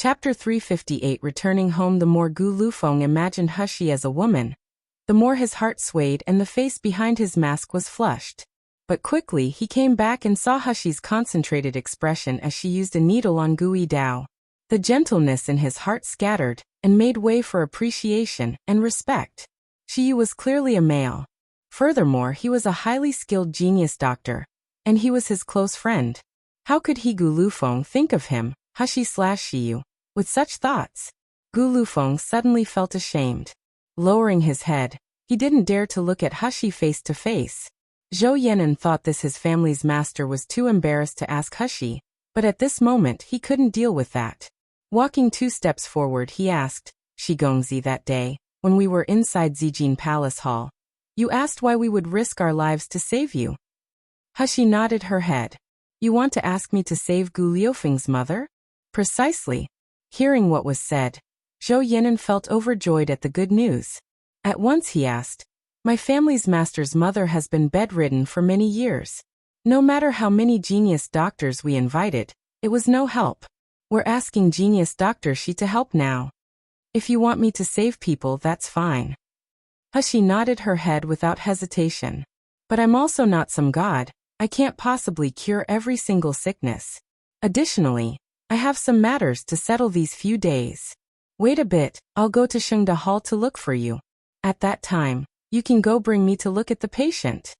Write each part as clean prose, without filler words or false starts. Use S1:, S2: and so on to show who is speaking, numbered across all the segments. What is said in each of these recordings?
S1: Chapter 358. Returning home. The more Gu Lufeng imagined Hushi as a woman, the more his heart swayed and the face behind his mask was flushed. But quickly he came back and saw Hushi's concentrated expression as she used a needle on Gui Dao. The gentleness in his heart scattered and made way for appreciation and respect. Shi was clearly a male. Furthermore, he was a highly skilled genius doctor, and he was his close friend. How could he Gu Lufeng think of him, Hushi/Shiyu, with such thoughts? Gu Lufeng suddenly felt ashamed. Lowering his head, he didn't dare to look at Hushi face to face. Zhou Yan'an thought his family's master was too embarrassed to ask Hushi, but at this moment he couldn't deal with that. Walking 2 steps forward, he asked, Shi Gongzi, that day, when we were inside Zijin Palace Hall, you asked why we would risk our lives to save you. Hushi nodded her head. You want to ask me to save Gu Liufeng's mother? Precisely. Hearing what was said, Zhou Yan'an felt overjoyed at the good news. At once he asked, my family's master's mother has been bedridden for many years. No matter how many genius doctors we invited, it was no help. We're asking genius Dr. Shi to help now. If you want me to save people, that's fine. Hushi nodded her head without hesitation. But I'm also not some god. I can't possibly cure every single sickness. Additionally, I have some matters to settle these few days. Wait a bit, I'll go to Shengda Hall to look for you. At that time, you can go bring me to look at the patient.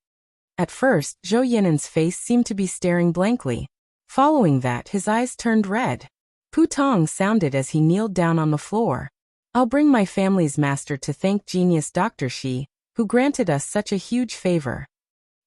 S1: At first, Zhou Yan'an's face seemed to be staring blankly. Following that, his eyes turned red. Pu Tong sounded as he kneeled down on the floor. I'll bring my family's master to thank genius Dr. Shi, who granted us such a huge favor.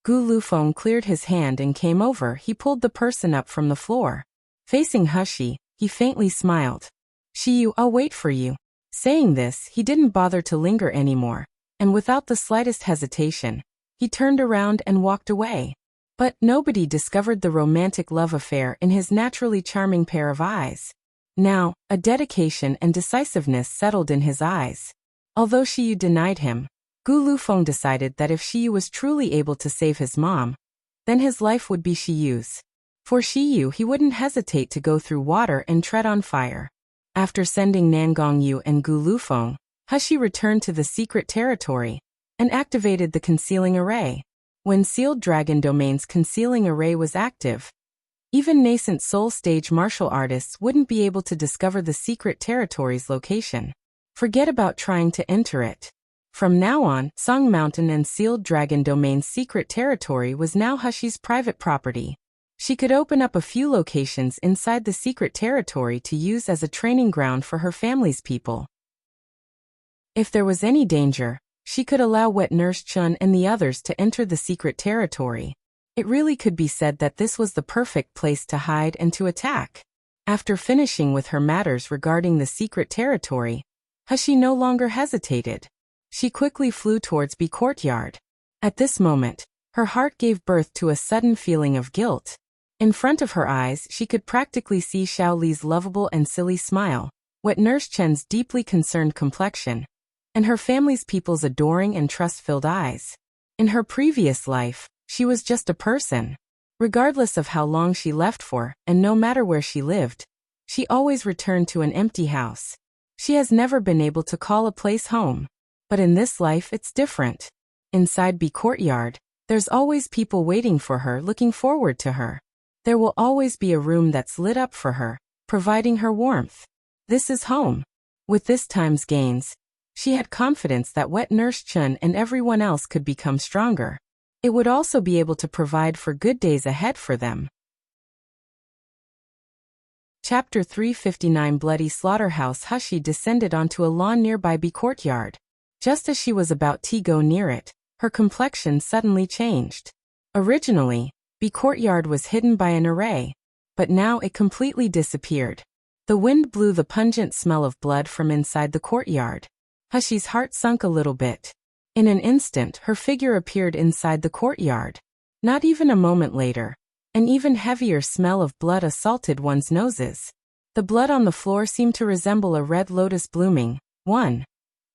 S1: Gu Lufeng cleared his hand and came over. He pulled the person up from the floor. Facing Hushi, he faintly smiled. Shiyu, I'll wait for you. Saying this, he didn't bother to linger anymore, and without the slightest hesitation, he turned around and walked away. But nobody discovered the romantic love affair in his naturally charming pair of eyes. Now, a dedication and decisiveness settled in his eyes. Although Shiyu denied him, Gu Lufeng decided that if Shiyu was truly able to save his mom, then his life would be Shiyu's. For Shiyu, he wouldn't hesitate to go through water and tread on fire. After sending Nangong Yu and Gu Lufeng, Hushi returned to the secret territory and activated the concealing array. When Sealed Dragon Domain's concealing array was active, even nascent soul stage martial artists wouldn't be able to discover the secret territory's location. Forget about trying to enter it. From now on, Song Mountain and Sealed Dragon Domain's secret territory was now Hushi's private property. She could open up a few locations inside the secret territory to use as a training ground for her family's people. If there was any danger, she could allow Wet Nurse Chun and the others to enter the secret territory. It really could be said that this was the perfect place to hide and to attack. After finishing with her matters regarding the secret territory, Hushi no longer hesitated. She quickly flew towards B Courtyard. At this moment, her heart gave birth to a sudden feeling of guilt. In front of her eyes, she could practically see Xiao Li's lovable and silly smile, Wet Nurse Chen's deeply concerned complexion, and her family's people's adoring and trust-filled eyes. In her previous life, she was just a person. Regardless of how long she left for, and no matter where she lived, she always returned to an empty house. She has never been able to call a place home. But in this life it's different. Inside B Courtyard, there's always people waiting for her, looking forward to her. There will always be a room that's lit up for her, providing her warmth. This is home. With this time's gains, she had confidence that Wet Nurse Chun and everyone else could become stronger. It would also be able to provide for good days ahead for them. Chapter 359. Bloody Slaughterhouse. Hushi descended onto a lawn nearby B Courtyard. Just as she was about to go near it, her complexion suddenly changed. Originally, B Courtyard was hidden by an array, but now it completely disappeared. The wind blew the pungent smell of blood from inside the courtyard. Hushi's heart sunk a little bit. In an instant, her figure appeared inside the courtyard. Not even a moment later, an even heavier smell of blood assaulted one's noses. The blood on the floor seemed to resemble a red lotus blooming,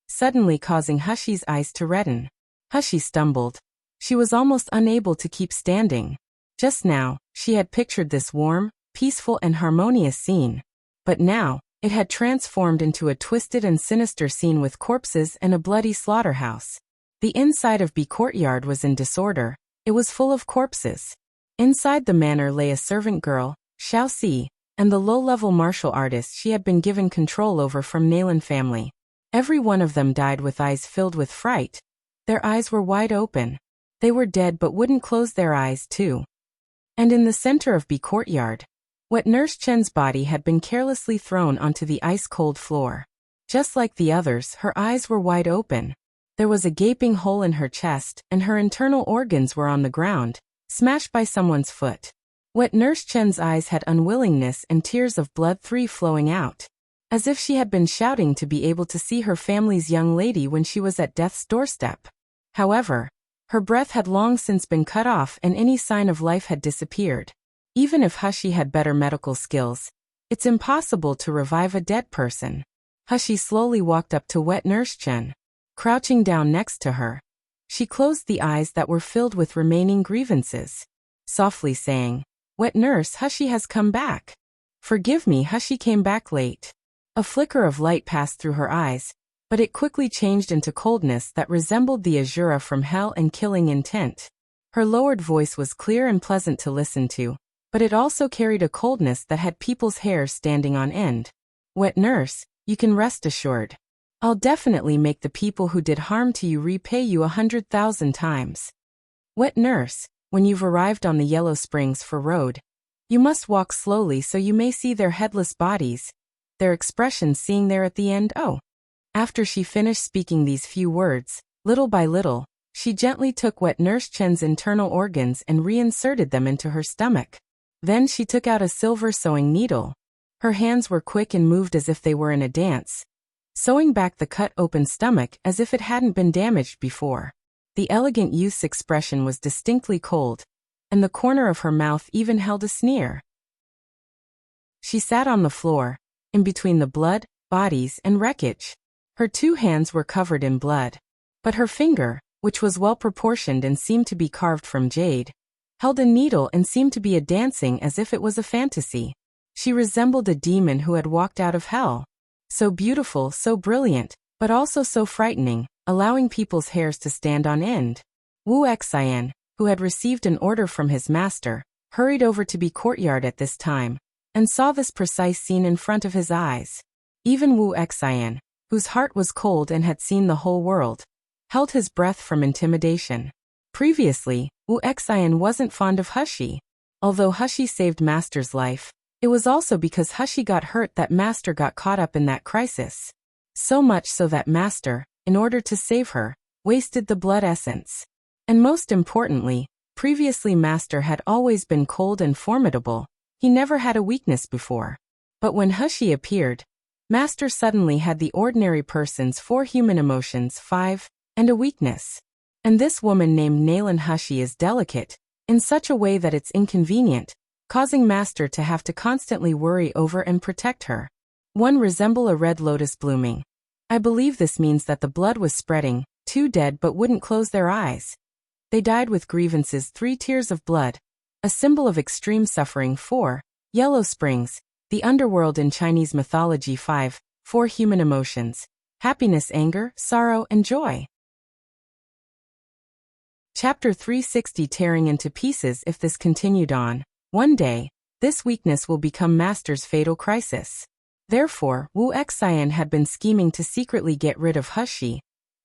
S1: suddenly causing Hushi's eyes to redden. Hushi stumbled. She was almost unable to keep standing. Just now, she had pictured this warm, peaceful and harmonious scene. But now, It had transformed into a twisted and sinister scene with corpses and a bloody slaughterhouse. The inside of B courtyard was in disorder. It was full of corpses. Inside the manor lay a servant girl, Xiao Si, and the low-level martial artist she had been given control over from Nalan family. Every one of them died with eyes filled with fright. Their eyes were wide open. They were dead but wouldn't close their eyes too. And in the center of B courtyard, Wet Nurse Chen's body had been carelessly thrown onto the ice-cold floor. Just like the others, her eyes were wide open. There was a gaping hole in her chest, and her internal organs were on the ground, smashed by someone's foot. Wet Nurse Chen's eyes had unwillingness and tears of blood flowing out, as if she had been shouting to be able to see her family's young lady when she was at death's doorstep. However, her breath had long since been cut off and any sign of life had disappeared. Even if Hushi had better medical skills, it's impossible to revive a dead person. Hushi slowly walked up to Wet Nurse Chen. Crouching down next to her, she closed the eyes that were filled with remaining grievances, softly saying, "Wet Nurse, Hushi has come back. Forgive me, Hushi came back late." A flicker of light passed through her eyes, but it quickly changed into coldness that resembled the Azura from hell and killing intent. Her lowered voice was clear and pleasant to listen to, but it also carried a coldness that had people's hair standing on end. "Wet Nurse, you can rest assured. I'll definitely make the people who did harm to you repay you 100,000 times. Wet Nurse, when you've arrived on the Yellow Springs for road, you must walk slowly so you may see their headless bodies, their expressions seeing there at the end. Oh." After she finished speaking these few words, little by little, she gently took Wet Nurse Chen's internal organs and reinserted them into her stomach. Then she took out a silver sewing needle. Her hands were quick and moved as if they were in a dance, sewing back the cut-open stomach as if it hadn't been damaged before. The elegant youth's expression was distinctly cold, and the corner of her mouth even held a sneer. She sat on the floor, in between the blood, bodies, and wreckage. Her two hands were covered in blood, but her finger, which was well-proportioned and seemed to be carved from jade, held a needle and seemed to be dancing as if it was a fantasy. She resembled a demon who had walked out of hell. So beautiful, so brilliant, but also so frightening, allowing people's hairs to stand on end. Wu Xian, who had received an order from his master, hurried over to B courtyard at this time, and saw this precise scene in front of his eyes. Even Wu Xian, whose heart was cold and had seen the whole world, held his breath from intimidation. Previously, Wu Xian wasn't fond of Hushi. Although Hushi saved Master's life, it was also because Hushi got hurt that Master got caught up in that crisis. So much so that Master, in order to save her, wasted the blood essence. And most importantly, previously Master had always been cold and formidable. He never had a weakness before. But when Hushi appeared, Master suddenly had the ordinary person's 4 human emotions, 5, and a weakness. And this woman named Nalan Hushi is delicate, in such a way that it's inconvenient, causing Master to have to constantly worry over and protect her. One resemble a red lotus blooming. I believe this means that the blood was spreading, 2 dead but wouldn't close their eyes. They died with grievances, 3 tears of blood, a symbol of extreme suffering. 4, Yellow Springs, the underworld in Chinese mythology. 5, 4 human emotions, happiness, anger, sorrow, and joy. Chapter 360. Tearing into pieces. If this continued on, one day, this weakness will become Master's fatal crisis. Therefore, Wu Xian had been scheming to secretly get rid of Hushi,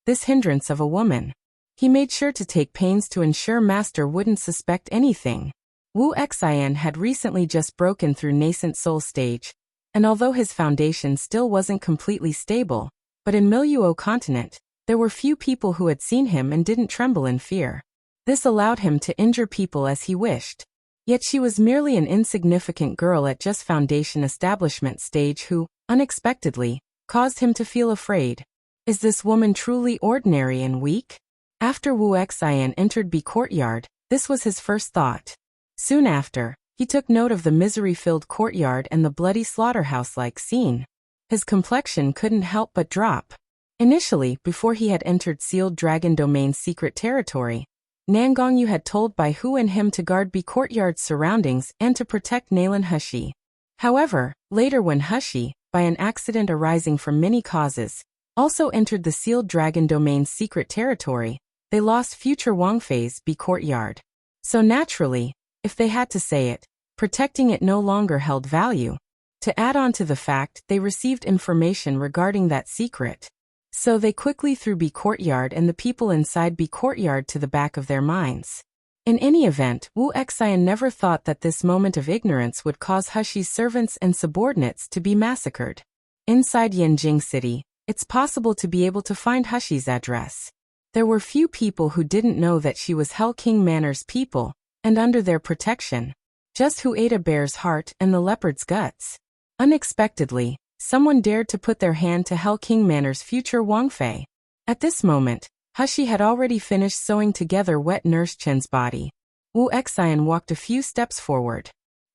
S1: this hindrance of a woman. He made sure to take pains to ensure Master wouldn't suspect anything. Wu Xian had recently just broken through nascent soul stage, and although his foundation still wasn't completely stable, but in Miluo continent, there were few people who had seen him and didn't tremble in fear. This allowed him to injure people as he wished. Yet she was merely an insignificant girl at just foundation establishment stage who, unexpectedly, caused him to feel afraid. Is this woman truly ordinary and weak? After Wu Xian entered B courtyard, this was his first thought. Soon after, he took note of the misery-filled courtyard and the bloody slaughterhouse-like scene. His complexion couldn't help but drop. Initially, before he had entered Sealed Dragon Domain's secret territory, Nangongyu had told Bai Hu and him to guard B courtyard's surroundings and to protect Nalan Hushi. However, later when Hushi, by an accident arising from many causes, also entered the sealed dragon domain's secret territory, they lost future Wangfei's Be courtyard. So naturally, if they had to say it, protecting it no longer held value. To add on to the fact they received information regarding that secret. So they quickly threw Be courtyard and the people inside Be courtyard to the back of their minds. In any event, Wu Xian never thought that this moment of ignorance would cause Hushi's servants and subordinates to be massacred. Inside Yanjing City, it's possible to be able to find Hushi's address. There were few people who didn't know that she was Hell King Manor's people, and under their protection. Just who ate a bear's heart and the leopard's guts. Unexpectedly, someone dared to put their hand to Hell King Manor's future Wangfei. At this moment, Hushi had already finished sewing together Wet Nurse Chen's body. Wu Xian walked a few steps forward.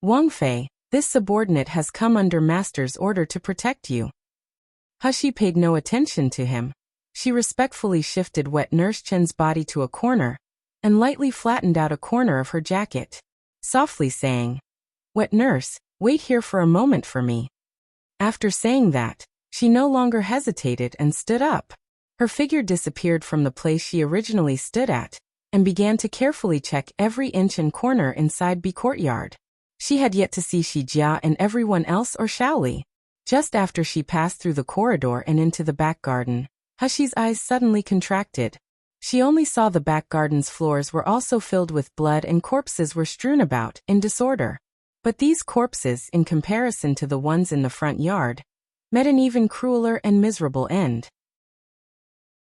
S1: Wangfei, this subordinate has come under master's order to protect you. Hushi paid no attention to him. She respectfully shifted Wet Nurse Chen's body to a corner, and lightly flattened out a corner of her jacket, softly saying, "Wet Nurse, wait here for a moment for me." After saying that, she no longer hesitated and stood up. Her figure disappeared from the place she originally stood at, and began to carefully check every inch and corner inside Be courtyard. She had yet to see Shi Jia and everyone else or Shaoli. Just after she passed through the corridor and into the back garden, Hushi's eyes suddenly contracted. She only saw the back garden's floors were also filled with blood and corpses were strewn about, in disorder. But these corpses, in comparison to the ones in the front yard, met an even crueler and miserable end.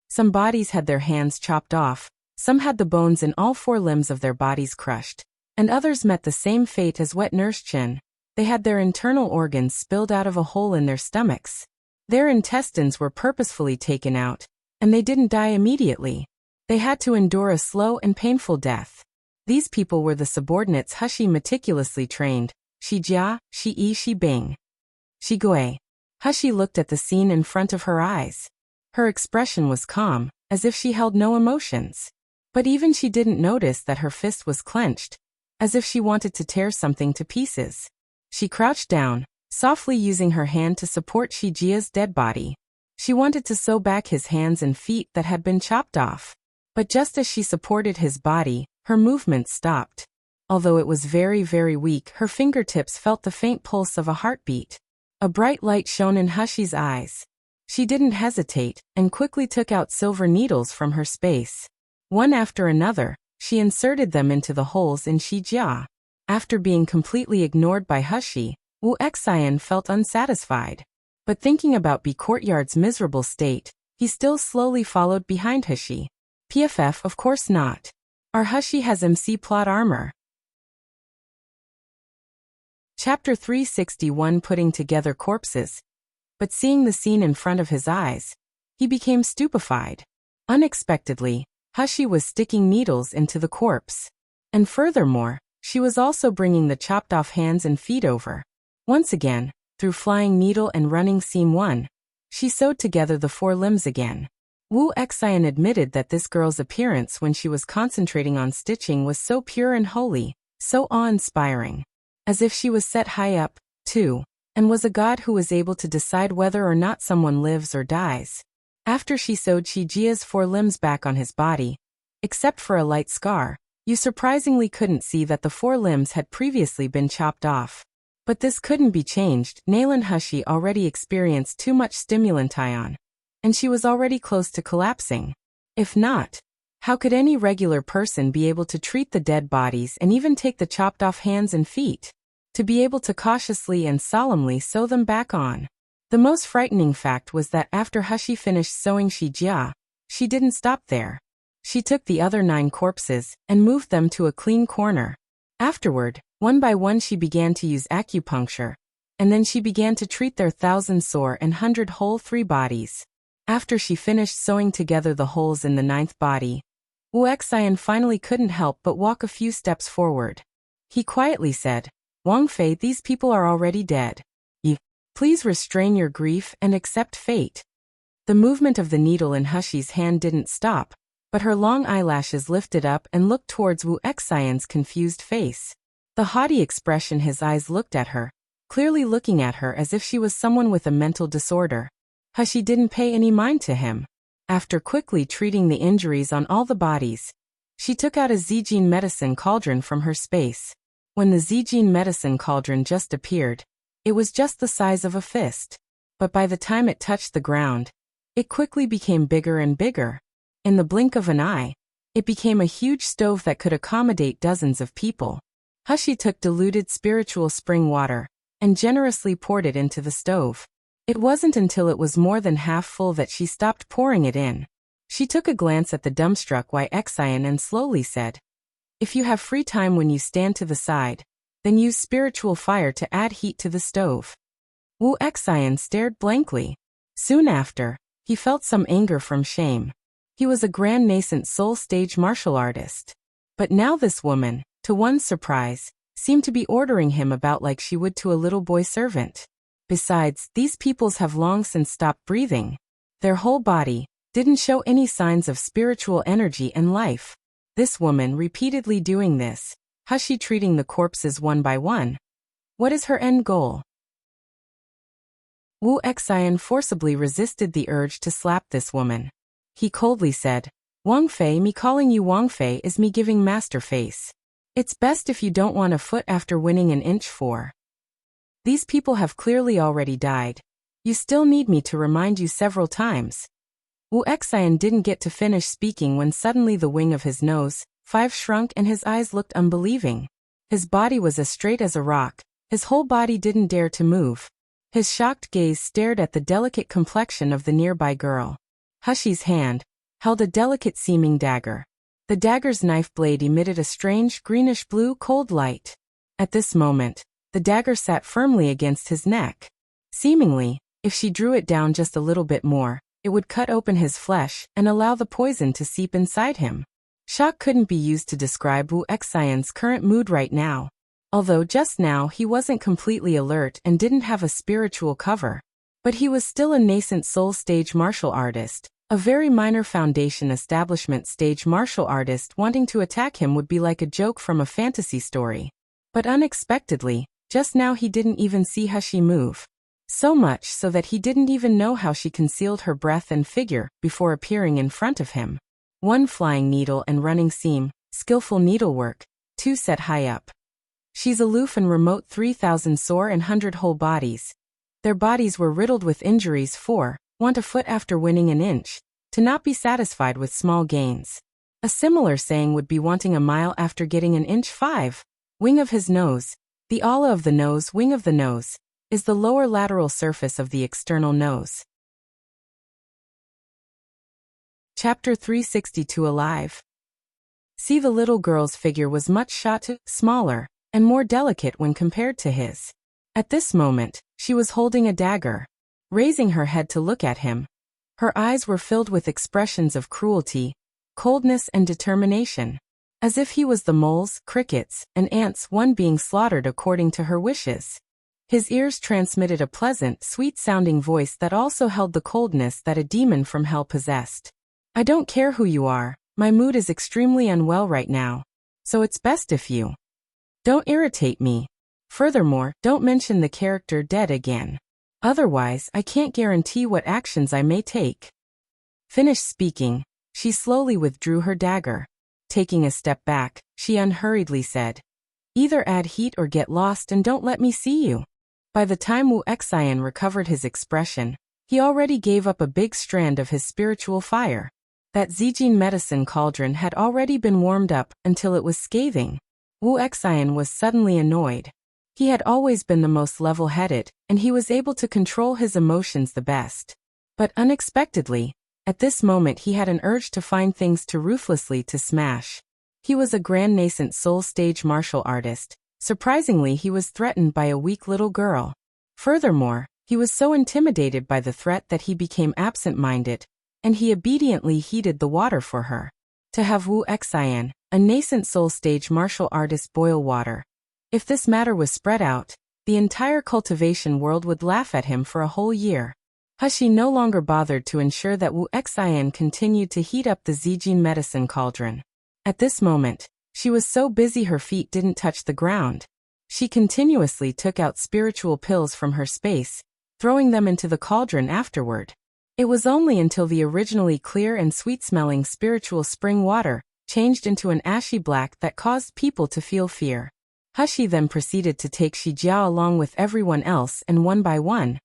S1: Some bodies had their hands chopped off, some had the bones in all four limbs of their bodies crushed, and others met the same fate as Wet Nurse Chen. They had their internal organs spilled out of a hole in their stomachs. Their intestines were purposefully taken out, and they didn't die immediately. They had to endure a slow and painful death. These people were the subordinates Hushi meticulously trained: Shi Jia, Shi Yi, Shi Bing. Shi Gui. Hushi looked at the scene in front of her eyes. Her expression was calm, as if she held no emotions. But even she didn't notice that her fist was clenched, as if she wanted to tear something to pieces. She crouched down, softly using her hand to support Shi Jia's dead body. She wanted to sew back his hands and feet that had been chopped off. But just as she supported his body, her movement stopped. Although it was very, very weak, her fingertips felt the faint pulse of a heartbeat. A bright light shone in Hushi's eyes. She didn't hesitate, and quickly took out silver needles from her space. One after another, she inserted them into the holes in Shi Jia. After being completely ignored by Hushi, Wu Xian felt unsatisfied. But thinking about Be courtyard's miserable state, he still slowly followed behind Hushi. PFF, of course not. Our Hushi has MC plot armor. Chapter 361, Putting Together Corpses. But seeing the scene in front of his eyes, he became stupefied. Unexpectedly, Hushi was sticking needles into the corpse. And furthermore, she was also bringing the chopped off hands and feet over. Once again, through flying needle and running seam 1, she sewed together the four limbs again. Wu Xian admitted that this girl's appearance when she was concentrating on stitching was so pure and holy, so awe-inspiring. As if she was set high up, too, and was a god who was able to decide whether or not someone lives or dies. After she sewed Shi Jia's four limbs back on his body, except for a light scar, you surprisingly couldn't see that the four limbs had previously been chopped off. But this couldn't be changed. Nailan Hushi already experienced too much stimulant ion, and she was already close to collapsing. If not, how could any regular person be able to treat the dead bodies and even take the chopped off hands and feet? To be able to cautiously and solemnly sew them back on. The most frightening fact was that after Hushi finished sewing Shi Jia, she didn't stop there. She took the other 9 corpses and moved them to a clean corner. Afterward, one by one she began to use acupuncture, and then she began to treat their 1,000 sore and 100 whole 3 bodies. After she finished sewing together the holes in the 9th body, Wu Xian finally couldn't help but walk a few steps forward. He quietly said, "Wangfei, these people are already dead. Please restrain your grief and accept fate." The movement of the needle in Hushi's hand didn't stop, but her long eyelashes lifted up and looked towards Wu Xian's confused face. The haughty expression his eyes looked at her, clearly looking at her as if she was someone with a mental disorder. Hushi didn't pay any mind to him. After quickly treating the injuries on all the bodies, she took out a Zijin medicine cauldron from her space. When the Zijin medicine cauldron just appeared, it was just the size of a fist. But by the time it touched the ground, it quickly became bigger and bigger. In the blink of an eye, it became a huge stove that could accommodate dozens of people. Hushi took diluted spiritual spring water and generously poured it into the stove. It wasn't until it was more than half full that she stopped pouring it in. She took a glance at the dumbstruck Wuxian and slowly said, "If you have free time when you stand to the side, then use spiritual fire to add heat to the stove." Wuxian stared blankly. Soon after, he felt some anger from shame. He was a grand nascent soul stage martial artist. But now this woman, to one's surprise, seemed to be ordering him about like she would to a little boy servant. Besides, these peoples have long since stopped breathing. Their whole body didn't show any signs of spiritual energy and life. This woman repeatedly doing this, Hushi treating the corpses one by one. What is her end goal? Wuxian forcibly resisted the urge to slap this woman. He coldly said, "Wang Fei, me calling you Wang Fei is me giving master face. It's best if you don't want a foot after winning an inch for. These people have clearly already died. You still need me to remind you several times." Wuxian didn't get to finish speaking when suddenly the wing of his nose, 5 shrunk and his eyes looked unbelieving. His body was as straight as a rock, his whole body didn't dare to move. His shocked gaze stared at the delicate complexion of the nearby girl. Hushi's hand held a delicate-seeming dagger. The dagger's knife blade emitted a strange greenish-blue cold light. At this moment, the dagger sat firmly against his neck. Seemingly, if she drew it down just a little bit more, it would cut open his flesh and allow the poison to seep inside him. Shock couldn't be used to describe Wuxian's current mood right now. Although just now he wasn't completely alert and didn't have a spiritual cover. But he was still a nascent soul stage martial artist. A very minor foundation establishment stage martial artist wanting to attack him would be like a joke from a fantasy story. But unexpectedly, just now he didn't even see Hushi move. So much so that he didn't even know how she concealed her breath and figure before appearing in front of him. 1 flying needle and running seam, skillful needlework, 2 set high up. She's aloof and remote 3,000 soar and 100 whole bodies. Their bodies were riddled with injuries 4, want a foot after winning an inch, to not be satisfied with small gains. A similar saying would be wanting a mile after getting an inch 5. Wing of his nose. The ala of the nose, wing of the nose, is the lower lateral surface of the external nose. Chapter 362 Alive. See, the little girl's figure was much smaller, and more delicate when compared to his. At this moment, she was holding a dagger. Raising her head to look at him, her eyes were filled with expressions of cruelty, coldness and determination. As if he was the moles, crickets, and ants one being slaughtered according to her wishes. His ears transmitted a pleasant, sweet-sounding voice that also held the coldness that a demon from hell possessed. "I don't care who you are, my mood is extremely unwell right now. So it's best if you don't irritate me. Furthermore, don't mention the character dead again. Otherwise, I can't guarantee what actions I may take." Finished speaking, she slowly withdrew her dagger. Taking a step back, she unhurriedly said, "Either add heat or get lost and don't let me see you." By the time Wuxian recovered his expression, he already gave up a big strand of his spiritual fire. That Zijin medicine cauldron had already been warmed up until it was scathing. Wuxian was suddenly annoyed. He had always been the most level-headed, and he was able to control his emotions the best. But unexpectedly, at this moment he had an urge to find things to ruthlessly to smash. He was a grand nascent soul stage martial artist. Surprisingly, he was threatened by a weak little girl. Furthermore, he was so intimidated by the threat that he became absent-minded, and he obediently heated the water for her. To have Wuxian, a nascent soul stage martial artist, boil water. If this matter was spread out, the entire cultivation world would laugh at him for a whole year. Hushi no longer bothered to ensure that Wuxian continued to heat up the Zijin medicine cauldron. At this moment, she was so busy her feet didn't touch the ground. She continuously took out spiritual pills from her space, throwing them into the cauldron afterward. It was only until the originally clear and sweet-smelling spiritual spring water changed into an ashy black that caused people to feel fear. Hushi then proceeded to take Shi Jiao along with everyone else, and one by one,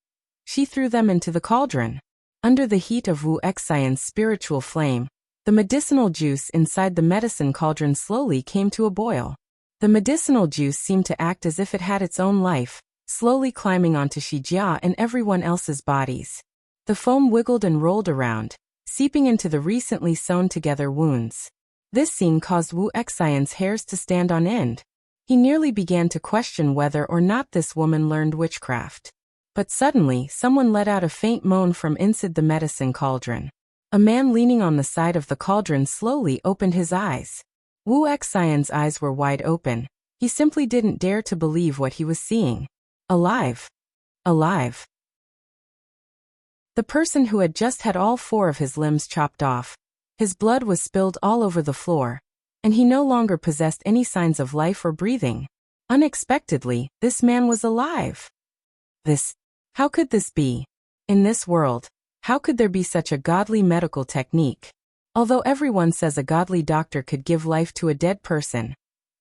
S1: she threw them into the cauldron. Under the heat of Wu Xian's spiritual flame, the medicinal juice inside the medicine cauldron slowly came to a boil. The medicinal juice seemed to act as if it had its own life, slowly climbing onto Shi Jia and everyone else's bodies. The foam wiggled and rolled around, seeping into the recently sewn-together wounds. This scene caused Wu Xian's hairs to stand on end. He nearly began to question whether or not this woman learned witchcraft. But suddenly, someone let out a faint moan from inside the medicine cauldron. A man leaning on the side of the cauldron slowly opened his eyes. Wu Xian's eyes were wide open. He simply didn't dare to believe what he was seeing. Alive. Alive. The person who had just had all 4 of his limbs chopped off. His blood was spilled all over the floor, and he no longer possessed any signs of life or breathing. Unexpectedly, this man was alive. How could this be? In this world, how could there be such a godly medical technique? Although everyone says a godly doctor could give life to a dead person.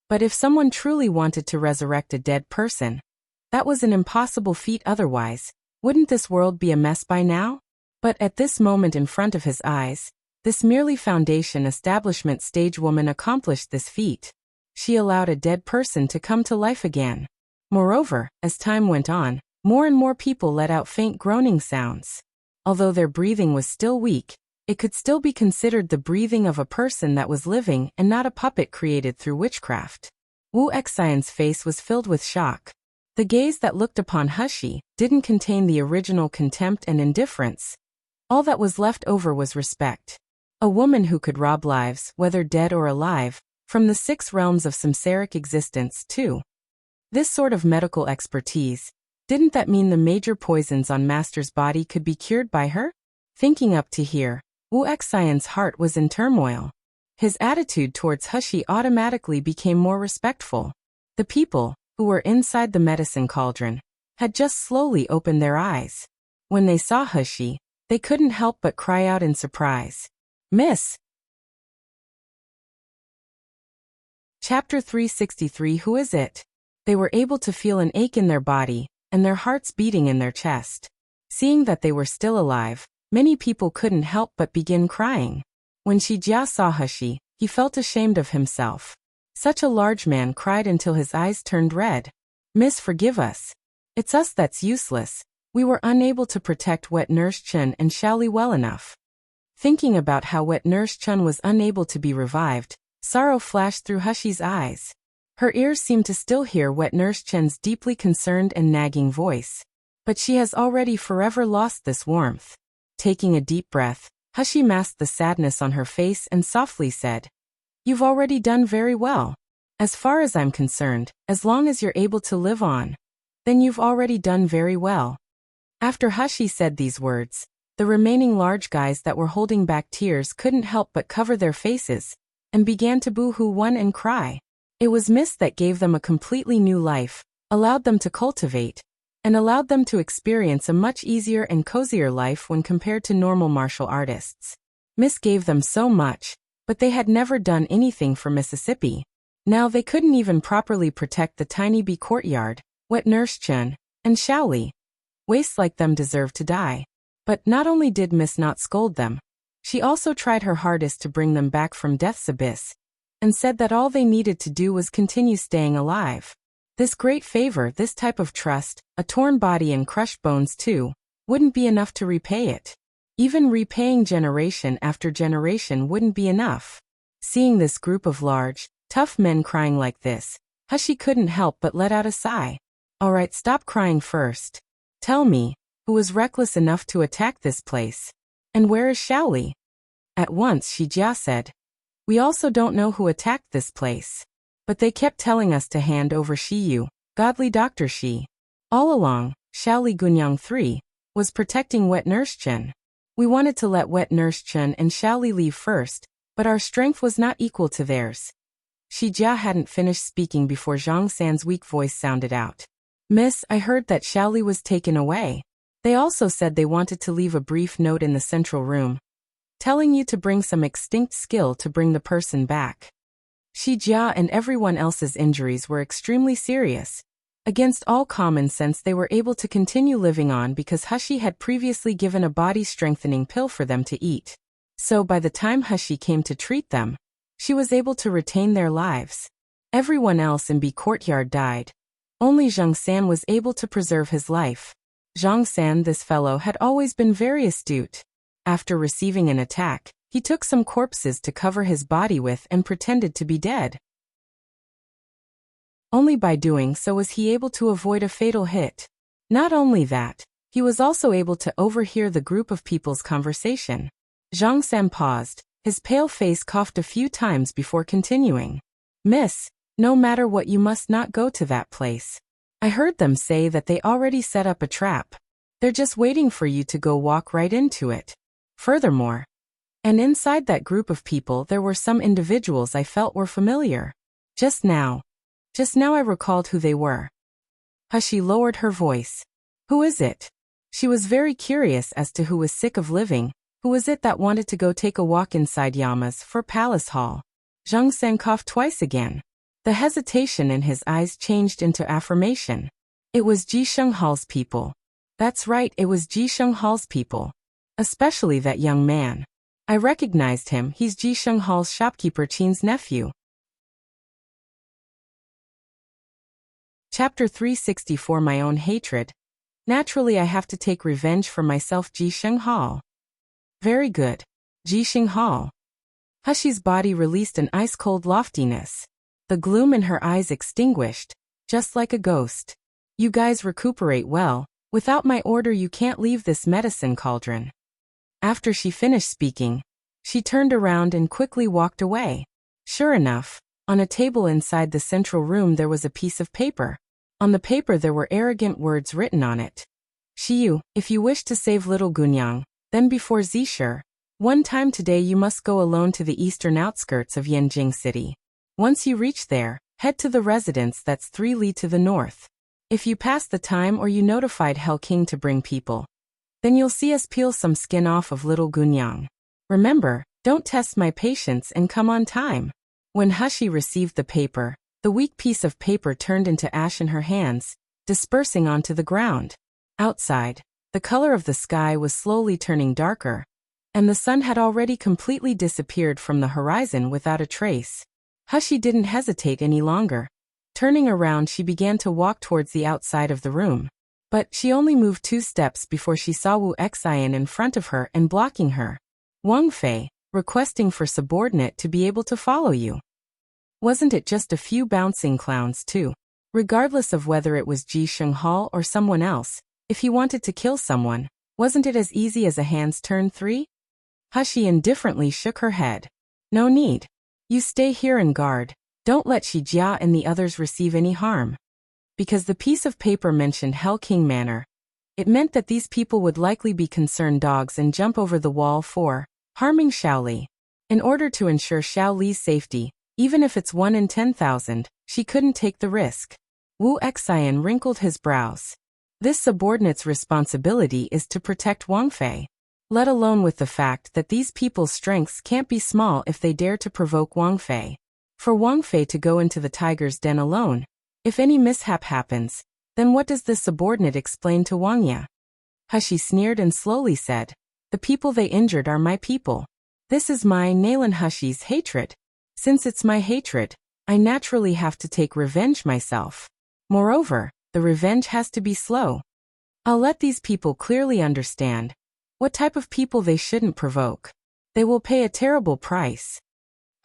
S1: But if someone truly wanted to resurrect a dead person, that was an impossible feat otherwise. Wouldn't this world be a mess by now? But at this moment in front of his eyes, this merely foundation establishment stage woman accomplished this feat. She allowed a dead person to come to life again. Moreover, as time went on, more and more people let out faint groaning sounds. Although their breathing was still weak, it could still be considered the breathing of a person that was living and not a puppet created through witchcraft. Wu Xian's face was filled with shock. The gaze that looked upon Hushi didn't contain the original contempt and indifference. All that was left over was respect. A woman who could rob lives, whether dead or alive, from the 6 realms of samsaric existence too. This sort of medical expertise, didn't that mean the major poisons on Master's body could be cured by her? Thinking up to here, Wu Xian's heart was in turmoil. His attitude towards Hushi automatically became more respectful. The people, who were inside the medicine cauldron, had just slowly opened their eyes. When they saw Hushi, they couldn't help but cry out in surprise. Miss! Chapter 363. Who is it? They were able to feel an ache in their body, and their hearts beating in their chest. Seeing that they were still alive, many people couldn't help but begin crying. When Shi Jia saw Hushi, he felt ashamed of himself. Such a large man cried until his eyes turned red. Miss, forgive us. It's us that's useless. We were unable to protect Wet Nurse Chen and Shaoli well enough. Thinking about how Wet Nurse Chen was unable to be revived, sorrow flashed through Hushi's eyes. Her ears seemed to still hear Wet Nurse Chen's deeply concerned and nagging voice. But she has already forever lost this warmth. Taking a deep breath, Hushi masked the sadness on her face and softly said, "You've already done very well. As far as I'm concerned, as long as you're able to live on, then you've already done very well." After Hushi said these words, the remaining large guys that were holding back tears couldn't help but cover their faces, and began to boo-hoo and cry. It was mist that gave them a completely new life, allowed them to cultivate, and allowed them to experience a much easier and cozier life when compared to normal martial artists. Mist gave them so much, but they had never done anything for Mississippi. Now they couldn't even properly protect the tiny bee courtyard. Wet Nurse Chen and Shaoli, wastes like them deserved to die. But not only did Miss not scold them, she also tried her hardest to bring them back from death's abyss, and said that all they needed to do was continue staying alive. This great favor, this type of trust, a torn body and crushed bones too, wouldn't be enough to repay it. Even repaying generation after generation wouldn't be enough. Seeing this group of large, tough men crying like this, Hushi couldn't help but let out a sigh. Alright, stop crying first. Tell me, who was reckless enough to attack this place? And where is Shaoli? At once Shi Jia said, "We also don't know who attacked this place. But they kept telling us to hand over Shi Yu, godly Dr. Shi. All along, Shaoli Gunyang III was protecting Wet Nurse Chen. We wanted to let Wet Nurse Chen and Shaoli leave first, but our strength was not equal to theirs." Shi Jia hadn't finished speaking before Zhang San's weak voice sounded out. Miss, I heard that Xiaoli was taken away. They also said they wanted to leave a brief note in the central room, telling you to bring some extinct skill to bring the person back. Shi Jia and everyone else's injuries were extremely serious. Against all common sense, they were able to continue living on because Hushi had previously given a body-strengthening pill for them to eat. So by the time Hushi came to treat them, she was able to retain their lives. Everyone else in B courtyard died. Only Zhang San was able to preserve his life. Zhang San, this fellow, had always been very astute. After receiving an attack, he took some corpses to cover his body with and pretended to be dead. Only by doing so was he able to avoid a fatal hit. Not only that, he was also able to overhear the group of people's conversation. Zhang San paused, his pale face coughed a few times before continuing. Miss, no matter what, you must not go to that place. I heard them say that they already set up a trap. They're just waiting for you to go walk right into it. Furthermore, and inside that group of people there were some individuals I felt were familiar. Just now I recalled who they were. Hushi lowered her voice. Who is it? She was very curious as to who was sick of living. Who was it that wanted to go take a walk inside Yama's for Palace Hall? Zhang San coughed twice again. The hesitation in his eyes changed into affirmation. It was Ji Sheng Hall's people. That's right, it was Ji Sheng Hall's people. Especially that young man. I recognized him, he's Ji Sheng Hall's shopkeeper Qin's nephew. Chapter 364, My Own Hatred. Naturally I have to take revenge for myself. Ji Sheng Hall. Very good. Ji Sheng Hall. Hushi's body released an ice-cold loftiness. The gloom in her eyes extinguished, just like a ghost. You guys recuperate well. Without my order you can't leave this medicine cauldron. After she finished speaking, she turned around and quickly walked away. Sure enough, on a table inside the central room there was a piece of paper. On the paper there were arrogant words written on it. Shiyu, if you wish to save little Gunyang, then before Zishur, one time today you must go alone to the eastern outskirts of Yanjing City. Once you reach there, head to the residence that's 3 li to the north. If you pass the time or you notified Hell King to bring people, then you'll see us peel some skin off of little Gunyang. Remember, don't test my patience and come on time. When Hushi received the paper, the weak piece of paper turned into ash in her hands, dispersing onto the ground. Outside, the color of the sky was slowly turning darker, and the sun had already completely disappeared from the horizon without a trace. Hushi didn't hesitate any longer. Turning around, she began to walk towards the outside of the room. But she only moved 2 steps before she saw Wu Xian in front of her and blocking her. Wang Fei, requesting for subordinate to be able to follow you. Wasn't it just a few bouncing clowns too? Regardless of whether it was Ji Sheng Hall or someone else, if he wanted to kill someone, wasn't it as easy as a hand's turn 3? Hushi indifferently shook her head. No need. You stay here and guard. Don't let Shi Jia and the others receive any harm. Because the piece of paper mentioned Hell King Manor, it meant that these people would likely be concerned dogs and jump over the wall for harming Xiaoli. In order to ensure Xiaoli's safety, even if it's 1 in 10,000, she couldn't take the risk. Wu Xian wrinkled his brows. This subordinate's responsibility is to protect Wang Fei. Let alone with the fact that these people's strengths can't be small if they dare to provoke Wang Fei. For Wang Fei to go into the tiger's den alone, if any mishap happens, then what does this subordinate explain to Wang Ya? Hushi sneered and slowly said, the people they injured are my people. This is my Nalan Hushi's hatred. Since it's my hatred, I naturally have to take revenge myself. Moreover, the revenge has to be slow. I'll let these people clearly understand what type of people they shouldn't provoke. They will pay a terrible price.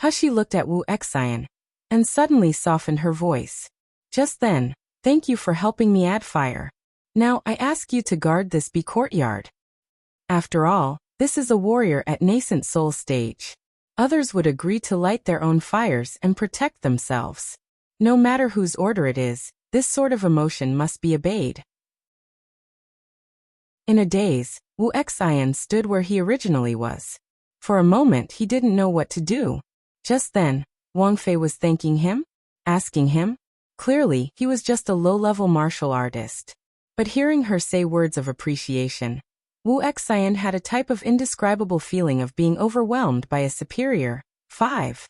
S1: Hushi looked at Wu Xian and suddenly softened her voice. Just then, thank you for helping me add fire. Now I ask you to guard this B courtyard. After all, this is a warrior at nascent soul stage. Others would agree to light their own fires and protect themselves. No matter whose order it is, this sort of emotion must be obeyed. In a daze, Wu Xian stood where he originally was. For a moment he didn't know what to do. Just then, Wang Fei was thanking him? Asking him? Clearly, he was just a low-level martial artist. But hearing her say words of appreciation, Wu Xian had a type of indescribable feeling of being overwhelmed by a superior. 5.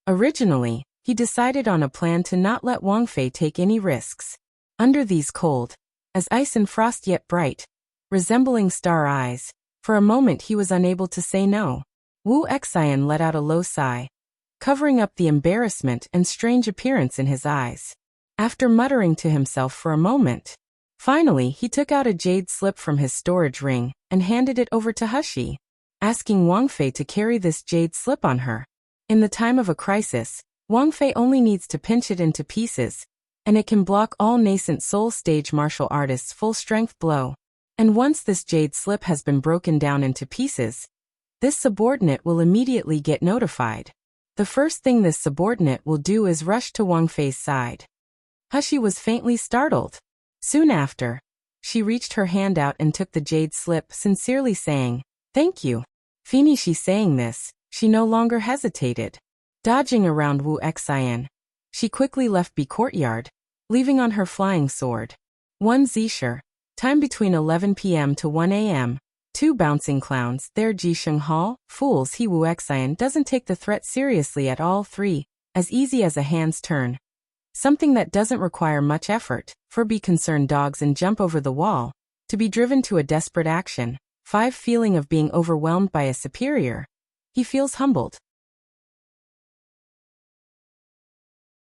S1: Originally, he decided on a plan to not let Wang Fei take any risks. Under these cold, as ice and frost yet bright, resembling star eyes, for a moment he was unable to say no. Wu Xian let out a low sigh, covering up the embarrassment and strange appearance in his eyes. After muttering to himself for a moment, finally he took out a jade slip from his storage ring and handed it over to Hushi, asking Wang Fei to carry this jade slip on her. In the time of a crisis, Wang Fei only needs to pinch it into pieces, and it can block all nascent soul stage martial artists' full-strength blow. And once this jade slip has been broken down into pieces, this subordinate will immediately get notified. The first thing this subordinate will do is rush to Wang Fei's side. Hushi was faintly startled. Soon after, she reached her hand out and took the jade slip, sincerely saying, "Thank you." Finished saying this, she no longer hesitated. Dodging around Wu Xian, she quickly left the courtyard, leaving on her flying sword. 1 Zisher, time between 11 p.m. to 1 a.m., 2 bouncing clowns, there Jisheng Hall, fools he Wu Xian doesn't take the threat seriously at all. 3, as easy as a hand's turn. Something that doesn't require much effort, for be concerned dogs and jump over the wall, to be driven to a desperate action. 5, feeling of being overwhelmed by a superior. He feels humbled.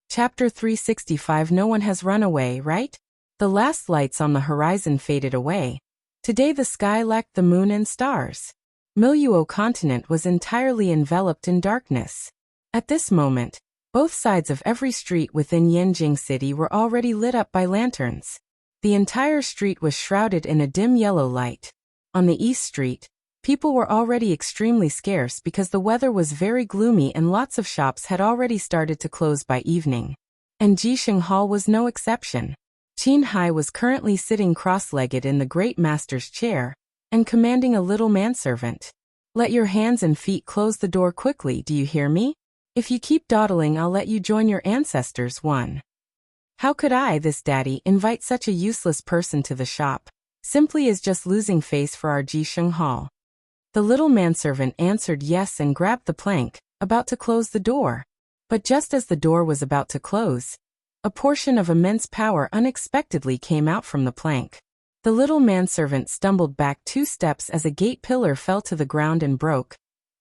S1: Chapter 365. No one has run away, right? The last lights on the horizon faded away. Today the sky lacked the moon and stars. Miluo continent was entirely enveloped in darkness. At this moment, both sides of every street within Yanjing City were already lit up by lanterns. The entire street was shrouded in a dim yellow light. On the East Street, people were already extremely scarce because the weather was very gloomy and lots of shops had already started to close by evening. And Jisheng Hall was no exception. Qin Hai was currently sitting cross-legged in the great master's chair and commanding a little manservant. "Let your hands and feet close the door quickly, do you hear me? If you keep dawdling I'll let you join your ancestors." 1. How could I, this daddy, invite such a useless person to the shop? Simply is just losing face for our Jisheng Hall. The little manservant answered yes and grabbed the plank, about to close the door. But just as the door was about to close, a portion of immense power unexpectedly came out from the plank. The little manservant stumbled back 2 steps as a gate pillar fell to the ground and broke,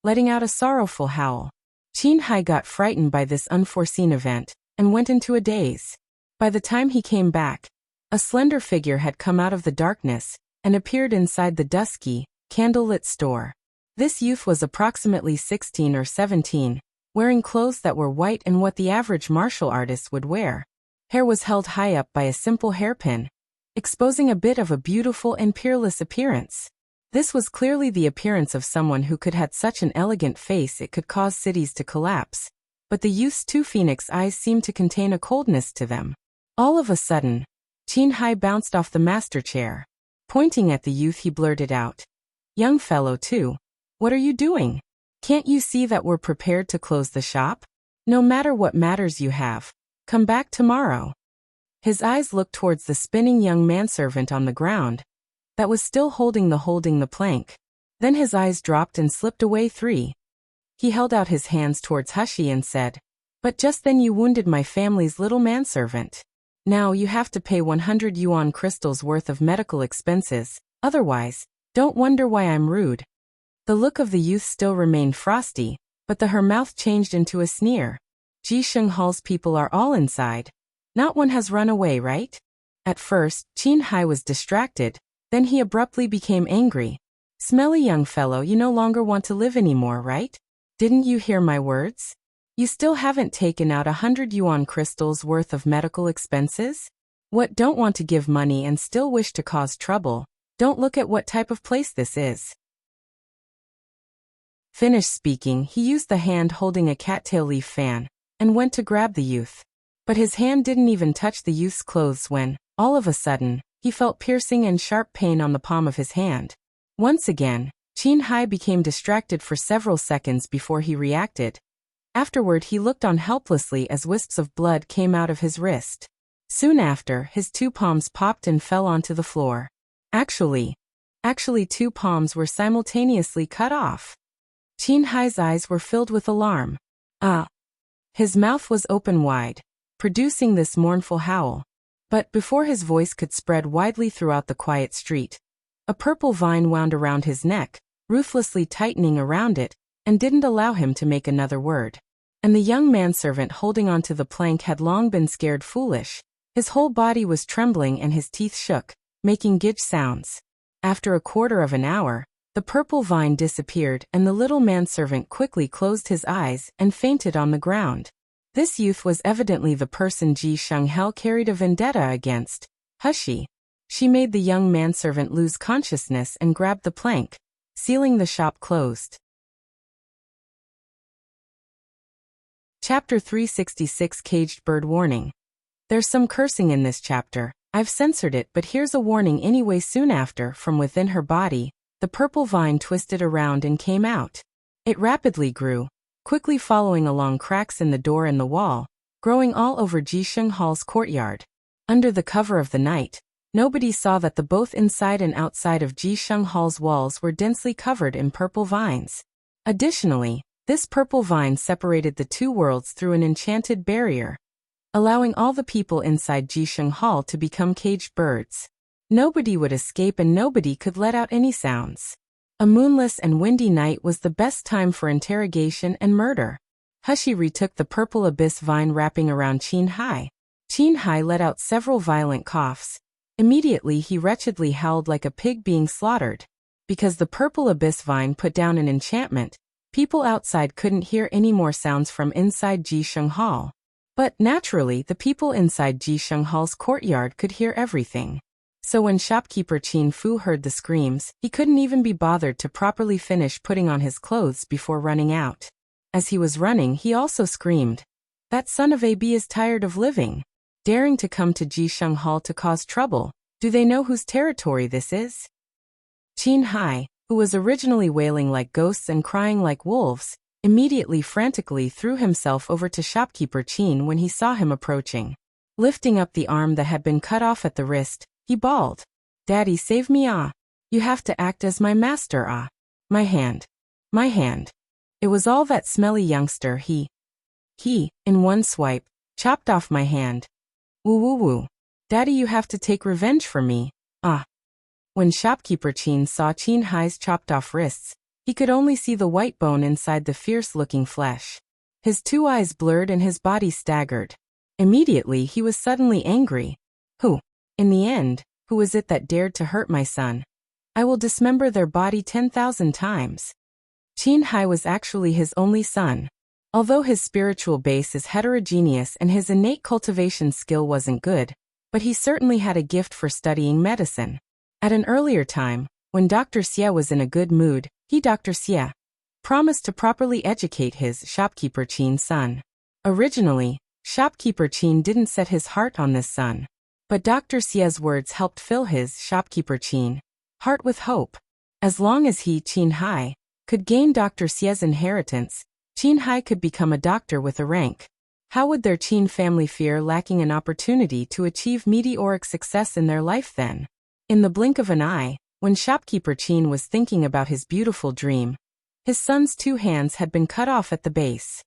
S1: letting out a sorrowful howl. Qin Hai got frightened by this unforeseen event and went into a daze. By the time he came back, a slender figure had come out of the darkness and appeared inside the dusky, candlelit store. This youth was approximately 16 or 17, wearing clothes that were white and what the average martial artist would wear. Hair was held high up by a simple hairpin, exposing a bit of a beautiful and peerless appearance. This was clearly the appearance of someone who could have such an elegant face it could cause cities to collapse, but the youth's 2 phoenix eyes seemed to contain a coldness to them. All of a sudden, Qin Hai bounced off the master chair. Pointing at the youth he blurted out, "Young fellow too, what are you doing? Can't you see that we're prepared to close the shop? No matter what matters you have, come back tomorrow." His eyes looked towards the spinning young manservant on the ground, that was still holding the plank. Then his eyes dropped and slipped away. 3. He held out his hands towards Hushi and said, "But just then you wounded my family's little manservant. Now you have to pay 100 yuan crystals worth of medical expenses, otherwise, don't wonder why I'm rude." The look of the youth still remained frosty, but her mouth changed into a sneer. "Jisheng Hall's people are all inside. Not one has run away, right?" At first, Qin Hai was distracted, then he abruptly became angry. "Smelly young fellow, you no longer want to live anymore, right? Didn't you hear my words? You still haven't taken out 100 yuan crystals worth of medical expenses? What, don't want to give money and still wish to cause trouble? Don't look at what type of place this is." Finished speaking, he used the hand holding a cattail leaf fan, and went to grab the youth. But his hand didn't even touch the youth's clothes when, all of a sudden, he felt piercing and sharp pain on the palm of his hand. Once again, Qin Hai became distracted for several seconds before he reacted. Afterward he looked on helplessly as wisps of blood came out of his wrist. Soon after, his 2 palms popped and fell onto the floor. Actually, 2 palms were simultaneously cut off. Qin Hai's eyes were filled with alarm. His mouth was open wide, producing this mournful howl. But before his voice could spread widely throughout the quiet street, a purple vine wound around his neck, ruthlessly tightening around it, and didn't allow him to make another word. And the young manservant holding onto the plank had long been scared foolish. His whole body was trembling and his teeth shook, making gidge sounds. After a quarter of an hour, the purple vine disappeared and the little manservant quickly closed his eyes and fainted on the ground. This youth was evidently the person Ji Sheng-hel carried a vendetta against. Hushi. She made the young manservant lose consciousness and grabbed the plank, sealing the shop closed. Chapter 366 Caged Bird Warning. There's some cursing in this chapter. I've censored it, but here's a warning anyway. Soon after, from within her body, the purple vine twisted around and came out. It rapidly grew, quickly following along cracks in the door and the wall, growing all over Ji Sheng-hal's courtyard. Under the cover of the night, nobody saw that the both inside and outside of Ji Sheng-hal's walls were densely covered in purple vines. Additionally, this purple vine separated the 2 worlds through an enchanted barrier, allowing all the people inside Ji Sheng-hal to become caged birds. Nobody would escape and nobody could let out any sounds. A moonless and windy night was the best time for interrogation and murder. Hushi retook the purple abyss vine wrapping around Qin Hai. Qin Hai let out several violent coughs. Immediately he wretchedly howled like a pig being slaughtered. Because the purple abyss vine put down an enchantment, people outside couldn't hear any more sounds from inside Ji Sheng-hal. But naturally, the people inside Ji Sheng-hal's courtyard could hear everything. So when shopkeeper Qin Fu heard the screams, he couldn't even be bothered to properly finish putting on his clothes before running out. As he was running, he also screamed, "That son of a b is tired of living, daring to come to Ji Sheng-hal to cause trouble. Do they know whose territory this is?" Qin Hai, who was originally wailing like ghosts and crying like wolves, immediately frantically threw himself over to shopkeeper Qin when he saw him approaching. Lifting up the arm that had been cut off at the wrist, he bawled, "Daddy, save me, ah! You have to act as my master, ah! My hand! My hand!" It was all that smelly youngster. He, in one swipe, chopped off my hand. Woo woo woo. Daddy, you have to take revenge for me, ah! When shopkeeper Qin saw Qin Hai's chopped off wrists, he could only see the white bone inside the fierce-looking flesh. His 2 eyes blurred and his body staggered. Immediately he was suddenly angry. In the end, who is it that dared to hurt my son? I will dismember their body 10,000 times. Qin Hai was actually his only son. Although his spiritual base is heterogeneous and his innate cultivation skill wasn't good, but he certainly had a gift for studying medicine. At an earlier time, when Dr. Xie was in a good mood, Dr. Xie, promised to properly educate his shopkeeper Qin's son. Originally, shopkeeper Qin didn't set his heart on this son. But Dr. Xie's words helped fill his shopkeeper Qin heart with hope. As long as he, Qin Hai, could gain Dr. Xie's inheritance, Qin Hai could become a doctor with a rank. How would their Qin family fear lacking an opportunity to achieve meteoric success in their life then? In the blink of an eye, when shopkeeper Qin was thinking about his beautiful dream, his son's 2 hands had been cut off at the base.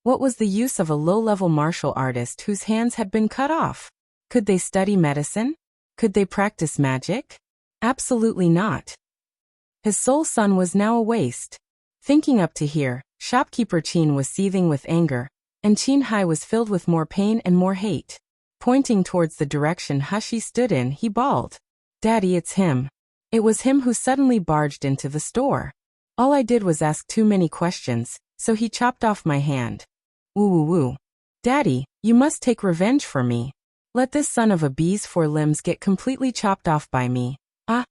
S1: What was the use of a low-level martial artist whose hands had been cut off? Could they study medicine? Could they practice magic? Absolutely not. His sole son was now a waste. Thinking up to here, shopkeeper Qin was seething with anger, and Qin Hai was filled with more pain and more hate. Pointing towards the direction Hushi stood in, he bawled, "Daddy, it's him. It was him who suddenly barged into the store. All I did was ask too many questions, so he chopped off my hand. Woo woo woo. Daddy, you must take revenge for me. Let this son of a bee's 4 limbs get completely chopped off by me, ah!"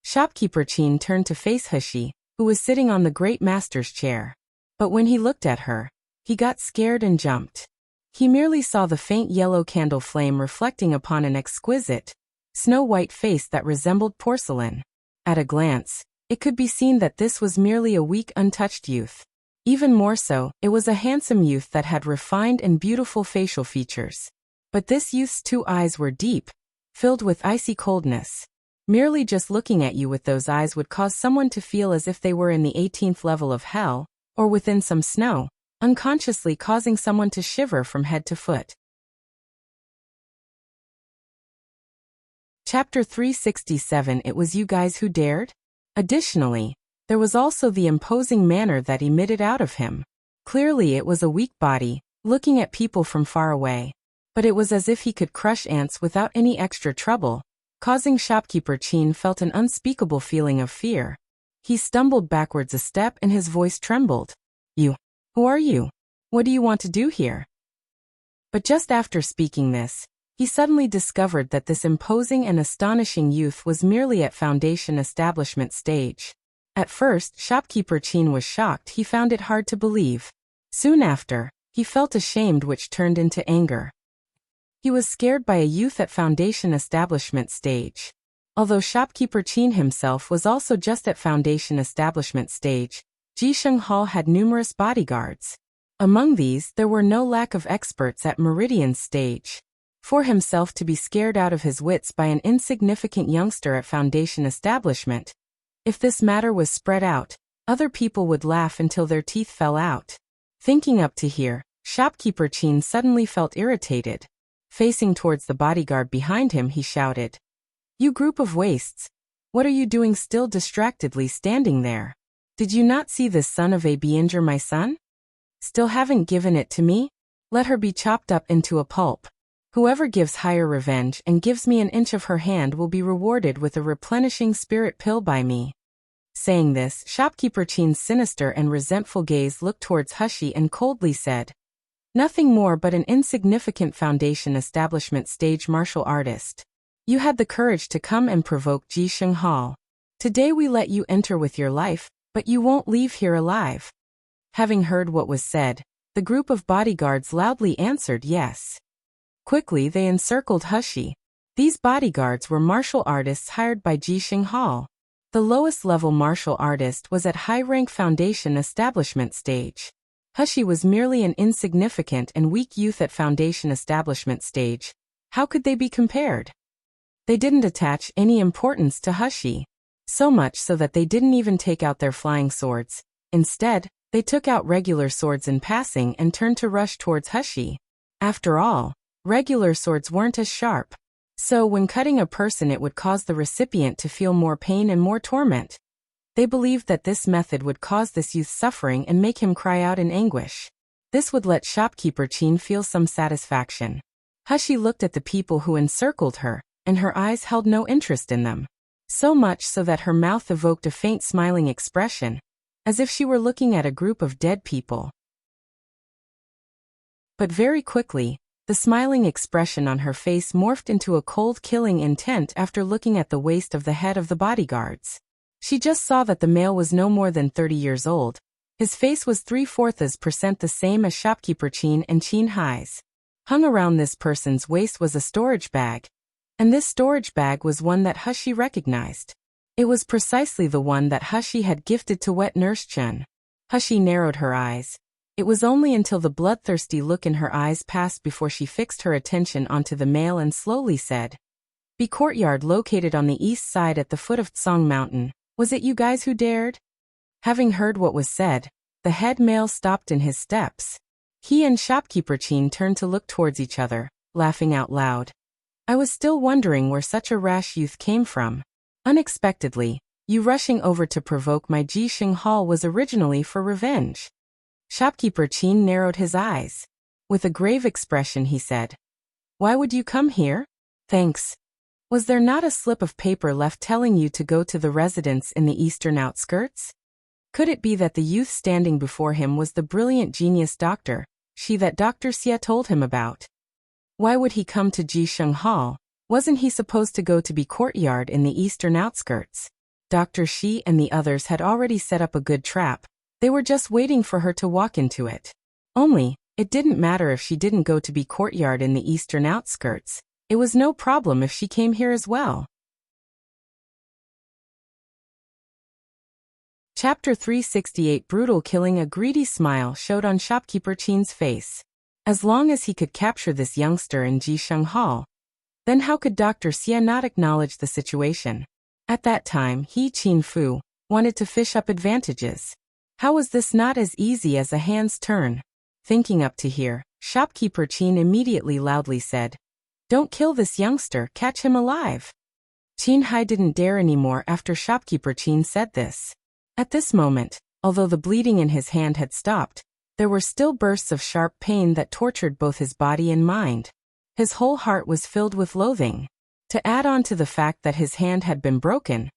S1: Shopkeeper Qin turned to face Hushi, who was sitting on the great master's chair. But when he looked at her, he got scared and jumped. He merely saw the faint yellow candle flame reflecting upon an exquisite, snow-white face that resembled porcelain. At a glance, it could be seen that this was merely a weak, untouched youth. Even more so, it was a handsome youth that had refined and beautiful facial features. But this youth's two eyes were deep, filled with icy coldness. Merely just looking at you with those eyes would cause someone to feel as if they were in the 18th level of hell, or within some snow, unconsciously causing someone to shiver from head to foot. Chapter 367. It was you guys who dared? Additionally, there was also the imposing manner that emitted out of him. Clearly it was a weak body, looking at people from far away. But it was as if he could crush ants without any extra trouble, causing shopkeeper Qin felt an unspeakable feeling of fear. He stumbled backwards a step and his voice trembled. You. Who are you? What do you want to do here? But just after speaking this, he suddenly discovered that this imposing and astonishing youth was merely at foundation establishment stage. At first, shopkeeper Qin was shocked. He found it hard to believe. Soon after, he felt ashamed, which turned into anger. He was scared by a youth at foundation establishment stage. Although shopkeeper Qin himself was also just at foundation establishment stage, Jisheng Hall had numerous bodyguards. Among these, there were no lack of experts at Meridian's stage. For himself to be scared out of his wits by an insignificant youngster at foundation establishment, if this matter was spread out, other people would laugh until their teeth fell out. Thinking up to here, shopkeeper Qin suddenly felt irritated. Facing towards the bodyguard behind him, he shouted, "You group of wastes! What are you doing still distractedly standing there? Did you not see this son of a injure my son? Still haven't given it to me? Let her be chopped up into a pulp. Whoever gives higher revenge and gives me an inch of her hand will be rewarded with a replenishing spirit pill by me." Saying this, shopkeeper Qin's sinister and resentful gaze looked towards Hushi and coldly said, "Nothing more but an insignificant foundation establishment stage martial artist. You had the courage to come and provoke Jisheng Hall. Today we let you enter with your life, but you won't leave here alive." Having heard what was said, the group of bodyguards loudly answered yes. Quickly they encircled Hushi. These bodyguards were martial artists hired by Jisheng Hall. The lowest level martial artist was at high-rank foundation establishment stage. Hushi was merely an insignificant and weak youth at foundation establishment stage. How could they be compared? They didn't attach any importance to Hushi. So much so that they didn't even take out their flying swords. Instead, they took out regular swords in passing and turned to rush towards Hushi. After all, regular swords weren't as sharp. So when cutting a person, it would cause the recipient to feel more pain and more torment. They believed that this method would cause this youth suffering and make him cry out in anguish. This would let shopkeeper Qin feel some satisfaction. Hushi looked at the people who encircled her, and her eyes held no interest in them. So much so that her mouth evoked a faint smiling expression, as if she were looking at a group of dead people. But very quickly, the smiling expression on her face morphed into a cold, killing intent after looking at the waist of the head of the bodyguards. She just saw that the male was no more than 30 years old. His face was 3/4% the same as shopkeeper Qin and Qin Hai's. Hung around this person's waist was a storage bag. And this storage bag was one that Hushi recognized. It was precisely the one that Hushi had gifted to wet nurse Chen. Hushi narrowed her eyes. It was only until the bloodthirsty look in her eyes passed before she fixed her attention onto the male and slowly said, "Be courtyard located on the east side at the foot of Tsong Mountain. Was it you guys who dared?" Having heard what was said, the head male stopped in his steps. He and shopkeeper Qin turned to look towards each other, laughing out loud. I was still wondering where such a rash youth came from. Unexpectedly, you rushing over to provoke my Jisheng Hall was originally for revenge. Shopkeeper Qin narrowed his eyes. With a grave expression he said, "Why would you come here? Thanks. Was there not a slip of paper left telling you to go to the residence in the eastern outskirts?" Could it be that the youth standing before him was the brilliant genius doctor, she that Dr. Xie told him about? Why would he come to Jisheng Hall? Wasn't he supposed to go to Be courtyard in the eastern outskirts? Dr. Xi and the others had already set up a good trap. They were just waiting for her to walk into it. Only, it didn't matter if she didn't go to Be courtyard in the eastern outskirts. It was no problem if she came here as well. Chapter 368 Brutal killing. A greedy smile showed on shopkeeper Qin's face. As long as he could capture this youngster in Jisheng Hall, then how could Dr. Xie not acknowledge the situation? At that time, he, Qin Fu, wanted to fish up advantages. How was this not as easy as a hand's turn? Thinking up to here, shopkeeper Qin immediately loudly said, "Don't kill this youngster, catch him alive." Qin Hai didn't dare anymore after shopkeeper Qin said this. At this moment, although the bleeding in his hand had stopped, there were still bursts of sharp pain that tortured both his body and mind. His whole heart was filled with loathing. To add on to the fact that his hand had been broken,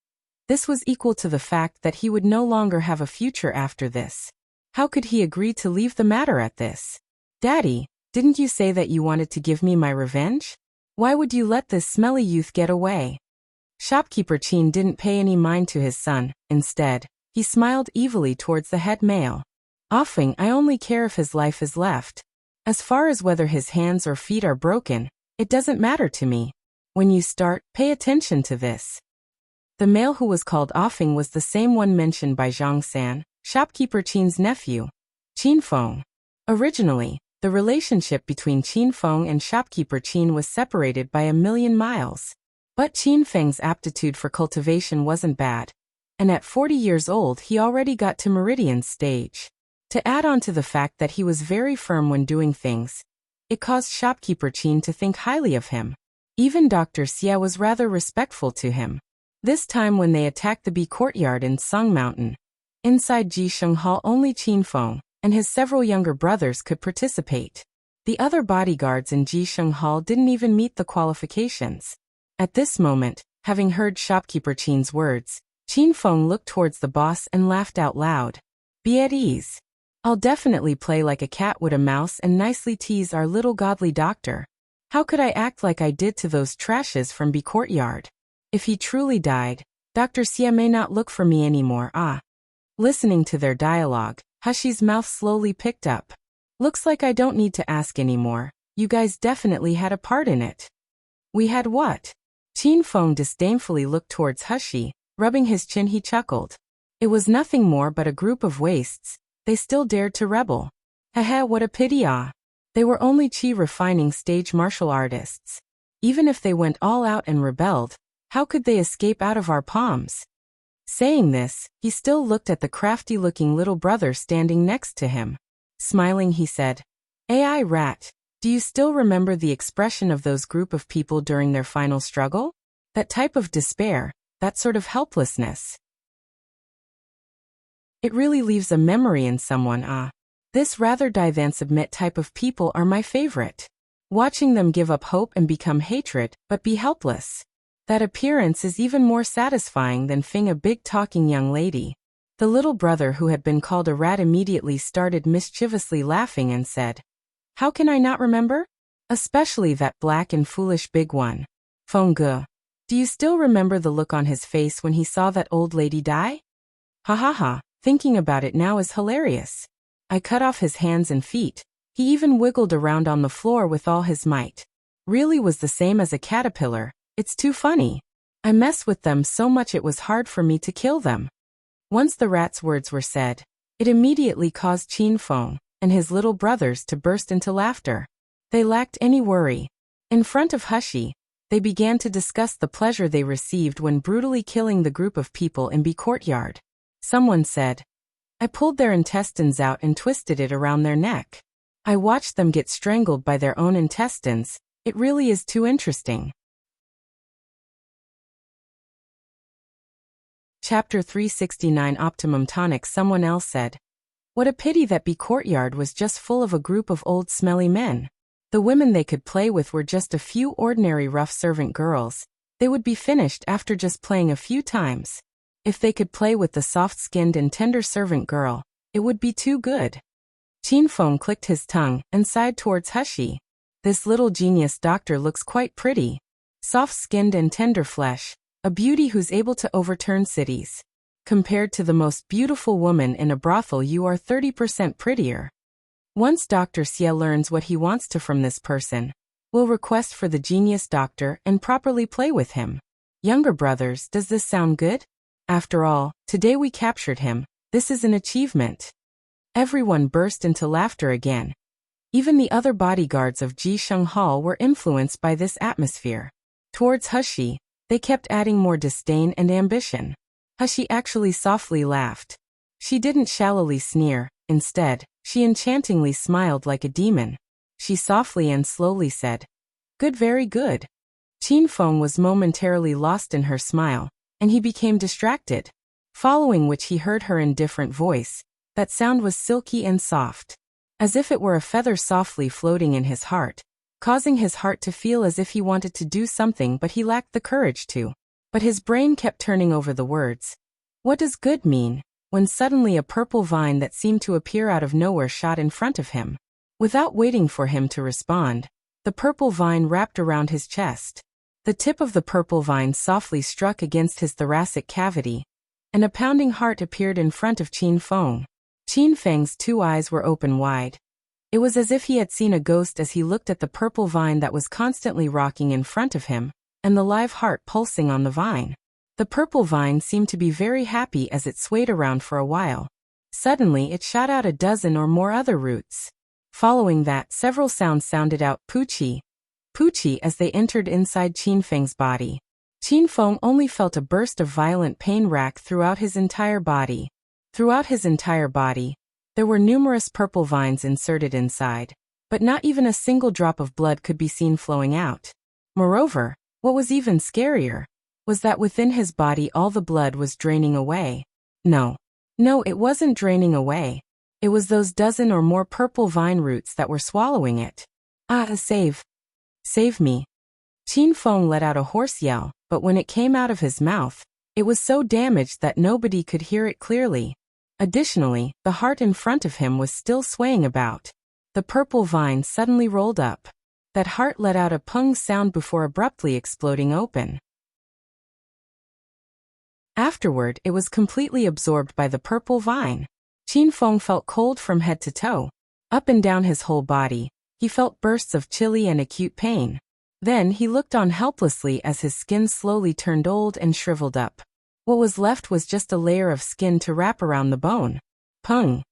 S1: this was equal to the fact that he would no longer have a future after this. How could he agree to leave the matter at this? "Daddy, didn't you say that you wanted to give me my revenge? Why would you let this smelly youth get away?" Shopkeeper Qin didn't pay any mind to his son. Instead, he smiled evilly towards the head male. "Offing, I only care if his life is left. As far as whether his hands or feet are broken, it doesn't matter to me. When you start, pay attention to this." The male who was called Offing was the same one mentioned by Zhang San, shopkeeper Qin's nephew, Qin Feng. Originally, the relationship between Qin Feng and shopkeeper Qin was separated by 1,000,000 miles. But Qin Feng's aptitude for cultivation wasn't bad, and at 40 years old he already got to meridian stage. To add on to the fact that he was very firm when doing things, it caused shopkeeper Qin to think highly of him. Even Dr. Xie was rather respectful to him. This time when they attacked the Bee courtyard in Sung Mountain, inside Jisheng Hall only Qin Feng and his several younger brothers could participate. The other bodyguards in Jisheng Hall didn't even meet the qualifications. At this moment, having heard shopkeeper Qin's words, Qin Feng looked towards the boss and laughed out loud. "Be at ease. I'll definitely play like a cat with a mouse and nicely tease our little godly doctor. How could I act like I did to those trashes from Bee courtyard? If he truly died, Dr. Xie may not look for me anymore." Listening to their dialogue, Hushi's mouth slowly picked up. "Looks like I don't need to ask anymore. You guys definitely had a part in it." "We had what?" Qin Feng disdainfully looked towards Hushi, rubbing his chin. He chuckled. "It was nothing more but a group of wastes. They still dared to rebel. Haha, what a pity. They were only chi refining stage martial artists. Even if they went all out and rebelled, how could they escape out of our palms?" Saying this, he still looked at the crafty-looking little brother standing next to him. Smiling, he said, "AI rat, do you still remember the expression of those group of people during their final struggle? That type of despair, that sort of helplessness. It really leaves a memory in someone. This rather dive and submit type of people are my favorite. Watching them give up hope and become hatred, but be helpless. That appearance is even more satisfying than fing a big talking young lady." The little brother who had been called a rat immediately started mischievously laughing and said, "How can I not remember? Especially that black and foolish big one. Feng Ge. Do you still remember the look on his face when he saw that old lady die? Ha ha ha, thinking about it now is hilarious. I cut off his hands and feet. He even wiggled around on the floor with all his might. Really was the same as a caterpillar. It's too funny. I mess with them so much it was hard for me to kill them." Once the rat's words were said, it immediately caused Qin Feng and his little brothers to burst into laughter. They lacked any worry. In front of Hushi, they began to discuss the pleasure they received when brutally killing the group of people in Bee courtyard. Someone said, "I pulled their intestines out and twisted it around their neck. I watched them get strangled by their own intestines. It really is too interesting." Chapter 369 Optimum Tonic. Someone else said, "What a pity that Bee courtyard was just full of a group of old smelly men. The women they could play with were just a few ordinary rough servant girls. They would be finished after just playing a few times. If they could play with the soft-skinned and tender servant girl, it would be too good." Qin Feng clicked his tongue and sighed towards Hushi. "This little genius doctor looks quite pretty. Soft-skinned and tender flesh. A beauty who's able to overturn cities. Compared to the most beautiful woman in a brothel, you are 30% prettier." Once Dr. Xie learns what he wants to from this person, will request for the genius doctor and properly play with him. Younger brothers, does this sound good? After all, today we captured him, This is an achievement." Everyone burst into laughter again. Even the other bodyguards of Ji Sheng Hall were influenced by this atmosphere. Towards Hushi, they kept adding more disdain and ambition. Hushi actually softly laughed. She didn't shallowly sneer, instead, she enchantingly smiled like a demon. She softly and slowly said, "Good, very good." Qin Feng was momentarily lost in her smile, and he became distracted. Following which he heard her indifferent voice. That sound was silky and soft, as if it were a feather softly floating in his heart, causing his heart to feel as if he wanted to do something but he lacked the courage to. But his brain kept turning over the words. What does good mean? When suddenly a purple vine that seemed to appear out of nowhere shot in front of him. Without waiting for him to respond, the purple vine wrapped around his chest. The tip of the purple vine softly struck against his thoracic cavity, and a pounding heart appeared in front of Qin Feng. Qin Feng's two eyes were open wide. It was as if he had seen a ghost as he looked at the purple vine that was constantly rocking in front of him, and the live heart pulsing on the vine. The purple vine seemed to be very happy as it swayed around for a while. Suddenly it shot out a dozen or more other roots. Following that, several sounds sounded out, "Poochie, Poochie," as they entered inside Qin Feng's body. Qin Feng only felt a burst of violent pain rack throughout his entire body. Throughout his entire body, there were numerous purple vines inserted inside, but not even a single drop of blood could be seen flowing out. Moreover, what was even scarier was that within his body all the blood was draining away. No, it wasn't draining away. It was those dozen or more purple vine roots that were swallowing it. Save me. Qin Feng let out a hoarse yell, but when it came out of his mouth, it was so damaged that nobody could hear it clearly. Additionally, the heart in front of him was still swaying about. The purple vine suddenly rolled up. That heart let out a pung sound before abruptly exploding open. Afterward, it was completely absorbed by the purple vine. Qin Feng felt cold from head to toe. Up and down his whole body, he felt bursts of chilly and acute pain. Then he looked on helplessly as his skin slowly turned old and shriveled up. What was left was just a layer of skin to wrap around the bone. Pung!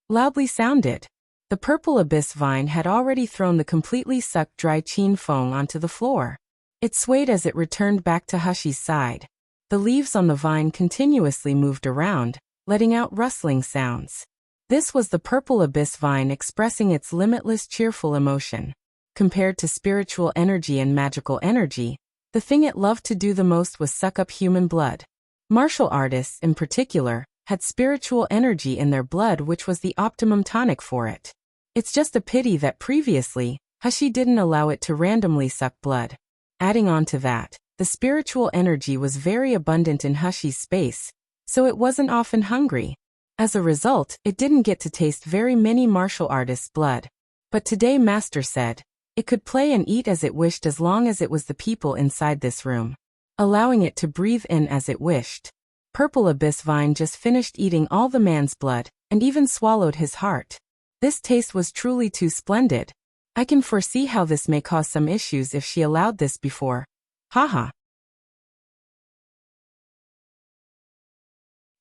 S1: Loudly sounded. The purple abyss vine had already thrown the completely sucked dry Qin Feng onto the floor. It swayed as it returned back to Hushi's side. The leaves on the vine continuously moved around, letting out rustling sounds. This was the purple abyss vine expressing its limitless cheerful emotion. Compared to spiritual energy and magical energy, the thing it loved to do the most was suck up human blood. Martial artists, in particular, had spiritual energy in their blood, which was the optimum tonic for it. It's just a pity that previously, Hushi didn't allow it to randomly suck blood. Adding on to that, the spiritual energy was very abundant in Hushi's space, so it wasn't often hungry. As a result, it didn't get to taste very many martial artists' blood. But today Master said, it could play and eat as it wished as long as it was the people inside this room, allowing it to breathe in as it wished. Purple Abyss Vine just finished eating all the man's blood, and even swallowed his heart. This taste was truly too splendid. I can foresee how this may cause some issues if she allowed this before. Haha.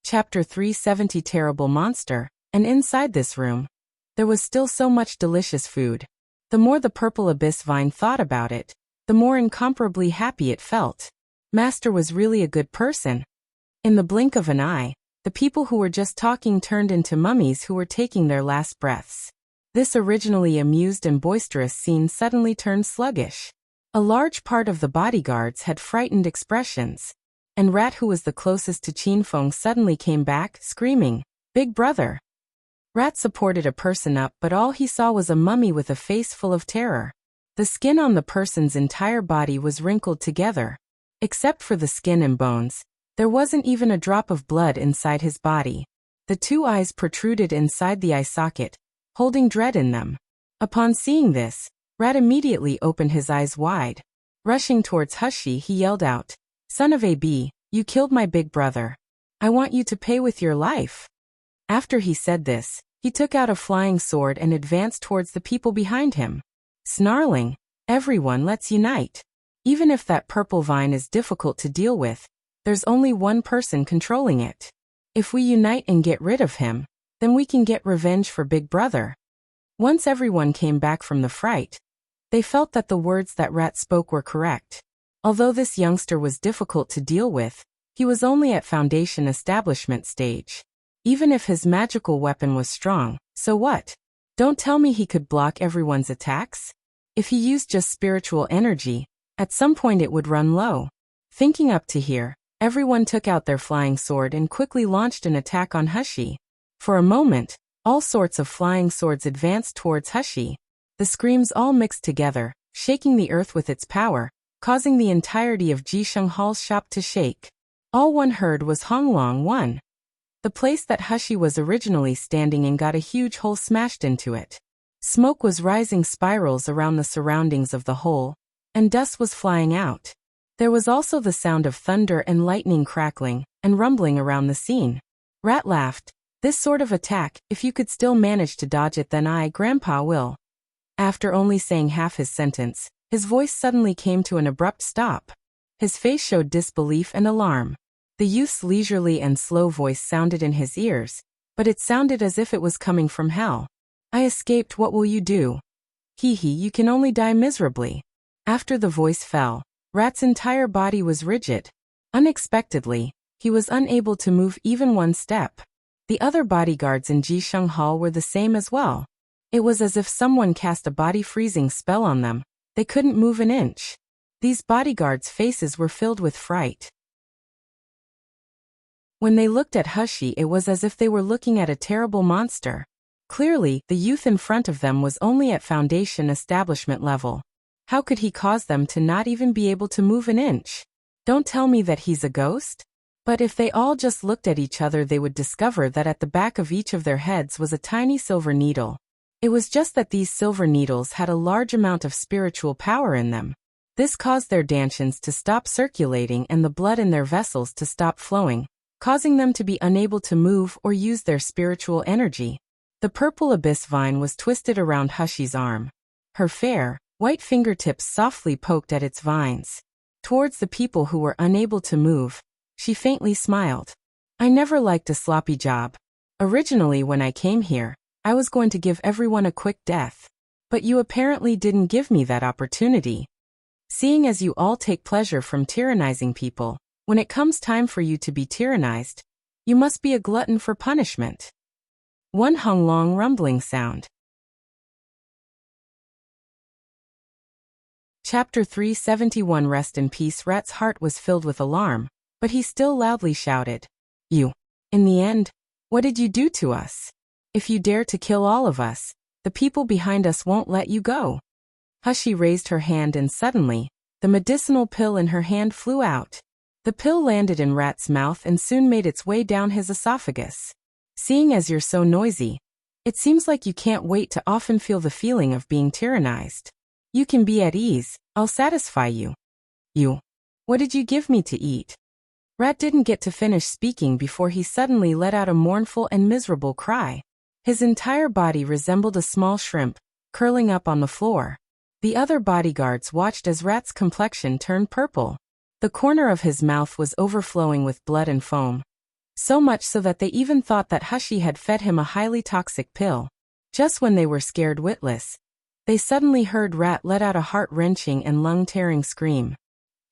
S1: Chapter 370 Terrible Monster, and inside this room, there was still so much delicious food. The more the Purple Abyss Vine thought about it, the more incomparably happy it felt. Master was really a good person. In the blink of an eye, the people who were just talking turned into mummies who were taking their last breaths. This originally amused and boisterous scene suddenly turned sluggish. A large part of the bodyguards had frightened expressions, and Rat, who was the closest to Qin Feng, suddenly came back, screaming, "Big brother!" Rat supported a person up, but all he saw was a mummy with a face full of terror. The skin on the person's entire body was wrinkled together. Except for the skin and bones, there wasn't even a drop of blood inside his body. The two eyes protruded inside the eye socket, holding dread in them. Upon seeing this, Rat immediately opened his eyes wide. Rushing towards Hushi, he yelled out, "Son of a bee, you killed my big brother. I want you to pay with your life." After he said this, he took out a flying sword and advanced towards the people behind him. Snarling, "Everyone, let's unite. Even if that purple vine is difficult to deal with, there's only one person controlling it. If we unite and get rid of him, then we can get revenge for Big Brother. Once everyone came back from the fright, they felt that the words that Rat spoke were correct. Although this youngster was difficult to deal with, he was only at foundation establishment stage. Even if his magical weapon was strong, so what? Don't tell me he could block everyone's attacks? If he used just spiritual energy, at some point it would run low. Thinking up to here, everyone took out their flying sword and quickly launched an attack on Hushi. For a moment, all sorts of flying swords advanced towards Hushi. The screams all mixed together, shaking the earth with its power, causing the entirety of Jisheng Hall's shop to shake. All one heard was Honglong 1. The place that Hushi was originally standing in got a huge hole smashed into it. Smoke was rising spirals around the surroundings of the hole, and dust was flying out. There was also the sound of thunder and lightning crackling and rumbling around the scene. Rat laughed. This sort of attack, if you could still manage to dodge it, then Grandpa will. After only saying half his sentence, his voice suddenly came to an abrupt stop. His face showed disbelief and alarm. The youth's leisurely and slow voice sounded in his ears, but it sounded as if it was coming from hell. I escaped, what will you do? Hee hee, you can only die miserably. After the voice fell, Rat's entire body was rigid. Unexpectedly, he was unable to move even one step. The other bodyguards in Jisheng Hall were the same as well. It was as if someone cast a body-freezing spell on them. They couldn't move an inch. These bodyguards' faces were filled with fright. When they looked at Hushi, it was as if they were looking at a terrible monster. Clearly, the youth in front of them was only at foundation establishment level. How could he cause them to not even be able to move an inch? Don't tell me that he's a ghost? But if they all just looked at each other, they would discover that at the back of each of their heads was a tiny silver needle. It was just that these silver needles had a large amount of spiritual power in them. This caused their dantians to stop circulating and the blood in their vessels to stop flowing, causing them to be unable to move or use their spiritual energy. The purple abyss vine was twisted around Hushi's arm. Her fair, white fingertips softly poked at its vines. Towards the people who were unable to move, she faintly smiled. I never liked a sloppy job. Originally, when I came here, I was going to give everyone a quick death. But you apparently didn't give me that opportunity. Seeing as you all take pleasure from tyrannizing people, when it comes time for you to be tyrannized, you must be a glutton for punishment. One Honglong rumbling sound. Chapter 371. Rest in peace. Rat's heart was filled with alarm, but he still loudly shouted, You! In the end, what did you do to us? If you dare to kill all of us, the people behind us won't let you go. Hushi raised her hand and suddenly, the medicinal pill in her hand flew out. The pill landed in Rat's mouth and soon made its way down his esophagus. Seeing as you're so noisy, it seems like you can't wait to often feel the feeling of being tyrannized. You can be at ease, I'll satisfy you. You! What did you give me to eat? Rat didn't get to finish speaking before he suddenly let out a mournful and miserable cry. His entire body resembled a small shrimp, curling up on the floor. The other bodyguards watched as Rat's complexion turned purple. The corner of his mouth was overflowing with blood and foam. So much so that they even thought that Hushi had fed him a highly toxic pill. Just when they were scared witless, they suddenly heard Rat let out a heart-wrenching and lung-tearing scream.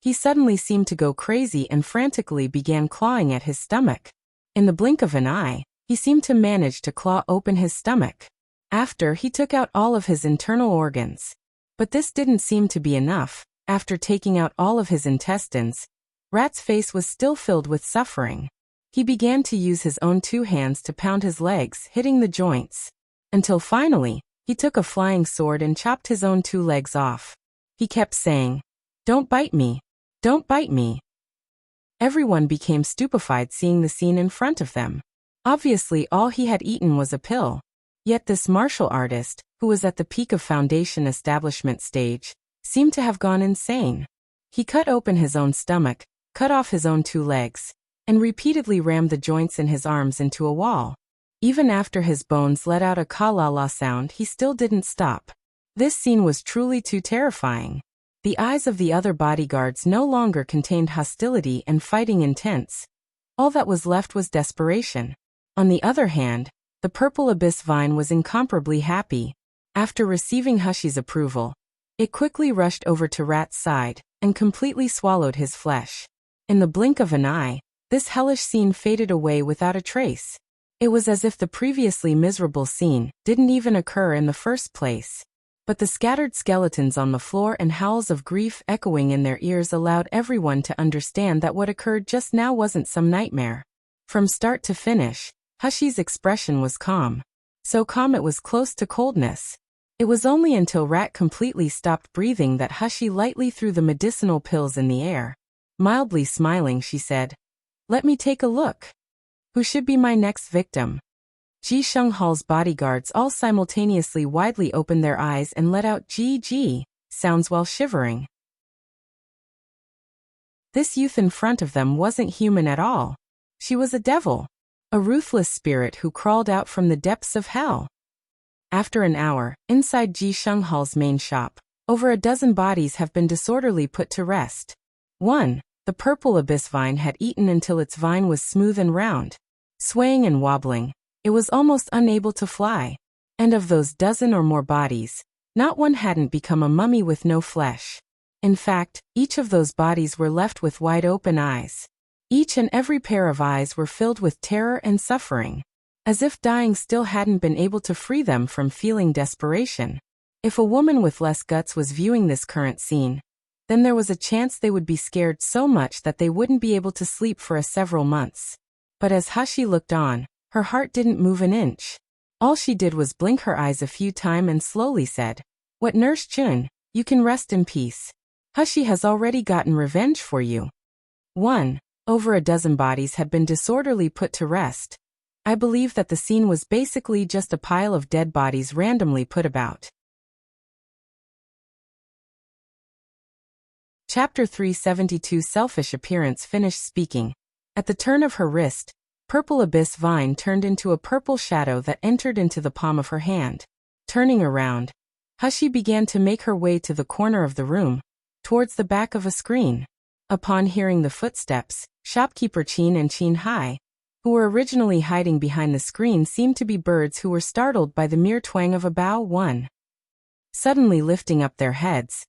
S1: He suddenly seemed to go crazy and frantically began clawing at his stomach. In the blink of an eye, he seemed to manage to claw open his stomach. After, he took out all of his internal organs. But this didn't seem to be enough. After taking out all of his intestines, Rat's face was still filled with suffering. He began to use his own 2 hands to pound his legs, hitting the joints. Until finally, he took a flying sword and chopped his own 2 legs off. He kept saying, Don't bite me. Don't bite me. Everyone became stupefied seeing the scene in front of them. Obviously, all he had eaten was a pill. Yet this martial artist, who was at the peak of foundation establishment stage, seemed to have gone insane. He cut open his own stomach, cut off his own 2 legs, and repeatedly rammed the joints in his arms into a wall. Even after his bones let out a ka-la-la sound, he still didn't stop. This scene was truly too terrifying. The eyes of the other bodyguards no longer contained hostility and fighting intents. All that was left was desperation. On the other hand, the purple abyss vine was incomparably happy. After receiving Hushy's approval, it quickly rushed over to Rat's side and completely swallowed his flesh. In the blink of an eye, this hellish scene faded away without a trace. It was as if the previously miserable scene didn't even occur in the first place. But the scattered skeletons on the floor and howls of grief echoing in their ears allowed everyone to understand that what occurred just now wasn't some nightmare. From start to finish, Hushy's expression was calm. So calm it was close to coldness. It was only until Rat completely stopped breathing that Hushy lightly threw the medicinal pills in the air. Mildly smiling, she said, "Let me take a look. Who should be my next victim?" Ji Shenghal's bodyguards all simultaneously widely opened their eyes and let out G sounds while shivering. This youth in front of them wasn't human at all. She was a devil. A ruthless spirit who crawled out from the depths of hell. After an hour, inside Ji Shenghal's main shop, over a dozen bodies have been disorderly put to rest. 1. The purple abyss vine had eaten until its vine was smooth and round. Swaying and wobbling, it was almost unable to fly. And of those dozen or more bodies, not one hadn't become a mummy with no flesh. In fact, each of those bodies were left with wide open eyes. Each and every pair of eyes were filled with terror and suffering, as if dying still hadn't been able to free them from feeling desperation. If a woman with less guts was viewing this current scene, then there was a chance they would be scared so much that they wouldn't be able to sleep for several months. But as Hushy looked on, her heart didn't move an inch. All she did was blink her eyes a few times and slowly said, "What, Nurse Chun, you can rest in peace. Hushy has already gotten revenge for you." 1. Over a dozen bodies had been disorderly put to rest. I believe that the scene was basically just a pile of dead bodies randomly put about. Chapter 372 Selfish Appearance. Finished speaking. At the turn of her wrist, purple abyss vine turned into a purple shadow that entered into the palm of her hand. Turning around, Hushy began to make her way to the corner of the room, towards the back of a screen. Upon hearing the footsteps, shopkeeper Qin and Qin Hai, who were originally hiding behind the screen, seemed to be birds who were startled by the mere twang of a bow. 1. Suddenly lifting up their heads,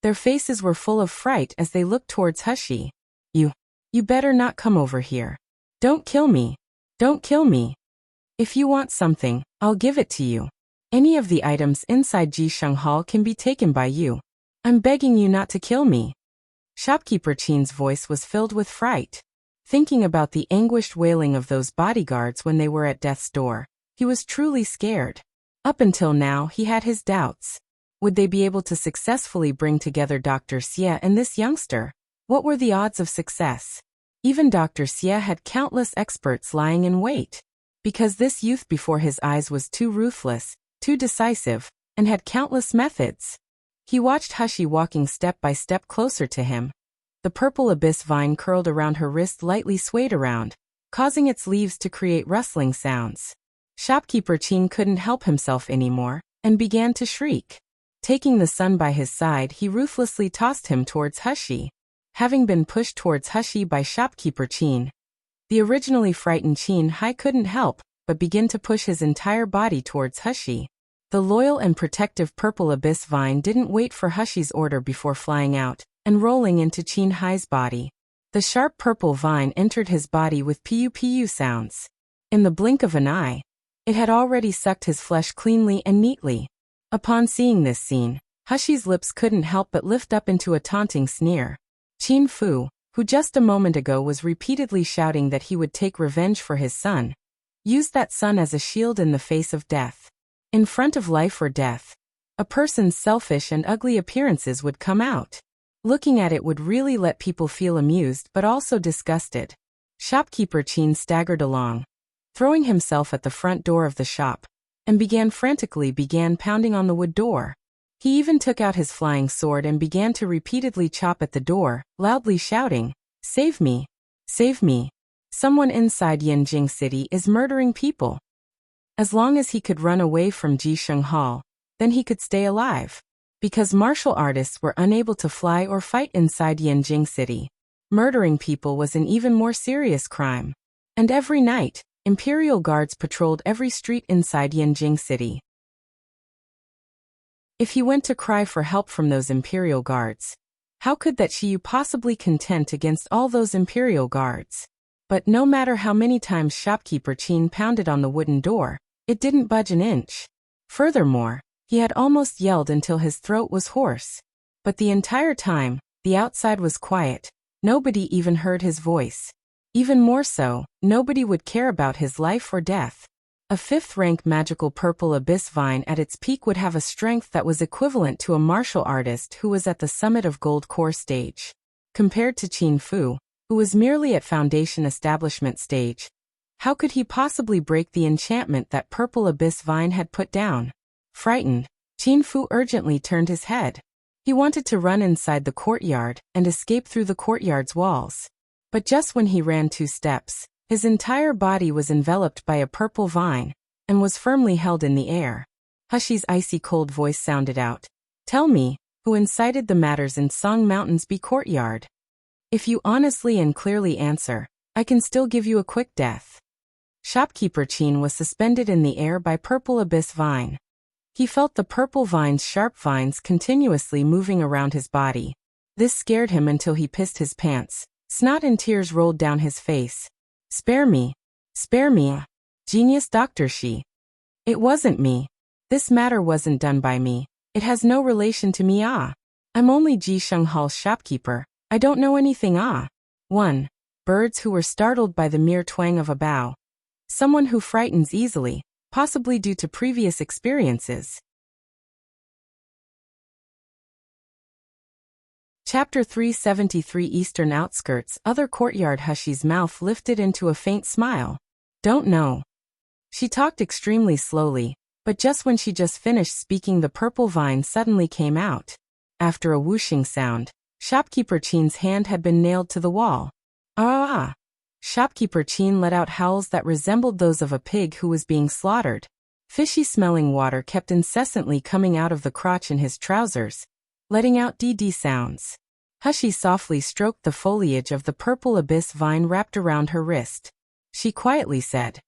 S1: their faces were full of fright as they looked towards Hushy. You better not come over here. Don't kill me. Don't kill me. If you want something, I'll give it to you. Any of the items inside Ji Shenghal can be taken by you. I'm begging you not to kill me." Shopkeeper Qin's voice was filled with fright. Thinking about the anguished wailing of those bodyguards when they were at death's door, he was truly scared. Up until now, he had his doubts. Would they be able to successfully bring together Dr. Xie and this youngster? What were the odds of success? Even Dr. Xie had countless experts lying in wait. Because this youth before his eyes was too ruthless, too decisive, and had countless methods. He watched Hushy walking step by step closer to him. The purple abyss vine curled around her wrist lightly swayed around, causing its leaves to create rustling sounds. Shopkeeper Qin couldn't help himself anymore, and began to shriek. Taking the son by his side, he ruthlessly tossed him towards Hushy. Having been pushed towards Hushy by shopkeeper Qin, the originally frightened Qin Hai couldn't help but begin to push his entire body towards Hushy. The loyal and protective purple abyss vine didn't wait for Hushy's order before flying out and rolling into Qin Hai's body. The sharp purple vine entered his body with pu sounds. In the blink of an eye, it had already sucked his flesh cleanly and neatly. Upon seeing this scene, Hushy's lips couldn't help but lift up into a taunting sneer. Qin Fu, who just a moment ago was repeatedly shouting that he would take revenge for his son, used that son as a shield in the face of death. In front of life or death, a person's selfish and ugly appearances would come out. Looking at it would really let people feel amused but also disgusted. Shopkeeper Qin staggered along, throwing himself at the front door of the shop, and frantically began pounding on the wood door. He even took out his flying sword and began to repeatedly chop at the door, loudly shouting, "Save me! Save me! Someone inside Yanjing City is murdering people." As long as he could run away from Ji Shenghal, then he could stay alive. Because martial artists were unable to fly or fight inside Yanjing City, Murdering people was an even more serious crime. And every night, Imperial guards patrolled every street inside Yanjing City. If he went to cry for help from those Imperial guards, how could that Shiyu possibly contend against all those Imperial guards? But no matter how many times shopkeeper Qin pounded on the wooden door, it didn't budge an inch. Furthermore, he had almost yelled until his throat was hoarse. But the entire time, the outside was quiet. Nobody even heard his voice. Even more so, nobody would care about his life or death. A 5th-rank magical purple abyss vine at its peak would have a strength that was equivalent to a martial artist who was at the summit of gold core stage. Compared to Qin Fu, who was merely at foundation establishment stage, how could he possibly break the enchantment that purple abyss vine had put down? Frightened, Qin Fu urgently turned his head. He wanted to run inside the courtyard and escape through the courtyard's walls. But just when he ran 2 steps, his entire body was enveloped by a purple vine and was firmly held in the air. Hushi's icy cold voice sounded out. Tell me, who incited the matters in Song Mountain's B courtyard? If you honestly and clearly answer, I can still give you a quick death. Shopkeeper Qin was suspended in the air by purple abyss vine. He felt the purple vine's sharp vines continuously moving around his body. This scared him until he pissed his pants. Snot and tears rolled down his face. Spare me. Spare me. Genius Dr. Shi. It wasn't me. This matter wasn't done by me. It has no relation to me. I'm only Ji Sheng Hall's shopkeeper. I don't know anything. 1. Birds who were startled by the mere twang of a bough. Someone who frightens easily, possibly due to previous experiences. Chapter 373 Eastern Outskirts. Other courtyard. Hushi's mouth lifted into a faint smile. Don't know. She talked extremely slowly, but just when she just finished speaking, the purple vine suddenly came out. After a whooshing sound, Shopkeeper Qin's hand had been nailed to the wall. Ah! Shopkeeper Qin let out howls that resembled those of a pig who was being slaughtered. Fishy-smelling water kept incessantly coming out of the crotch in his trousers, letting out DD sounds. Hushi softly stroked the foliage of the purple abyss vine wrapped around her wrist. She quietly said,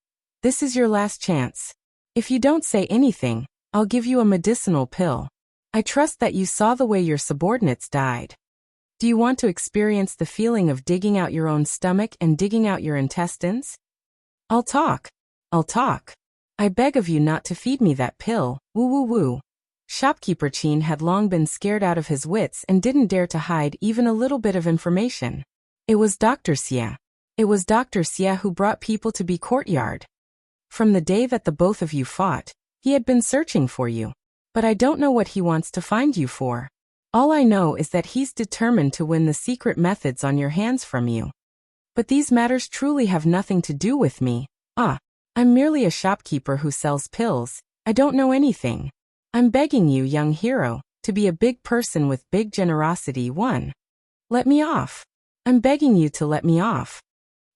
S1: "This is your last chance. If you don't say anything, I'll give you a medicinal pill. I trust that you saw the way your subordinates died. Do you want to experience the feeling of digging out your own stomach and digging out your intestines? I'll talk. I beg of you not to feed me that pill, woo woo woo." Shopkeeper Qin had long been scared out of his wits and didn't dare to hide even a little bit of information. It was Dr. Xia. It was Dr. Xia who brought people to B courtyard. From the day that the both of you fought, he had been searching for you. But I don't know what he wants to find you for. All I know is that he's determined to win the secret methods on your hands from you. But these matters truly have nothing to do with me. I'm merely a shopkeeper who sells pills. I don't know anything. I'm begging you, young hero, to be a big person with big generosity. 1. Let me off. I'm begging you to let me off.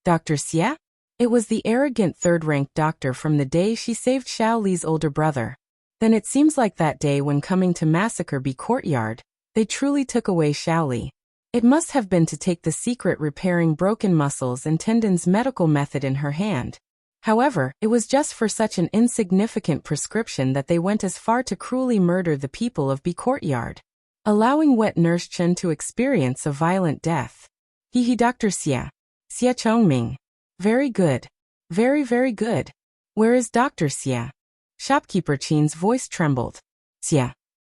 S1: Dr. Xia? It was the arrogant 3rd-ranked doctor from the day she saved Xiao Li's older brother. Then it seems like that day when coming to massacre B courtyard, they truly took away Xiao Li. It must have been to take the secret repairing broken muscles and tendons medical method in her hand. However, it was just for such an insignificant prescription that they went as far to cruelly murder the people of B courtyard, allowing wet nurse Chen to experience a violent death. He Dr. Xia. Xia Chongming. Very good. Very, very good. Where is Dr. Xia? Shopkeeper Qin's voice trembled. Xia.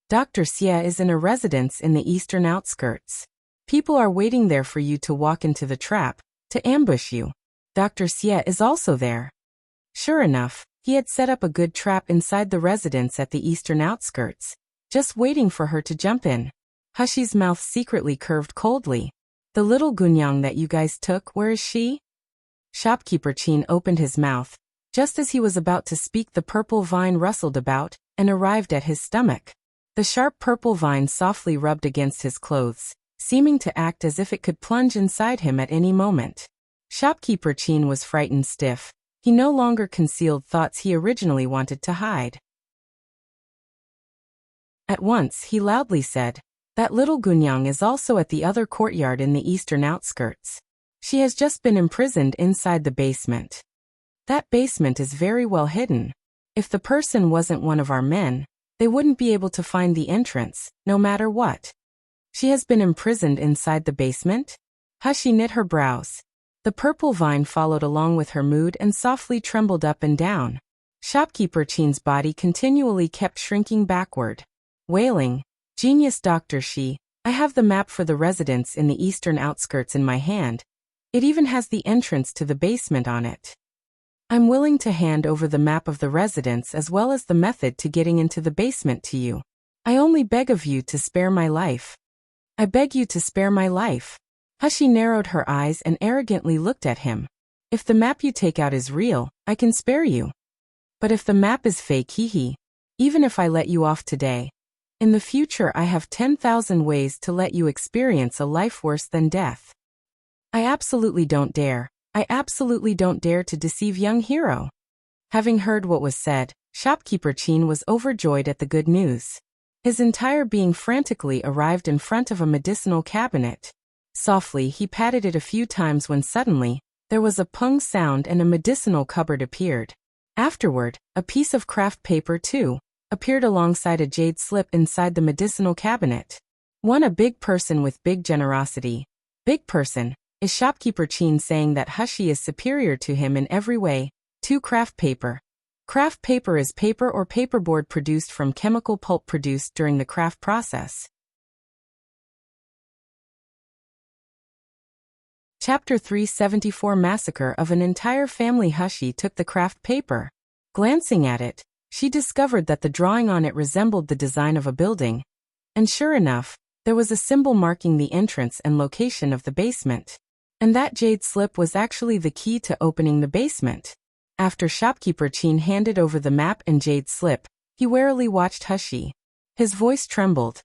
S1: Dr. Xia is in a residence in the eastern outskirts. People are waiting there for you to walk into the trap, to ambush you. Dr. Xia is also there. Sure enough, he had set up a good trap inside the residence at the eastern outskirts, just waiting for her to jump in. Hushi's mouth secretly curved coldly. The little Gunyang that you guys took, where is she? Shopkeeper Qin opened his mouth. Just as he was about to speak, the purple vine rustled about and arrived at his stomach. The sharp purple vine softly rubbed against his clothes, seeming to act as if it could plunge inside him at any moment. Shopkeeper Qin was frightened stiff. He no longer concealed thoughts he originally wanted to hide. At once he loudly said, That little Gunyang is also at the other courtyard in the eastern outskirts. She has just been imprisoned inside the basement. That basement is very well hidden. If the person wasn't one of our men, they wouldn't be able to find the entrance, no matter what. She has been imprisoned inside the basement? Hushi knit her brows. The purple vine followed along with her mood and softly trembled up and down. Shopkeeper Chin's body continually kept shrinking backward. Wailing, "Genius Dr. Shi, I have the map for the residence in the eastern outskirts in my hand. It even has the entrance to the basement on it. I'm willing to hand over the map of the residence as well as the method to getting into the basement to you. I only beg of you to spare my life. I beg you to spare my life." Hushi narrowed her eyes and arrogantly looked at him. "If the map you take out is real, I can spare you. But if the map is fake, even if I let you off today, in the future I have 10,000 ways to let you experience a life worse than death. I absolutely don't dare to deceive young hero." Having heard what was said, Shopkeeper Chin was overjoyed at the good news. His entire being frantically arrived in front of a medicinal cabinet. Softly he patted it a few times when suddenly, there was a pung sound and a medicinal cupboard appeared. Afterward, a piece of craft paper too appeared alongside a jade slip inside the medicinal cabinet. A big person with big generosity. Big person. Is Shopkeeper Chin saying that Hushi is superior to him in every way? 2. Craft paper. Craft paper is paper or paperboard produced from chemical pulp produced during the craft process. Chapter 374 Massacre of an Entire Family. Hushi took the craft paper. Glancing at it, she discovered that the drawing on it resembled the design of a building. And sure enough, there was a symbol marking the entrance and location of the basement. And that jade slip was actually the key to opening the basement. After Shopkeeper Chin handed over the map and jade slip, he warily watched Hushi. His voice trembled.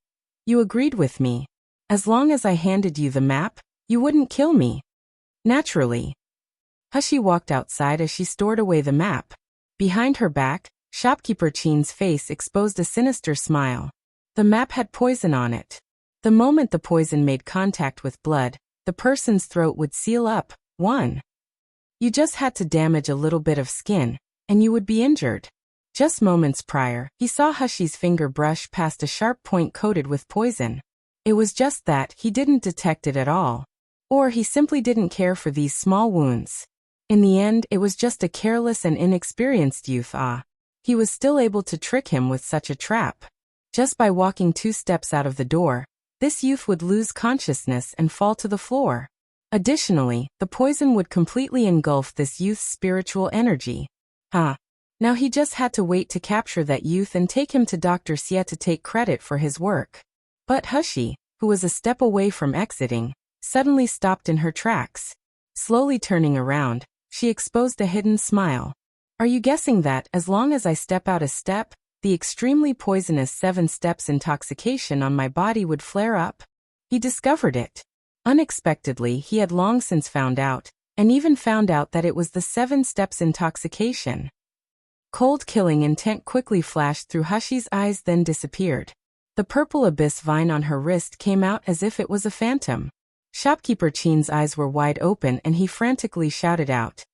S1: "You agreed with me. As long as I handed you the map, you wouldn't kill me." "Naturally." Hushi walked outside as she stored away the map. Behind her back, Shopkeeper Chin's face exposed a sinister smile. The map had poison on it. The moment the poison made contact with blood, the person's throat would seal up. You just had to damage a little bit of skin, and you would be injured. Just moments prior, he saw Hushi's finger brush past a sharp point coated with poison. It was just that he didn't detect it at all. Or he simply didn't care for these small wounds. In the end, it was just a careless and inexperienced youth. He was still able to trick him with such a trap. Just by walking 2 steps out of the door, this youth would lose consciousness and fall to the floor. Additionally, the poison would completely engulf this youth's spiritual energy. Now he just had to wait to capture that youth and take him to Dr. Xie to take credit for his work. But Hushi, who was a step away from exiting, suddenly stopped in her tracks. Slowly turning around, she exposed a hidden smile. "Are you guessing that, as long as I step out a step, the extremely poisonous 7 steps intoxication on my body would flare up?" He discovered it. Unexpectedly, he had long since found out, and even found out that it was the 7 steps intoxication. Cold killing intent quickly flashed through Hushi's eyes, then disappeared. The purple abyss vine on her wrist came out as if it was a phantom. Shopkeeper Chin's eyes were wide open and he frantically shouted out,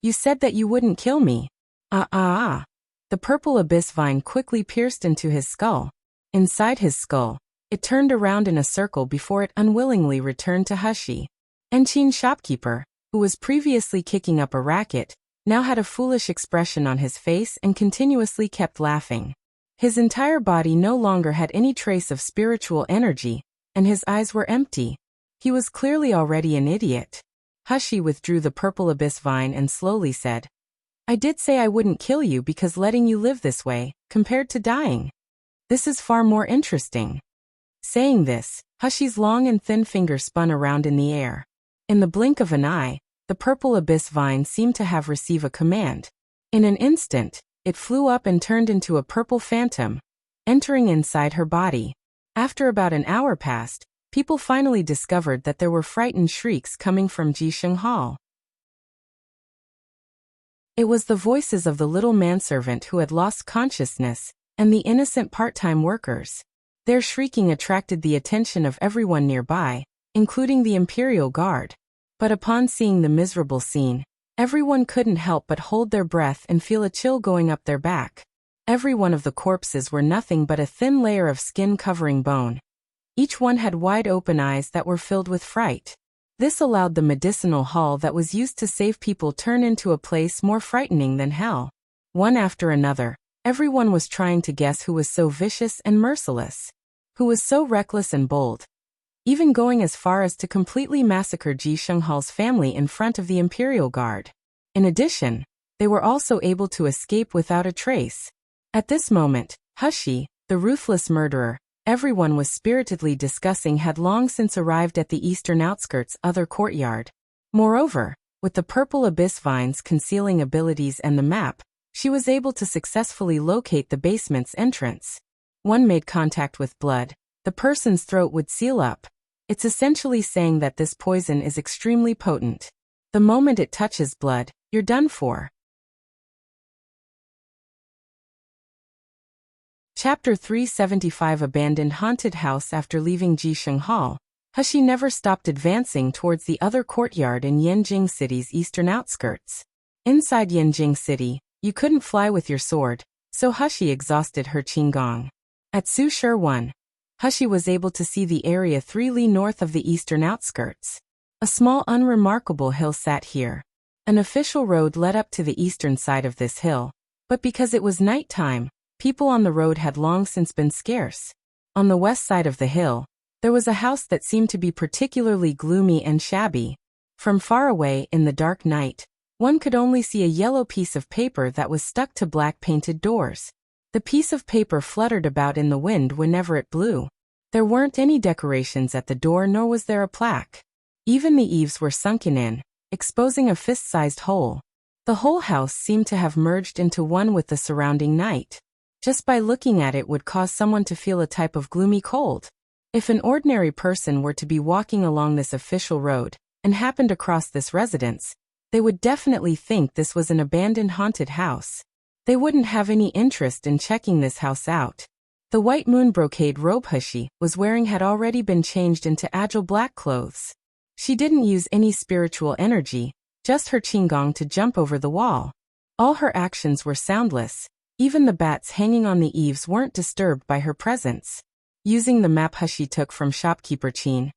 S1: "You said that you wouldn't kill me." The purple abyss vine quickly pierced into his skull. Inside his skull, it turned around in a circle before it unwillingly returned to Hushi. Enchin's shopkeeper, who was previously kicking up a racket, now had a foolish expression on his face and continuously kept laughing. His entire body no longer had any trace of spiritual energy, and his eyes were empty. He was clearly already an idiot. Hushi withdrew the purple abyss vine and slowly said, "I did say I wouldn't kill you because letting you live this way, compared to dying. This is far more interesting." Saying this, Hushi's long and thin finger spun around in the air. In the blink of an eye, the purple abyss vine seemed to have received a command. In an instant, it flew up and turned into a purple phantom, entering inside her body. After about an hour passed, people finally discovered that there were frightened shrieks coming from Jisheng Hall. It was the voices of the little manservant who had lost consciousness, and the innocent part-time workers. Their shrieking attracted the attention of everyone nearby, including the Imperial Guard. But upon seeing the miserable scene, everyone couldn't help but hold their breath and feel a chill going up their back. Every one of the corpses were nothing but a thin layer of skin covering bone. Each one had wide open eyes that were filled with fright. This allowed the medicinal hall that was used to save people turn into a place more frightening than hell. One after another, everyone was trying to guess who was so vicious and merciless, who was so reckless and bold, even going as far as to completely massacre Ji Shenghal's family in front of the Imperial Guard. In addition, they were also able to escape without a trace. At this moment, Hushi, the ruthless murderer, everyone was spiritedly discussing, had long since arrived at the eastern outskirts' other courtyard. Moreover, with the purple abyss vines concealing abilities and the map, she was able to successfully locate the basement's entrance. One made contact with blood, the person's throat would seal up. It's essentially saying that this poison is extremely potent. The moment it touches blood, you're done for. Chapter 375 Abandoned Haunted House. After leaving Ji Shenghal, Hushi never stopped advancing towards the other courtyard in Yanjing City's eastern outskirts. Inside Yanjing City, you couldn't fly with your sword, so Hushi exhausted her qinggong. At Su Shi 1, Hushi was able to see the area 3 li north of the eastern outskirts. A small unremarkable hill sat here. An official road led up to the eastern side of this hill, but because it was night time, people on the road had long since been scarce. On the west side of the hill, there was a house that seemed to be particularly gloomy and shabby. From far away in the dark night, one could only see a yellow piece of paper that was stuck to black painted doors. The piece of paper fluttered about in the wind whenever it blew. There weren't any decorations at the door, nor was there a plaque. Even the eaves were sunken in, exposing a fist-sized hole. The whole house seemed to have merged into one with the surrounding night. Just by looking at it would cause someone to feel a type of gloomy cold. If an ordinary person were to be walking along this official road and happened across this residence, they would definitely think this was an abandoned haunted house. They wouldn't have any interest in checking this house out. The white moon brocade robe Hushi was wearing had already been changed into agile black clothes. She didn't use any spiritual energy, just her qinggong to jump over the wall. All her actions were soundless. Even the bats hanging on the eaves weren't disturbed by her presence. Using the map Hushi took from shopkeeper Qin,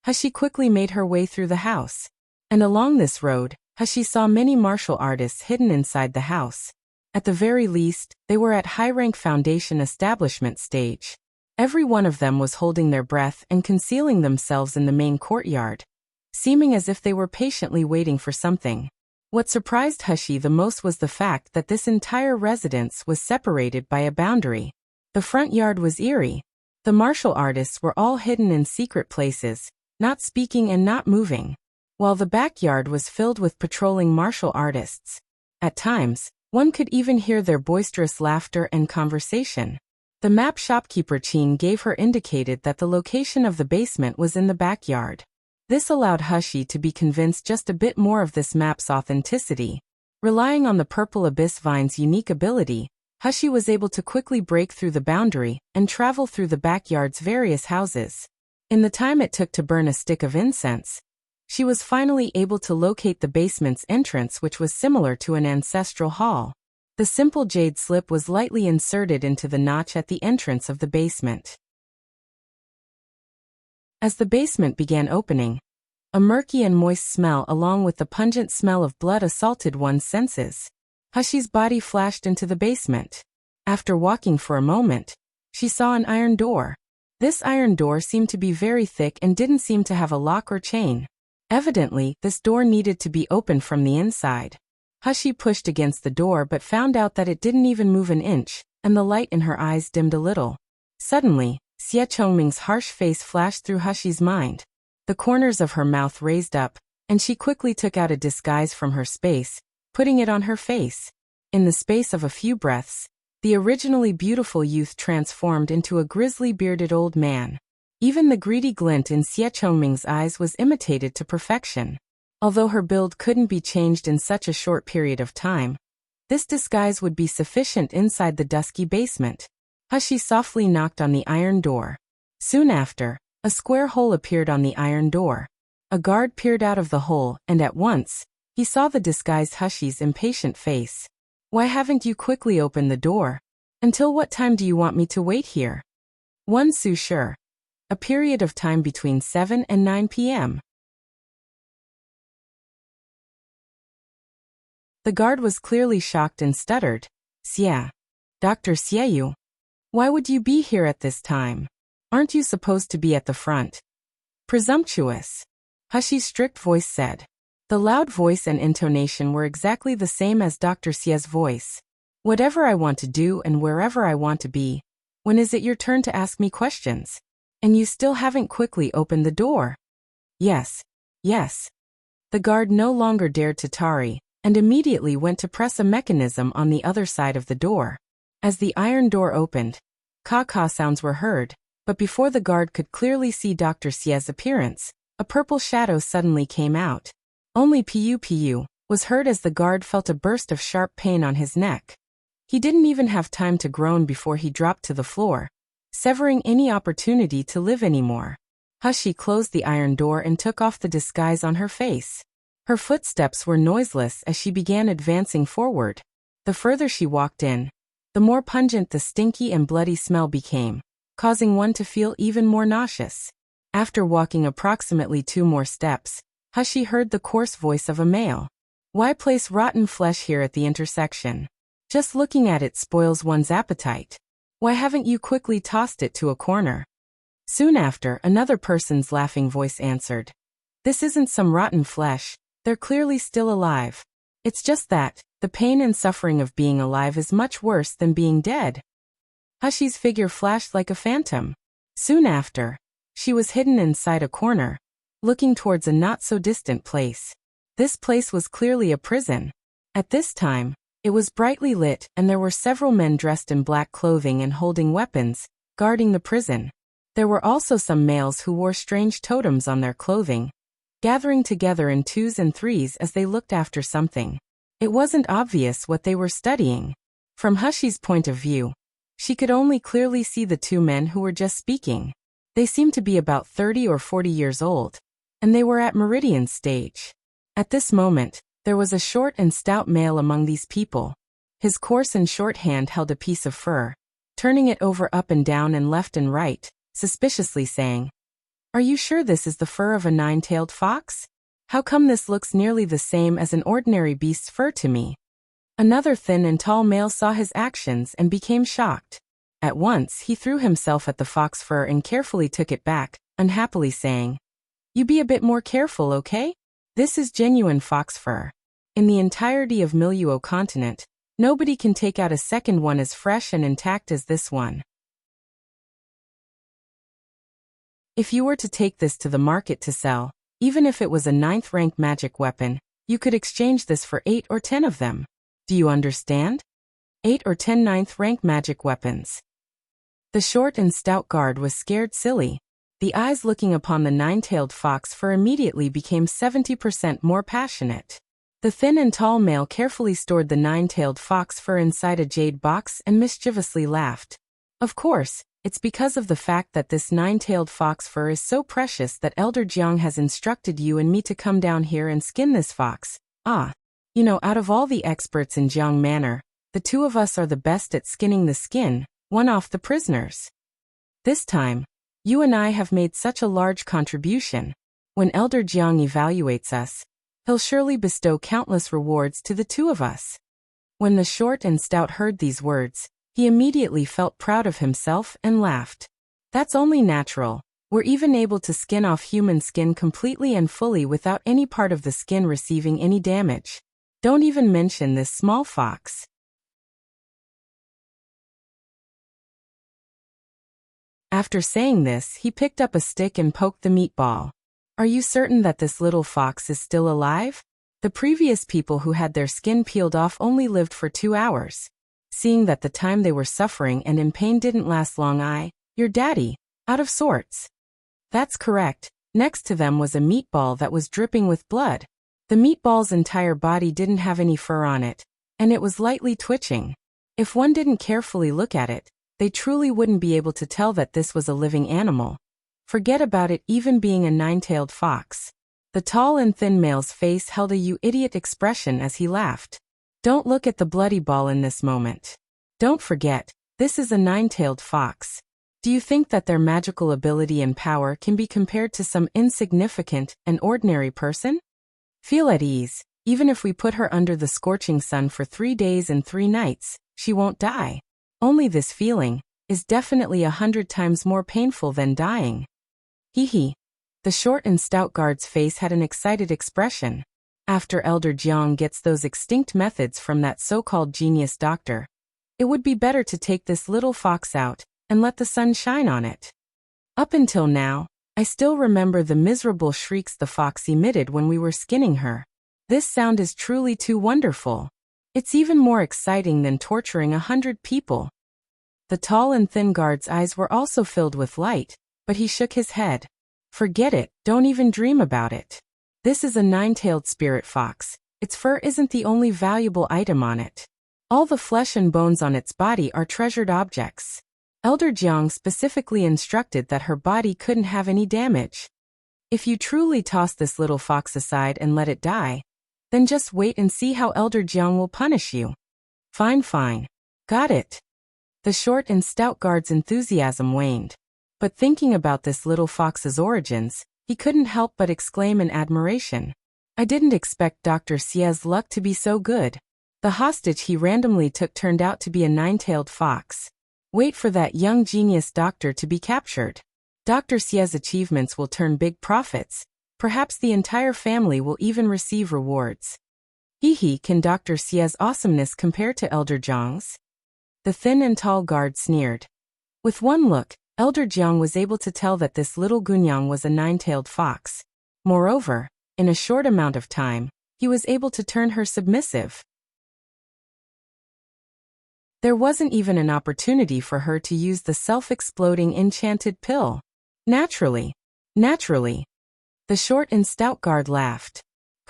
S1: Hushi quickly made her way through the house. And along this road, Hushi saw many martial artists hidden inside the house. At the very least, they were at high-rank foundation establishment stage. Every one of them was holding their breath and concealing themselves in the main courtyard, seeming as if they were patiently waiting for something. What surprised Hushi the most was the fact that this entire residence was separated by a boundary. The front yard was eerie. The martial artists were all hidden in secret places, not speaking and not moving, while the backyard was filled with patrolling martial artists. At times, one could even hear their boisterous laughter and conversation. The map shopkeeper Qin gave her indicated that the location of the basement was in the backyard. This allowed Hushi to be convinced just a bit more of this map's authenticity. Relying on the purple abyss vine's unique ability, Hushi was able to quickly break through the boundary and travel through the backyard's various houses. In the time it took to burn a stick of incense, she was finally able to locate the basement's entrance, which was similar to an ancestral hall. The simple jade slip was lightly inserted into the notch at the entrance of the basement. As the basement began opening, a murky and moist smell along with the pungent smell of blood assaulted one's senses. Hushi's body flashed into the basement. After walking for a moment, she saw an iron door. This iron door seemed to be very thick and didn't seem to have a lock or chain. Evidently, this door needed to be opened from the inside. Hushi pushed against the door but found out that it didn't even move an inch, and the light in her eyes dimmed a little. Suddenly, Xie Chongming's harsh face flashed through Hushi's mind. The corners of her mouth raised up, and she quickly took out a disguise from her space, putting it on her face. In the space of a few breaths, the originally beautiful youth transformed into a grisly bearded old man. Even the greedy glint in Xie Chongming's eyes was imitated to perfection. Although her build couldn't be changed in such a short period of time, this disguise would be sufficient inside the dusky basement. Hashi softly knocked on the iron door. Soon after, a square hole appeared on the iron door. A guard peered out of the hole, and at once, he saw the disguised Hashi's impatient face. Why haven't you quickly opened the door? Until what time do you want me to wait here? 1 Su sure. A period of time between 7 and 9 p.m. The guard was clearly shocked and stuttered. Xia. Dr. Xiaoyu. Why would you be here at this time? Aren't you supposed to be at the front? Presumptuous. Hashi's strict voice said. The loud voice and intonation were exactly the same as Dr. Xia's voice. Whatever I want to do and wherever I want to be. When is it your turn to ask me questions? And you still haven't quickly opened the door. Yes. Yes. The guard no longer dared to tarry, and immediately went to press a mechanism on the other side of the door. As the iron door opened, caw-caw sounds were heard, but before the guard could clearly see Dr. Xia's appearance, a purple shadow suddenly came out. Only pu was heard as the guard felt a burst of sharp pain on his neck. He didn't even have time to groan before he dropped to the floor, severing any opportunity to live anymore. Hashi closed the iron door and took off the disguise on her face. Her footsteps were noiseless as she began advancing forward. The further she walked in, the more pungent the stinky and bloody smell became, causing one to feel even more nauseous. After walking approximately 2 more steps, Hashi heard the coarse voice of a male. Why place rotten flesh here at the intersection? Just looking at it spoils one's appetite. Why haven't you quickly tossed it to a corner? Soon after, another person's laughing voice answered. This isn't some rotten flesh, they're clearly still alive. It's just that, the pain and suffering of being alive is much worse than being dead. Hashi's figure flashed like a phantom. Soon after, she was hidden inside a corner, looking towards a not-so-distant place. This place was clearly a prison. At this time, it was brightly lit and there were several men dressed in black clothing and holding weapons, guarding the prison. There were also some males who wore strange totems on their clothing, gathering together in 2s and 3s as they looked after something. It wasn't obvious what they were studying. From Hashi's point of view, she could only clearly see the 2 men who were just speaking. They seemed to be about 30 or 40 years old, and they were at Meridian's stage. At this moment, there was a short and stout male among these people. His coarse and short hand held a piece of fur, turning it over up and down and left and right, suspiciously saying, Are you sure this is the fur of a 9-tailed fox? How come this looks nearly the same as an ordinary beast's fur to me? Another thin and tall male saw his actions and became shocked. At once, he threw himself at the fox fur and carefully took it back, unhappily saying, You be a bit more careful, okay? This is genuine fox fur. In the entirety of Miluo continent, nobody can take out a second one as fresh and intact as this one. If you were to take this to the market to sell, even if it was a 9th-rank magic weapon, you could exchange this for 8 or 10 of them. Do you understand? 8 or 10 9th-rank magic weapons. The short and stout guard was scared silly. The eyes looking upon the 9-tailed fox fur immediately became 70% more passionate. The thin and tall male carefully stored the 9-tailed fox fur inside a jade box and mischievously laughed. Of course, it's because of the fact that this 9-tailed fox fur is so precious that Elder Jiang has instructed you and me to come down here and skin this fox. Out of all the experts in Jiang Manor, the 2 of us are the best at skinning the skin, one off the prisoners. This time, you and I have made such a large contribution. When Elder Jiang evaluates us, he'll surely bestow countless rewards to the 2 of us. When the short and stout heard these words, he immediately felt proud of himself and laughed. That's only natural. We're even able to skin off human skin completely and fully without any part of the skin receiving any damage. Don't even mention this small fox. After saying this, he picked up a stick and poked the meatball. Are you certain that this little fox is still alive? The previous people who had their skin peeled off only lived for 2 hours. Seeing that the time they were suffering and in pain didn't last long, your daddy, out of sorts. That's correct. Next to them was a meatball that was dripping with blood. The meatball's entire body didn't have any fur on it, and it was lightly twitching. If one didn't carefully look at it, they truly wouldn't be able to tell that this was a living animal. Forget about it even being a nine-tailed fox. The tall and thin male's face held a "you idiot" expression as he laughed. Don't look at the bloody ball in this moment. Don't forget, this is a nine-tailed fox. Do you think that their magical ability and power can be compared to some insignificant and ordinary person? Feel at ease, even if we put her under the scorching sun for 3 days and 3 nights, she won't die. Only this feeling is definitely 100 times more painful than dying. Hee hee. The short and stout guard's face had an excited expression. After Elder Jiang gets those extinct methods from that so-called genius doctor, it would be better to take this little fox out and let the sun shine on it. Up until now, I still remember the miserable shrieks the fox emitted when we were skinning her. This sound is truly too wonderful. It's even more exciting than torturing 100 people. The tall and thin guard's eyes were also filled with light, but he shook his head. Forget it, don't even dream about it. This is a nine-tailed spirit fox. Its fur isn't the only valuable item on it. All the flesh and bones on its body are treasured objects. Elder Jiang specifically instructed that her body couldn't have any damage. If you truly toss this little fox aside and let it die, then just wait and see how Elder Jiang will punish you. Fine, fine. Got it. The short and stout guard's enthusiasm waned. But thinking about this little fox's origins, he couldn't help but exclaim in admiration. I didn't expect Dr. Xia's luck to be so good. The hostage he randomly took turned out to be a nine-tailed fox. Wait for that young genius doctor to be captured. Dr. Xia's achievements will turn big profits. Perhaps the entire family will even receive rewards. Hee hee, can Dr. Xia's awesomeness compare to Elder Jiang's? The thin and tall guard sneered. With one look, Elder Jiang was able to tell that this little Gunyang was a nine-tailed fox. Moreover, in a short amount of time, he was able to turn her submissive. There wasn't even an opportunity for her to use the self-exploding enchanted pill. Naturally. The short and stout guard laughed.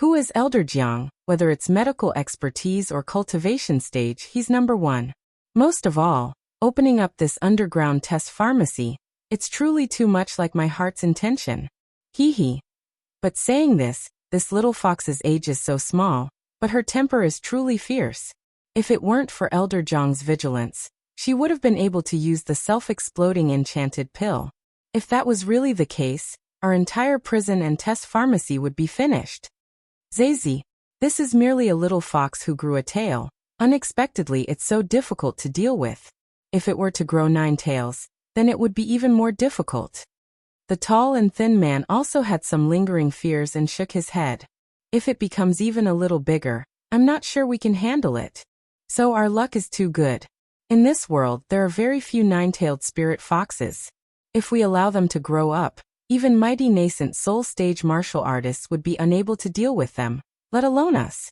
S1: Who is Elder Jiang? Whether it's medical expertise or cultivation stage, he's number one. Most of all, opening up this underground test pharmacy, it's truly too much like my heart's intention. Hee hee. But saying this little fox's age is so small, but her temper is truly fierce. If it weren't for Elder Jiang's vigilance, she would have been able to use the self-exploding enchanted pill. If that was really the case, our entire prison and test pharmacy would be finished. Zazie, this is merely a little fox who grew a tail. Unexpectedly, it's so difficult to deal with. If it were to grow 9 tails, then it would be even more difficult. The tall and thin man also had some lingering fears and shook his head. If it becomes even a little bigger, I'm not sure we can handle it. So our luck is too good. In this world, there are very few nine-tailed spirit foxes. If we allow them to grow up, even mighty nascent soul-stage martial artists would be unable to deal with them, let alone us.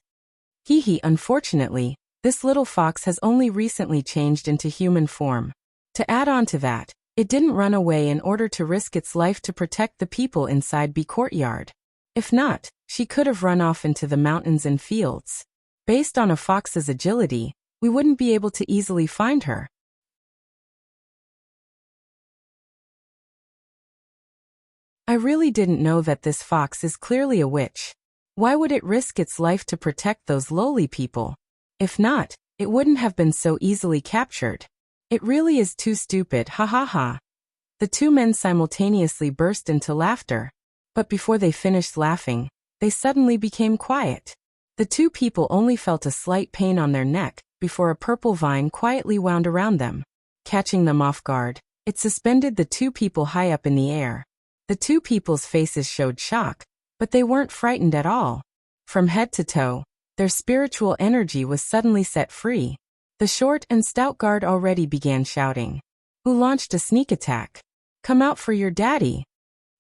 S1: Hee hee, unfortunately, this little fox has only recently changed into human form. To add on to that, it didn't run away in order to risk its life to protect the people inside B courtyard. If not, she could have run off into the mountains and fields. Based on a fox's agility, we wouldn't be able to easily find her. I really didn't know that this fox is clearly a witch. Why would it risk its life to protect those lowly people? If not, it wouldn't have been so easily captured. It really is too stupid, ha ha ha. The two men simultaneously burst into laughter. But before they finished laughing, they suddenly became quiet. The two people only felt a slight pain on their neck before a purple vine quietly wound around them. Catching them off guard, it suspended the two people high up in the air. The two people's faces showed shock, but they weren't frightened at all. From head to toe, their spiritual energy was suddenly set free. The short and stout guard already began shouting. Who launched a sneak attack? Come out for your daddy.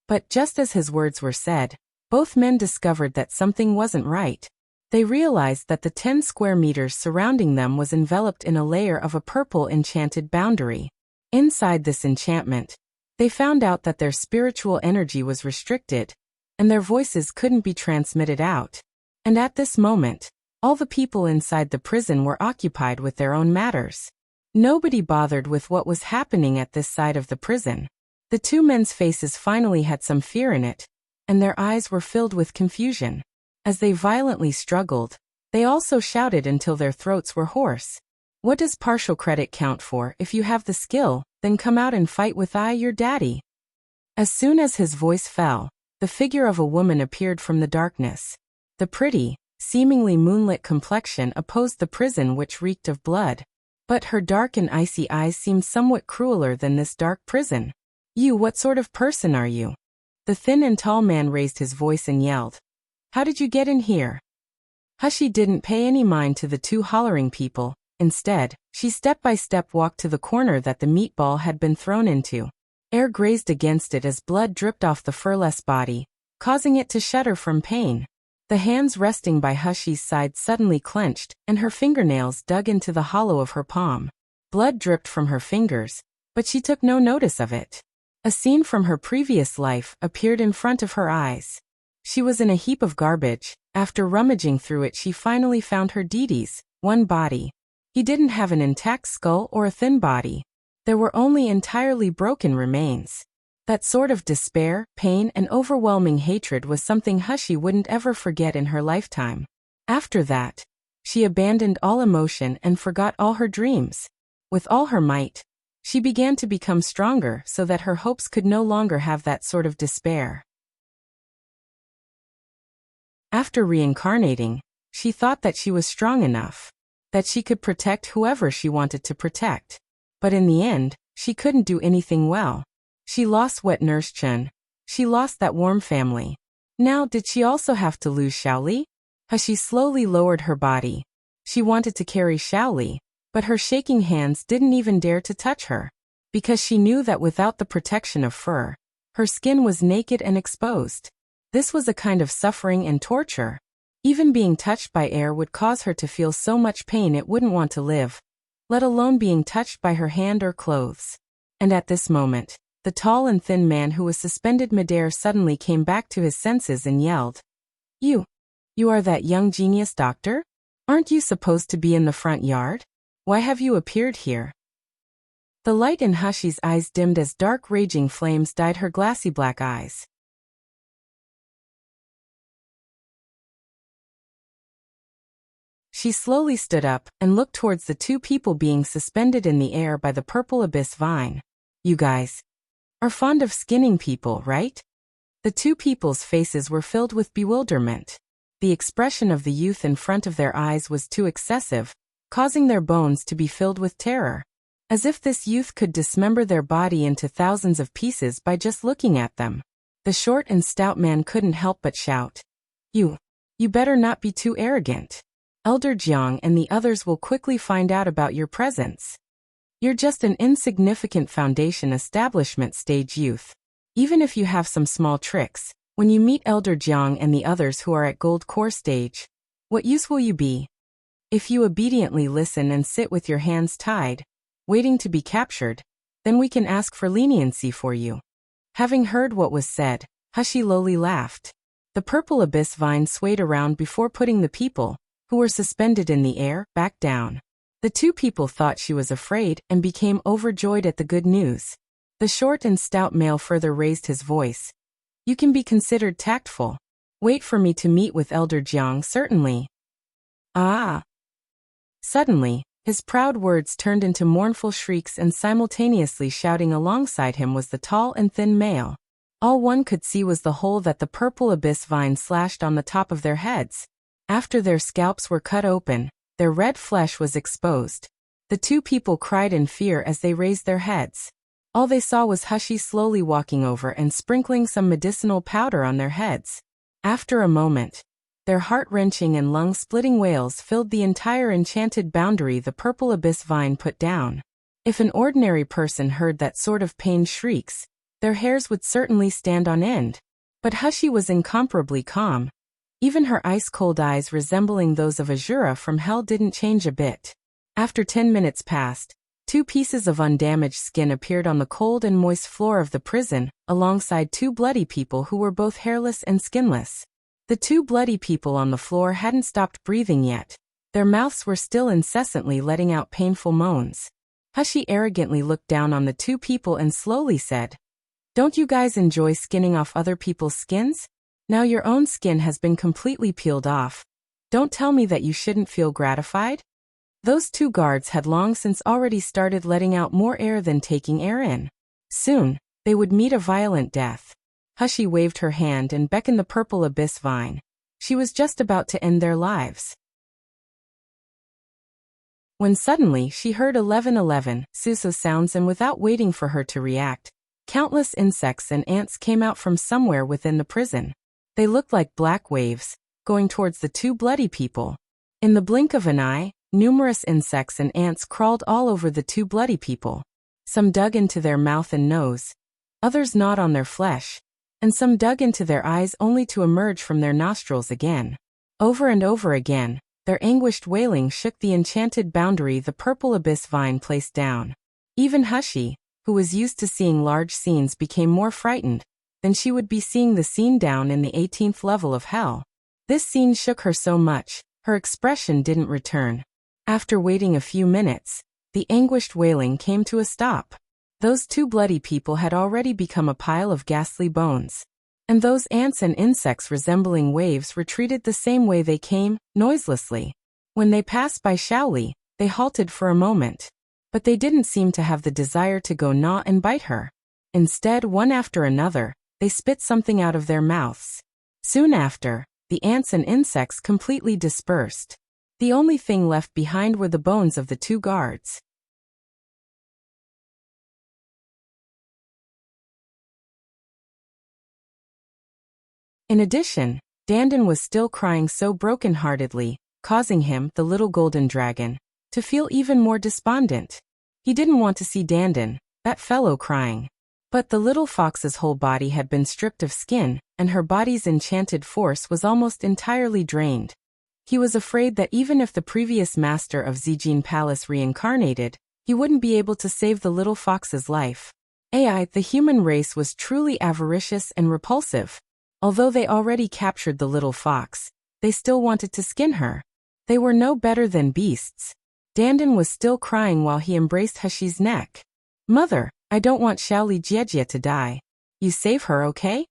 S1: But just as his words were said, both men discovered that something wasn't right. They realized that the 10 square meters surrounding them was enveloped in a layer of a purple enchanted boundary. Inside this enchantment, they found out that their spiritual energy was restricted, and their voices couldn't be transmitted out. And at this moment, all the people inside the prison were occupied with their own matters. Nobody bothered with what was happening at this side of the prison. The two men's faces finally had some fear in it, and their eyes were filled with confusion. As they violently struggled, they also shouted until their throats were hoarse. What does partial credit count for? If you have the skill, then come out and fight with your daddy. As soon as his voice fell, the figure of a woman appeared from the darkness. The pretty, seemingly moonlit complexion opposed the prison which reeked of blood. But her dark and icy eyes seemed somewhat crueler than this dark prison. You, what sort of person are you? The thin and tall man raised his voice and yelled. How did you get in here? Hushi didn't pay any mind to the two hollering people. Instead, she step by step walked to the corner that the meatball had been thrown into. Air grazed against it as blood dripped off the furless body, causing it to shudder from pain. The hands resting by Hushi's side suddenly clenched, and her fingernails dug into the hollow of her palm. Blood dripped from her fingers, but she took no notice of it. A scene from her previous life appeared in front of her eyes. She was in a heap of garbage. After rummaging through it, she finally found her Didi's one body. He didn't have an intact skull or a thin body. There were only entirely broken remains. That sort of despair, pain, and overwhelming hatred was something Hushi wouldn't ever forget in her lifetime. After that, she abandoned all emotion and forgot all her dreams. With all her might, she began to become stronger so that her hopes could no longer have that sort of despair. After reincarnating, she thought that she was strong enough, that she could protect whoever she wanted to protect. But in the end, she couldn't do anything well. She lost Wet Nurse Chun. She lost that warm family. Now did she also have to lose Xiaoli? Hushi slowly lowered her body. She wanted to carry Xiaoli, but her shaking hands didn't even dare to touch her, because she knew that without the protection of fur, her skin was naked and exposed. This was a kind of suffering and torture. Even being touched by air would cause her to feel so much pain it wouldn't want to live, let alone being touched by her hand or clothes. And at this moment, the tall and thin man who was suspended midair suddenly came back to his senses and yelled. You are that young genius doctor? Aren't you supposed to be in the front yard? Why have you appeared here? The light in Hushi's eyes dimmed as dark raging flames dyed her glassy black eyes. She slowly stood up and looked towards the two people being suspended in the air by the purple abyss vine. You guys are fond of skinning people, right? The two people's faces were filled with bewilderment. The expression of the youth in front of their eyes was too excessive, causing their bones to be filled with terror. As if this youth could dismember their body into thousands of pieces by just looking at them. The short and stout man couldn't help but shout. You better not be too arrogant. Elder Jiang and the others will quickly find out about your presence. You're just an insignificant foundation establishment stage youth. Even if you have some small tricks, when you meet Elder Jiang and the others who are at gold core stage, what use will you be? If you obediently listen and sit with your hands tied, waiting to be captured, then we can ask for leniency for you. Having heard what was said, Hushi lowly laughed. The purple abyss vine swayed around before putting the people, who were suspended in the air, back down. The two people thought she was afraid and became overjoyed at the good news. The short and stout male further raised his voice. You can be considered tactful. Wait for me to meet with Elder Jiang, certainly. Ah! Suddenly, his proud words turned into mournful shrieks, and simultaneously shouting alongside him was the tall and thin male. All one could see was the hole that the purple abyss vine slashed on the top of their heads. After their scalps were cut open, their red flesh was exposed. The two people cried in fear as they raised their heads. All they saw was Hushi slowly walking over and sprinkling some medicinal powder on their heads. After a moment, their heart-wrenching and lung-splitting wails filled the entire enchanted boundary the purple abyss vine put down. If an ordinary person heard that sort of pained shrieks, their hairs would certainly stand on end. But Hushi was incomparably calm. Even her ice-cold eyes resembling those of Azura from hell didn't change a bit. After 10 minutes passed, 2 pieces of undamaged skin appeared on the cold and moist floor of the prison, alongside 2 bloody people who were both hairless and skinless. The 2 bloody people on the floor hadn't stopped breathing yet. Their mouths were still incessantly letting out painful moans. Hushi arrogantly looked down on the two people and slowly said, "Don't you guys enjoy skinning off other people's skins? Now your own skin has been completely peeled off. Don't tell me that you shouldn't feel gratified?" Those two guards had long since already started letting out more air than taking air in. Soon, they would meet a violent death. Hushi waved her hand and beckoned the purple abyss vine. She was just about to end their lives. When suddenly she heard 1111 Suso sounds, and without waiting for her to react, countless insects and ants came out from somewhere within the prison. They looked like black waves, going towards the two bloody people. In the blink of an eye, numerous insects and ants crawled all over the two bloody people. Some dug into their mouth and nose, others gnawed on their flesh, and some dug into their eyes only to emerge from their nostrils again. Over and over again, their anguished wailing shook the enchanted boundary the purple abyss vine placed down. Even Hushi, who was used to seeing large scenes, became more frightened than she would be seeing the scene down in the 18th level of hell. This scene shook her so much, her expression didn't return. After waiting a few minutes, the anguished wailing came to a stop. Those two bloody people had already become a pile of ghastly bones. And those ants and insects resembling waves retreated the same way they came, noiselessly. When they passed by Xiaoli, they halted for a moment. But they didn't seem to have the desire to go gnaw and bite her. Instead, one after another, they spit something out of their mouths. Soon after, the ants and insects completely dispersed. The only thing left behind were the bones of the two guards. In addition, Dandan was still crying so brokenheartedly, causing him, the little golden dragon, to feel even more despondent. He didn't want to see Dandan, that fellow, crying. But the little fox's whole body had been stripped of skin, and her body's enchanted force was almost entirely drained. He was afraid that even if the previous master of Zijin Palace reincarnated, he wouldn't be able to save the little fox's life. The human race was truly avaricious and repulsive. Although they already captured the little fox, they still wanted to skin her. They were no better than beasts. Dandan was still crying while he embraced Hushi's neck. "Mother, I don't want Xiaoli Jiejie to die. You save her, okay?"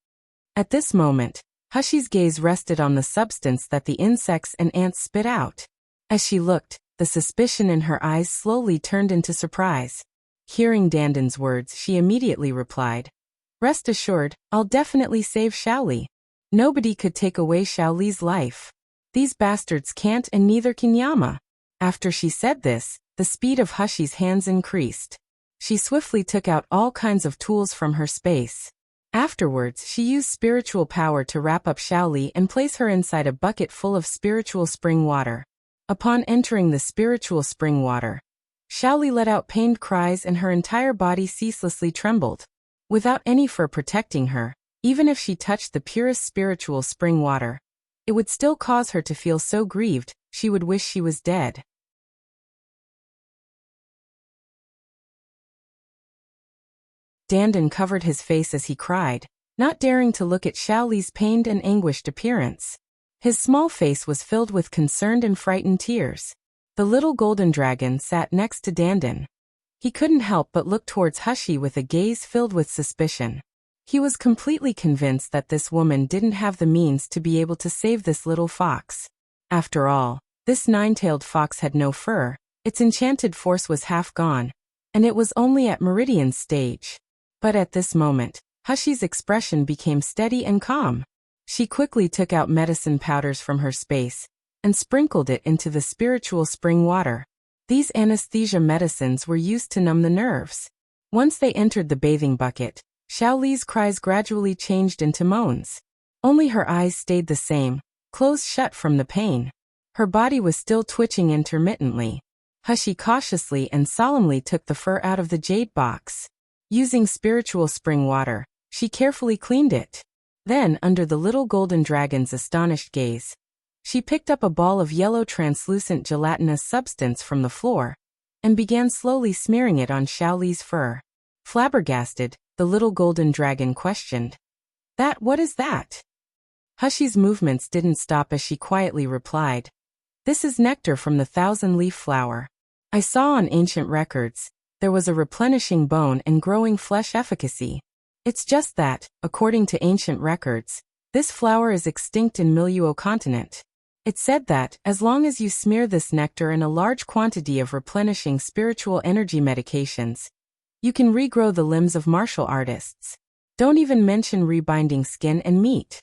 S1: At this moment, Hushi's gaze rested on the substance that the insects and ants spit out. As she looked, the suspicion in her eyes slowly turned into surprise. Hearing Dandan's words, she immediately replied, "Rest assured, I'll definitely save Xiaoli. Nobody could take away Xiaoli's life. These bastards can't, and neither can Yama." After she said this, the speed of Hushi's hands increased. She swiftly took out all kinds of tools from her space. Afterwards, she used spiritual power to wrap up Xiaoli and place her inside a bucket full of spiritual spring water. Upon entering the spiritual spring water, Xiaoli let out pained cries and her entire body ceaselessly trembled. Without any fur protecting her, even if she touched the purest spiritual spring water, it would still cause her to feel so grieved, she would wish she was dead. Dandan covered his face as he cried, not daring to look at Xiaoli's pained and anguished appearance. His small face was filled with concerned and frightened tears. The little golden dragon sat next to Dandan. He couldn't help but look towards Hushi with a gaze filled with suspicion. He was completely convinced that this woman didn't have the means to be able to save this little fox. After all, this nine-tailed fox had no fur, its enchanted force was half gone, and it was only at Meridian's stage. But at this moment, Hushi's expression became steady and calm. She quickly took out medicine powders from her space and sprinkled it into the spiritual spring water. These anesthesia medicines were used to numb the nerves. Once they entered the bathing bucket, Xiaoli's cries gradually changed into moans. Only her eyes stayed the same, closed shut from the pain. Her body was still twitching intermittently. Hushi cautiously and solemnly took the fur out of the jade box. Using spiritual spring water, she carefully cleaned it. Then, under the little golden dragon's astonished gaze, she picked up a ball of yellow translucent gelatinous substance from the floor and began slowly smearing it on Xiaoli's fur. Flabbergasted, the little golden dragon questioned, What is that?" Hushi's movements didn't stop as she quietly replied, "This is nectar from the thousand-leaf flower. I saw on ancient records there was a replenishing bone and growing flesh efficacy. It's just that, according to ancient records, this flower is extinct in Miluo continent. It's said that, as long as you smear this nectar in a large quantity of replenishing spiritual energy medications, you can regrow the limbs of martial artists. Don't even mention rebinding skin and meat.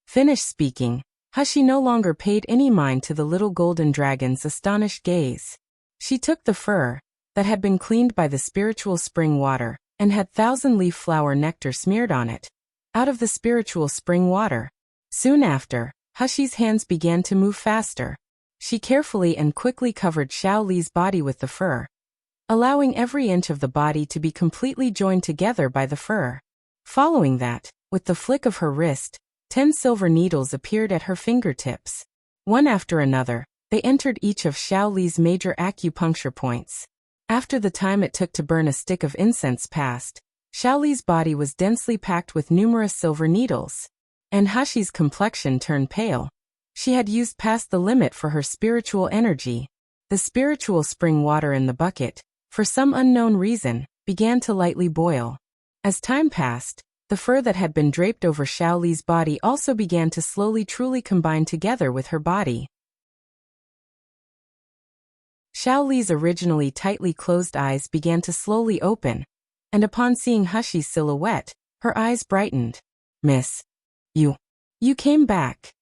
S1: Finished speaking, Hushi no longer paid any mind to the little golden dragon's astonished gaze. She took the fur, that had been cleaned by the spiritual spring water, and had thousand-leaf flower nectar smeared on it, out of the spiritual spring water. Soon after, Hushi's hands began to move faster. She carefully and quickly covered Xiao Li's body with the fur, allowing every inch of the body to be completely joined together by the fur. Following that, with the flick of her wrist, 10 silver needles appeared at her fingertips. One after another, they entered each of Xiao Li's major acupuncture points. After the time it took to burn a stick of incense passed, Xiao Li's body was densely packed with numerous silver needles. And Hushi's complexion turned pale. She had used past the limit for her spiritual energy. The spiritual spring water in the bucket, for some unknown reason, began to lightly boil. As time passed, the fur that had been draped over Xiao Li's body also began to slowly truly combine together with her body. Xiao Li's originally tightly closed eyes began to slowly open, and upon seeing Hushi's silhouette, her eyes brightened. "Miss, you came back."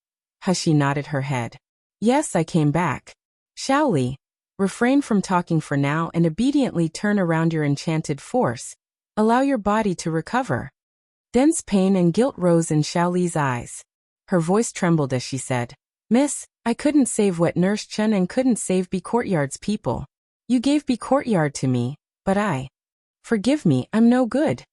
S1: Hushi nodded her head. "Yes, I came back." "Xiao Li, refrain from talking for now and obediently turn around your enchanted force. Allow your body to recover." Dense pain and guilt rose in Xiao Li's eyes. Her voice trembled as she said, "Miss, I couldn't save Wet Nurse Chen and couldn't save B Courtyard's people. You gave B Courtyard to me, but forgive me, I'm no good."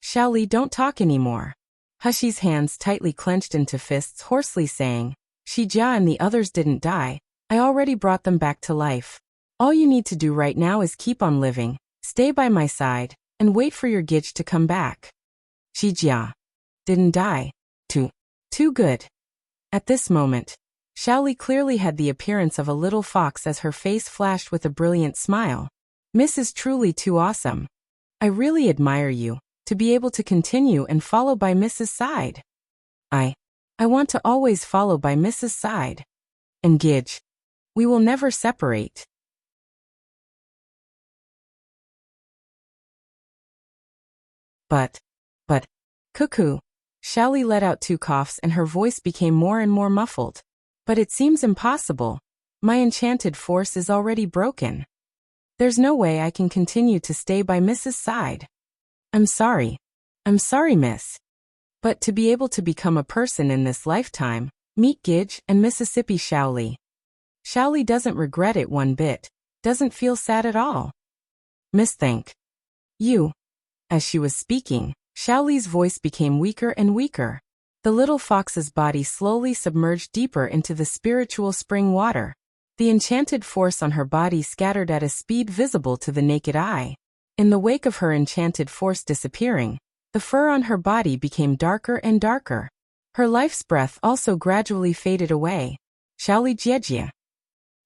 S1: "Xiao Li, don't talk anymore." Hushi's hands tightly clenched into fists, hoarsely saying, "Shi Jia and the others didn't die. I already brought them back to life. All you need to do right now is keep on living, stay by my side, and wait for your Gitch to come back." Shi Jia didn't die. Too good. At this moment, Xiao Li clearly had the appearance of a little fox as her face flashed with a brilliant smile. "Miss is truly too awesome. I really admire you, to be able to continue and follow by Mrs. side. I want to always follow by Mrs. side. And Gidge, we will never separate." But, cuckoo. Xiao Li let out 2 coughs and her voice became more and more muffled. "But it seems impossible. My enchanted force is already broken. There's no way I can continue to stay by Mrs. side. I'm sorry, miss. But to be able to become a person in this lifetime, meet Gidge and Mississippi Xiao Li. Xiao Li doesn't regret it one bit, doesn't feel sad at all. Miss, thank you." As she was speaking, Xiao Li's voice became weaker and weaker. The little fox's body slowly submerged deeper into the spiritual spring water. The enchanted force on her body scattered at a speed visible to the naked eye. In the wake of her enchanted force disappearing, the fur on her body became darker and darker. Her life's breath also gradually faded away. "Xiao Li Jiejie!"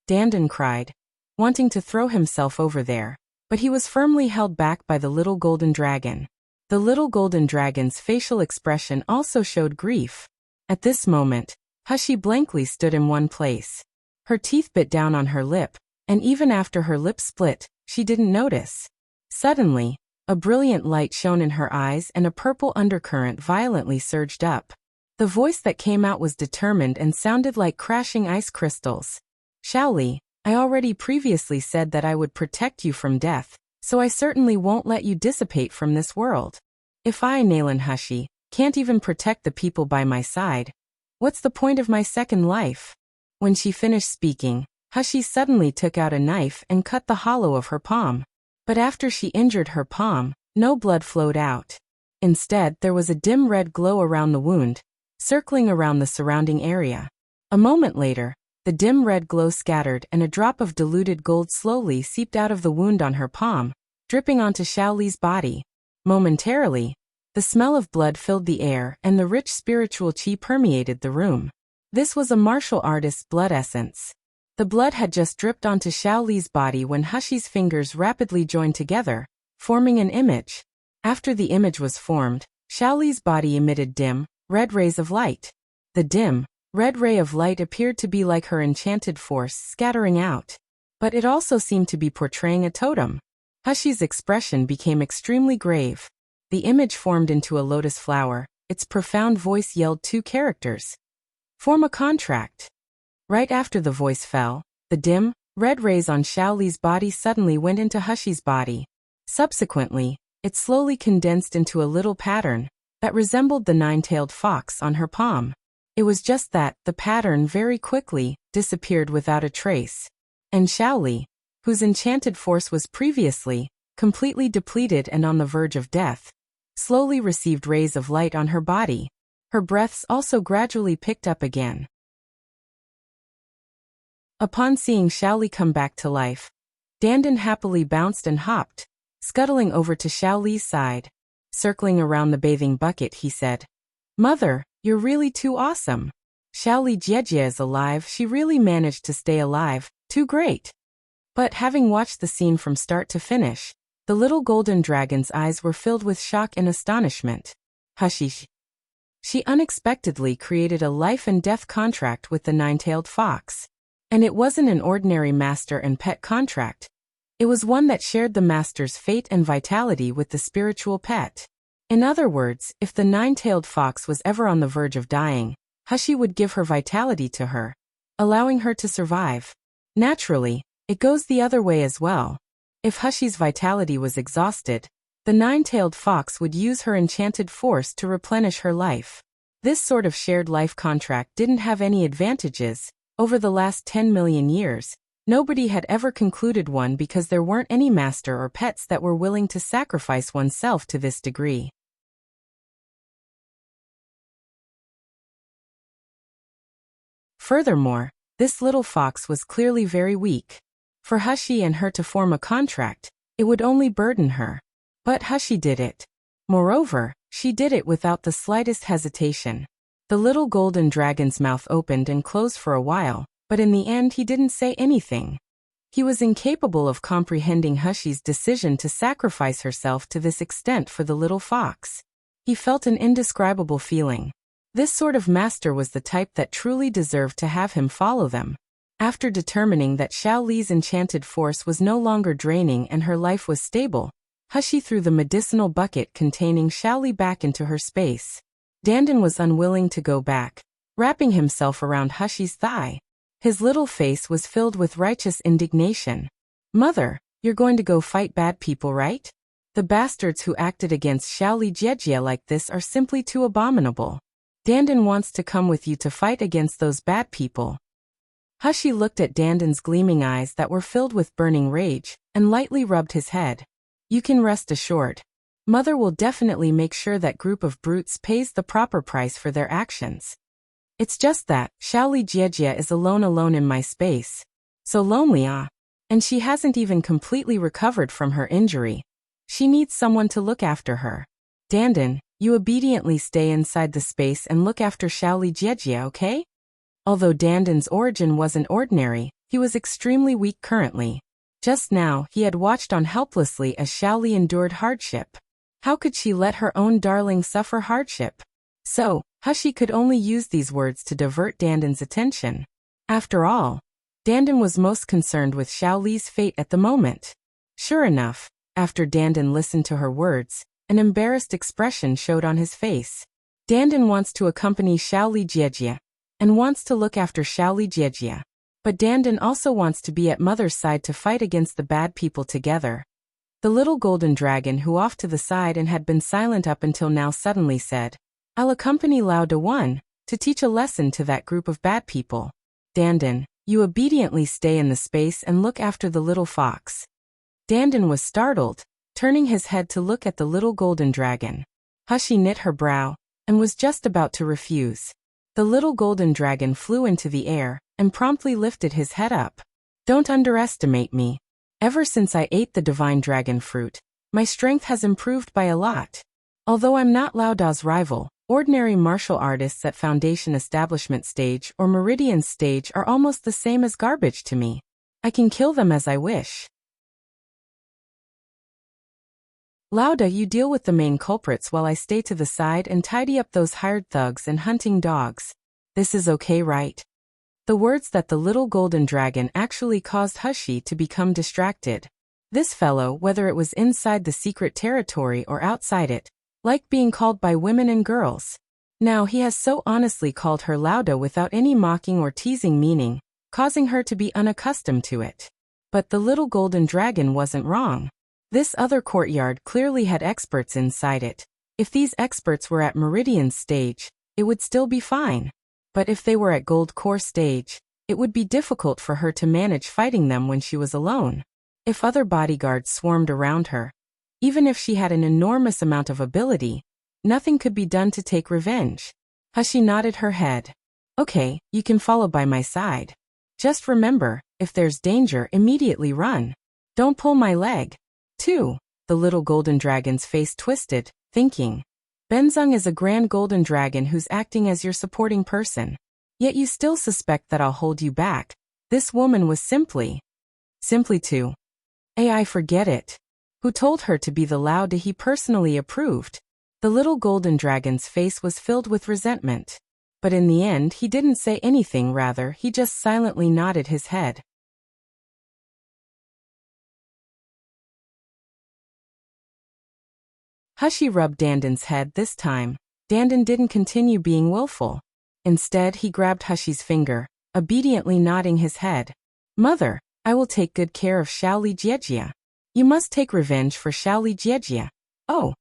S1: Dandan cried, wanting to throw himself over there, but he was firmly held back by the little golden dragon. The little golden dragon's facial expression also showed grief. At this moment, Hushi blankly stood in one place. Her teeth bit down on her lip, and even after her lip split, she didn't notice. Suddenly, a brilliant light shone in her eyes and a purple undercurrent violently surged up. The voice that came out was determined and sounded like crashing ice crystals. "Xiao Li, I already previously said that I would protect you from death, so I certainly won't let you dissipate from this world. If I, Nalan Hushi, can't even protect the people by my side, what's the point of my second life?" When she finished speaking, Hushi suddenly took out a knife and cut the hollow of her palm. But after she injured her palm, no blood flowed out. Instead, there was a dim red glow around the wound, circling around the surrounding area. A moment later, the dim red glow scattered and a drop of diluted gold slowly seeped out of the wound on her palm, dripping onto Xiao Li's body. Momentarily, the smell of blood filled the air and the rich spiritual qi permeated the room. This was a martial artist's blood essence. The blood had just dripped onto Xiao Li's body when Hushi's fingers rapidly joined together, forming an image. After the image was formed, Xiao Li's body emitted dim, red rays of light. The dim, red ray of light appeared to be like her enchanted force scattering out. But it also seemed to be portraying a totem. Hushi's expression became extremely grave. The image formed into a lotus flower. Its profound voice yelled 2 characters. Form a contract. Right after the voice fell, the dim, red rays on Xiao Li's body suddenly went into Hushi's body. Subsequently, it slowly condensed into a little pattern that resembled the 9-tailed fox on her palm. It was just that the pattern very quickly disappeared without a trace. And Xiao Li, whose enchanted force was previously completely depleted and on the verge of death, slowly received rays of light on her body. Her breaths also gradually picked up again. Upon seeing Xiao Li come back to life, Dandan happily bounced and hopped, scuttling over to Xiao Li's side. Circling around the bathing bucket, he said, "Mother, you're really too awesome. Xiao Li Jiejie is alive. She really managed to stay alive. Too great." But having watched the scene from start to finish, the little golden dragon's eyes were filled with shock and astonishment. Hushi. She unexpectedly created a life and death contract with the 9-tailed fox. And it wasn't an ordinary master and pet contract. It was one that shared the master's fate and vitality with the spiritual pet. In other words, if the 9-tailed fox was ever on the verge of dying, Hushi would give her vitality to her, allowing her to survive. Naturally, it goes the other way as well. If Hushi's vitality was exhausted, the 9-tailed fox would use her enchanted force to replenish her life. This sort of shared life contract didn't have any advantages. Over the last 10 million years, nobody had ever concluded one because there weren't any master or pets that were willing to sacrifice oneself to this degree. Furthermore, this little fox was clearly very weak. For Hushi and her to form a contract, it would only burden her. But Hushi did it. Moreover, she did it without the slightest hesitation. The little golden dragon's mouth opened and closed for a while, but in the end he didn't say anything. He was incapable of comprehending Hushi's decision to sacrifice herself to this extent for the little fox. He felt an indescribable feeling. This sort of master was the type that truly deserved to have him follow them. After determining that Xiao Li's enchanted force was no longer draining and her life was stable, Hushi threw the medicinal bucket containing Xiao Li back into her space. Dandan was unwilling to go back, wrapping himself around Hushi's thigh. His little face was filled with righteous indignation. "Mother, you're going to go fight bad people, right? The bastards who acted against Xiao Li Jiejie like this are simply too abominable. Dandan wants to come with you to fight against those bad people." Hushi looked at Dandan's gleaming eyes that were filled with burning rage, and lightly rubbed his head. "You can rest assured. Mother will definitely make sure that group of brutes pays the proper price for their actions. It's just that Xiao Li Jiejie is alone in my space. So lonely, and she hasn't even completely recovered from her injury. She needs someone to look after her. Dandan, you obediently stay inside the space and look after Xiao Li Jiejie, okay?" Although Dandan's origin wasn't ordinary, he was extremely weak currently. Just now, he had watched on helplessly as Xiao Li endured hardship. How could she let her own darling suffer hardship? So, Hushi could only use these words to divert Dandan's attention. After all, Dandan was most concerned with Xiao Li's fate at the moment. Sure enough, after Dandan listened to her words, an embarrassed expression showed on his face. Dandan wants to accompany Xiao Li Jiejie, and wants to look after Xiao Li Jiejie. But Dandan also wants to be at Mother's side to fight against the bad people together. The little golden dragon, who off to the side and had been silent up until now, suddenly said, "I'll accompany Lao De One to teach a lesson to that group of bad people. Dandan, you obediently stay in the space and look after the little fox." Dandan was startled, turning his head to look at the little golden dragon. Hushi knit her brow, and was just about to refuse. The little golden dragon flew into the air, and promptly lifted his head up. "Don't underestimate me. Ever since I ate the divine dragon fruit, my strength has improved by a lot. Although I'm not Lao Da's rival, Ordinary martial artists at foundation establishment stage or meridian stage are almost the same as garbage to me. I can kill them as I wish. Lauda, you deal with the main culprits while I stay to the side and tidy up those hired thugs and hunting dogs. This is okay, right? The words that the little golden dragon actually caused Hushi to become distracted. This fellow, whether it was inside the secret territory or outside it, liked being called by women and girls. Now he has so honestly called her Lauda without any mocking or teasing meaning, causing her to be unaccustomed to it. But the little golden dragon wasn't wrong. This other courtyard clearly had experts inside it. If these experts were at Meridian's stage, it would still be fine. But if they were at Gold Core stage, it would be difficult for her to manage fighting them when she was alone. If other bodyguards swarmed around her, even if she had an enormous amount of ability, nothing could be done to take revenge. Hushi nodded her head. Okay, you can follow by my side. Just remember, if there's danger, immediately run. Don't pull my leg. 2. The little golden dragon's face twisted, thinking. Benzung is a grand golden dragon who's acting as your supporting person. Yet you still suspect that I'll hold you back. This woman was simply to. I forget it. Who told her to be the Lauda he personally approved? The little golden dragon's face was filled with resentment. But in the end he didn't say anything, rather he just silently nodded his head. Hushi rubbed Dandan's head this time. Dandan didn't continue being willful. Instead, he grabbed Hushi's finger, obediently nodding his head. Mother, I will take good care of Shaoli Jiejia. You must take revenge for Shaoli Jiejia. Oh.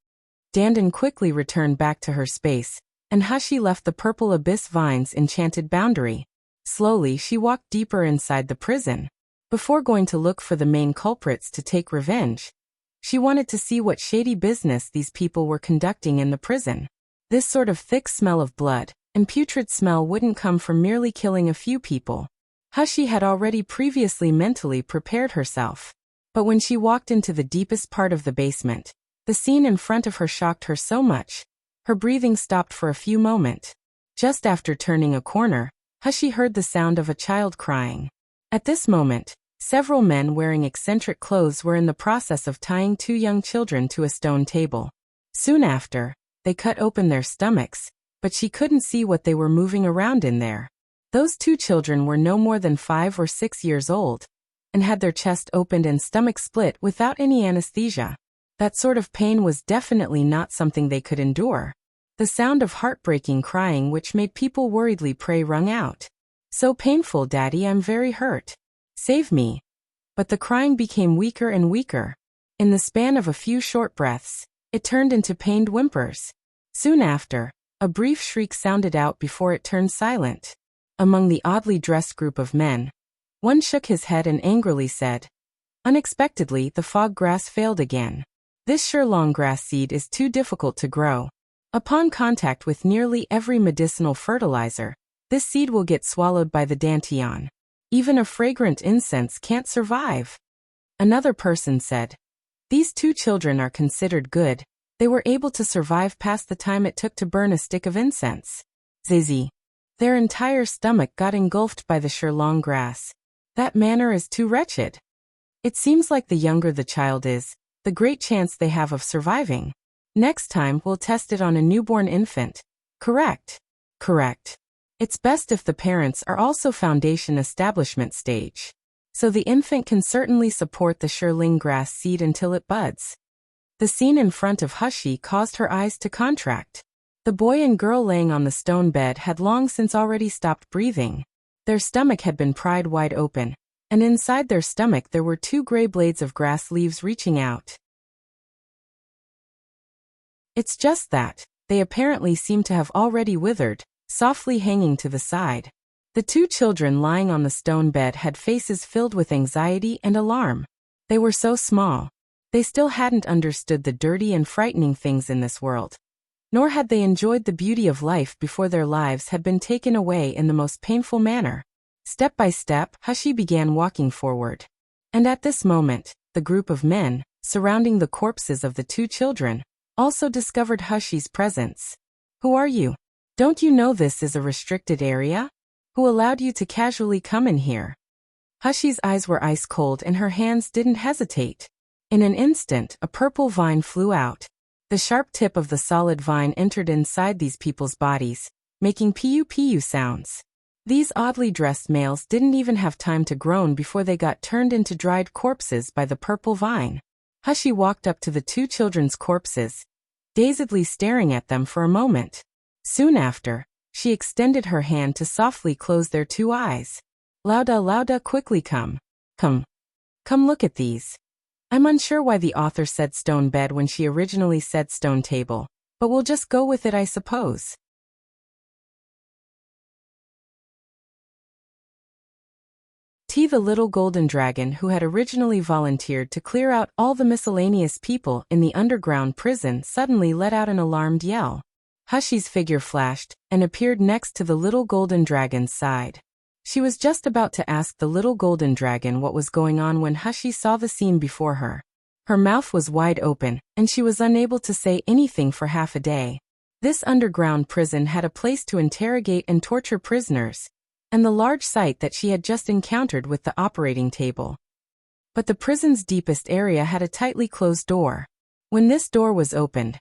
S1: Dandan quickly returned back to her space, and Hushi left the purple abyss vine's enchanted boundary. Slowly, she walked deeper inside the prison. Before going to look for the main culprits to take revenge, she wanted to see what shady business these people were conducting in the prison. This sort of thick smell of blood and putrid smell wouldn't come from merely killing a few people. Hushi had already previously mentally prepared herself. But when she walked into the deepest part of the basement, the scene in front of her shocked her so much. Her breathing stopped for a few moments. Just after turning a corner, Hushi heard the sound of a child crying. At this moment, several men wearing eccentric clothes were in the process of tying 2 young children to a stone table. Soon after, they cut open their stomachs, but she couldn't see what they were moving around in there. Those 2 children were no more than 5 or 6 years old, and had their chest opened and stomach split without any anesthesia. That sort of pain was definitely not something they could endure. The sound of heartbreaking crying which made people worriedly pray rung out. So painful, Daddy, I'm very hurt. Save me. But the crying became weaker and weaker. In the span of a few short breaths, it turned into pained whimpers. Soon after, a brief shriek sounded out before it turned silent. Among the oddly dressed group of men, one shook his head and angrily said, unexpectedly, the fog grass failed again. This Shirlong grass seed is too difficult to grow. Upon contact with nearly every medicinal fertilizer, this seed will get swallowed by the dantian. Even a fragrant incense can't survive. Another person said, these 2 children are considered good. They were able to survive past the time it took to burn a stick of incense. Zizi. Their entire stomach got engulfed by the Shirlong grass. That manner is too wretched. It seems like the younger the child is, the great chance they have of surviving. Next time we'll test it on a newborn infant. Correct. Correct. It's best if the parents are also foundation establishment stage. So the infant can certainly support the Shirling grass seed until it buds. The scene in front of Hushi caused her eyes to contract. The boy and girl laying on the stone bed had long since already stopped breathing. Their stomach had been pried wide open, and inside their stomach there were 2 gray blades of grass leaves reaching out. It's just that, they apparently seem to have already withered, softly hanging to the side. The 2 children lying on the stone bed had faces filled with anxiety and alarm. They were so small. They still hadn't understood the dirty and frightening things in this world. Nor had they enjoyed the beauty of life before their lives had been taken away in the most painful manner. Step by step, Hushi began walking forward. And at this moment, the group of men, surrounding the corpses of the 2 children, also discovered Hushi's presence. Who are you? Don't you know this is a restricted area? Who allowed you to casually come in here? Hushy's eyes were ice cold and her hands didn't hesitate. In an instant, a purple vine flew out. The sharp tip of the solid vine entered inside these people's bodies, making piu-piu sounds. These oddly dressed males didn't even have time to groan before they got turned into dried corpses by the purple vine. Hushy walked up to the two children's corpses, dazedly staring at them for a moment. Soon after, she extended her hand to softly close their two eyes. Lauda, quickly come. Come look at these. I'm unsure why the author said stone bed when she originally said stone table, but we'll just go with it, I suppose. The little golden dragon who had originally volunteered to clear out all the miscellaneous people in the underground prison suddenly let out an alarmed yell. Hushy's figure flashed and appeared next to the little golden dragon's side. She was just about to ask the little golden dragon what was going on when Hushy saw the scene before her. Her mouth was wide open, and she was unable to say anything for half a day. This underground prison had a place to interrogate and torture prisoners, and the large sight that she had just encountered with the operating table. But the prison's deepest area had a tightly closed door. When this door was opened,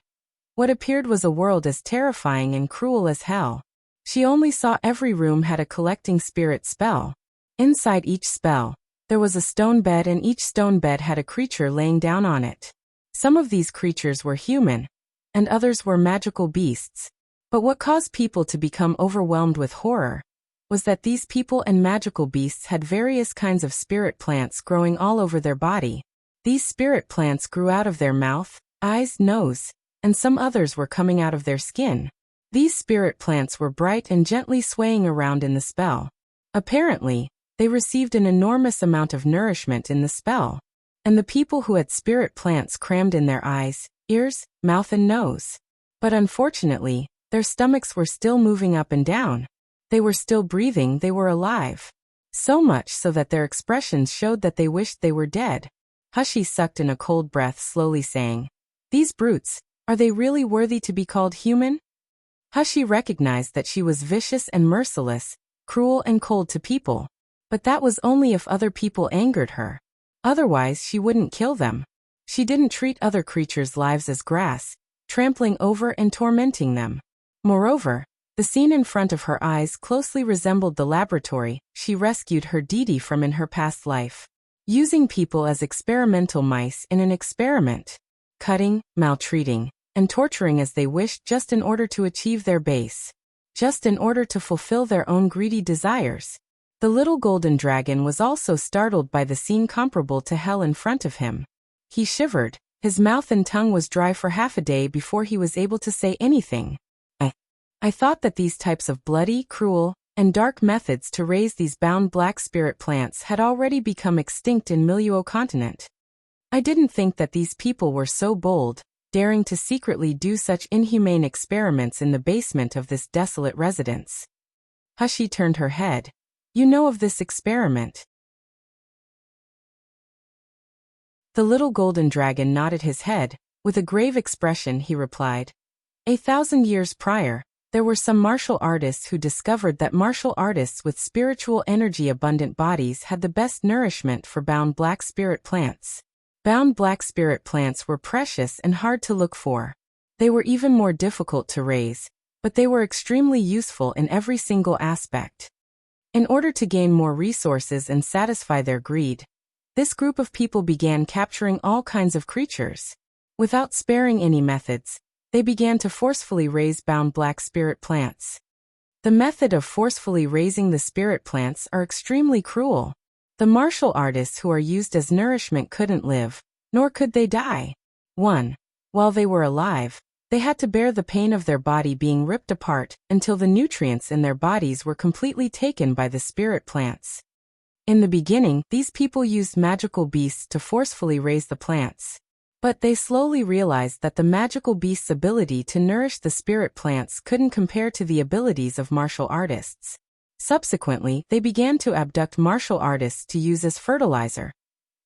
S1: what appeared was a world as terrifying and cruel as hell. She only saw every room had a collecting spirit spell. Inside each spell, there was a stone bed and each stone bed had a creature laying down on it. Some of these creatures were human, and others were magical beasts. But what caused people to become overwhelmed with horror was that these people and magical beasts had various kinds of spirit plants growing all over their body. These spirit plants grew out of their mouth, eyes, nose, and some others were coming out of their skin. These spirit plants were bright and gently swaying around in the spell. Apparently, they received an enormous amount of nourishment in the spell, and the people who had spirit plants crammed in their eyes, ears, mouth and nose. But unfortunately, their stomachs were still moving up and down. They were still breathing, they were alive. So much so that their expressions showed that they wished they were dead. Hushy sucked in a cold breath, slowly saying, "These brutes, are they really worthy to be called human?" Hushy recognized that she was vicious and merciless, cruel and cold to people. But that was only if other people angered her. Otherwise, she wouldn't kill them. She didn't treat other creatures' lives as grass, trampling over and tormenting them. Moreover, the scene in front of her eyes closely resembled the laboratory she rescued her Didi from in her past life. Using people as experimental mice in an experiment. Cutting, maltreating, and torturing as they wished just in order to achieve their base. Just in order to fulfill their own greedy desires. The little golden dragon was also startled by the scene comparable to hell in front of him. He shivered, his mouth and tongue was dry for half a day before he was able to say anything. I thought that these types of bloody, cruel, and dark methods to raise these bound black spirit plants had already become extinct in Milieu continent. I didn't think that these people were so bold, daring to secretly do such inhumane experiments in the basement of this desolate residence. Hushy turned her head. You know of this experiment? The little golden dragon nodded his head. With a grave expression he replied, 1,000 years prior, there were some martial artists who discovered that martial artists with spiritual energy abundant bodies had the best nourishment for bound black spirit plants. Bound black spirit plants were precious and hard to look for. They were even more difficult to raise, but they were extremely useful in every single aspect. In order to gain more resources and satisfy their greed, this group of people began capturing all kinds of creatures. Without sparing any methods, they began to forcefully raise bound black spirit plants. The method of forcefully raising the spirit plants are extremely cruel. The martial artists who are used as nourishment couldn't live, nor could they die. 1. While they were alive, they had to bear the pain of their body being ripped apart until the nutrients in their bodies were completely taken by the spirit plants. In the beginning, these people used magical beasts to forcefully raise the plants. But they slowly realized that the magical beast's ability to nourish the spirit plants couldn't compare to the abilities of martial artists. Subsequently, they began to abduct martial artists to use as fertilizer.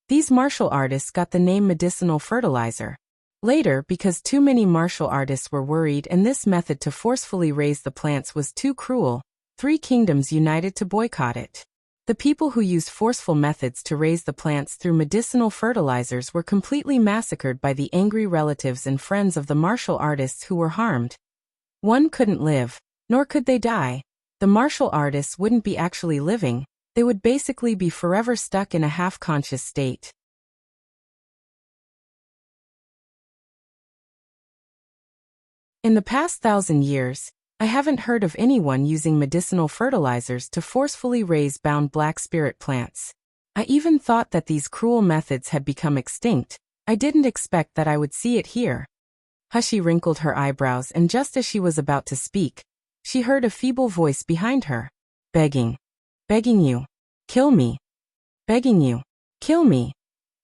S1: These martial artists got the name medicinal fertilizer. Later, because too many martial artists were worried and this method to forcefully raise the plants was too cruel, 3 kingdoms united to boycott it. The people who used forceful methods to raise the plants through medicinal fertilizers were completely massacred by the angry relatives and friends of the martial artists who were harmed. One couldn't live, nor could they die. The martial artists wouldn't be actually living, they would basically be forever stuck in a half-conscious state. In the past 1,000 years, I haven't heard of anyone using medicinal fertilizers to forcefully raise bound black spirit plants. I even thought that these cruel methods had become extinct. I didn't expect that I would see it here. Hushi wrinkled her eyebrows, and just as she was about to speak, she heard a feeble voice behind her. Begging you, kill me. Begging you, kill me.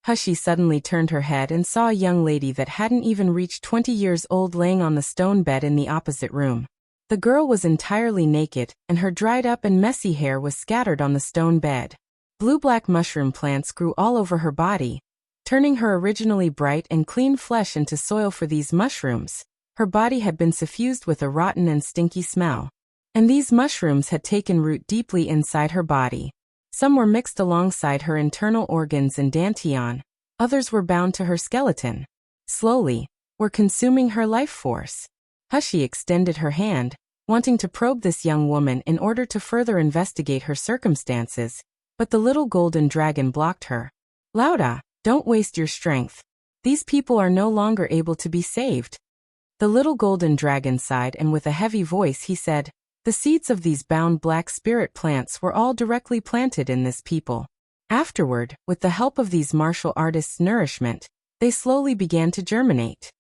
S1: Hushi suddenly turned her head and saw a young lady that hadn't even reached 20 years old laying on the stone bed in the opposite room. The girl was entirely naked, and her dried up and messy hair was scattered on the stone bed. Blue-black mushroom plants grew all over her body, turning her originally bright and clean flesh into soil for these mushrooms. Her body had been suffused with a rotten and stinky smell. And these mushrooms had taken root deeply inside her body. Some were mixed alongside her internal organs and dantian. Others were bound to her skeleton. Slowly, were consuming her life force. Hushi extended her hand, wanting to probe this young woman in order to further investigate her circumstances, but the little golden dragon blocked her. Lauda, don't waste your strength. These people are no longer able to be saved. The little golden dragon sighed, and with a heavy voice he said, the seeds of these bound black spirit plants were all directly planted in this people. Afterward, with the help of these martial artists' nourishment, they slowly began to germinate.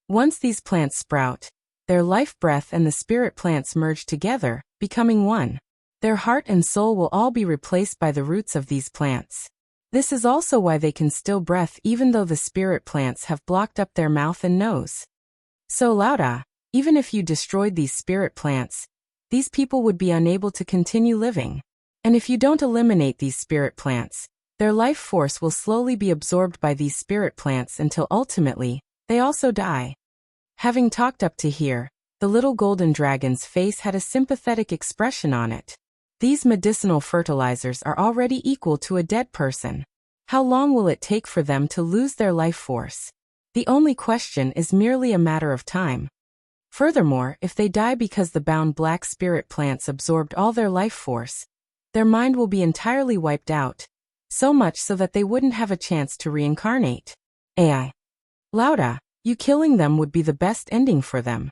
S1: Once these plants sprout, their life breath and the spirit plants merge together, becoming one. Their heart and soul will all be replaced by the roots of these plants. This is also why they can still breathe even though the spirit plants have blocked up their mouth and nose. So Lauda, even if you destroyed these spirit plants, these people would be unable to continue living. And if you don't eliminate these spirit plants, their life force will slowly be absorbed by these spirit plants until ultimately, they also die. Having talked up to here, the little golden dragon's face had a sympathetic expression on it. These medicinal fertilizers are already equal to a dead person. How long will it take for them to lose their life force? The only question is merely a matter of time. Furthermore, if they die because the bound black spirit plants absorbed all their life force, their mind will be entirely wiped out, so much so that they wouldn't have a chance to reincarnate. AI. Lauda, you killing them would be the best ending for them.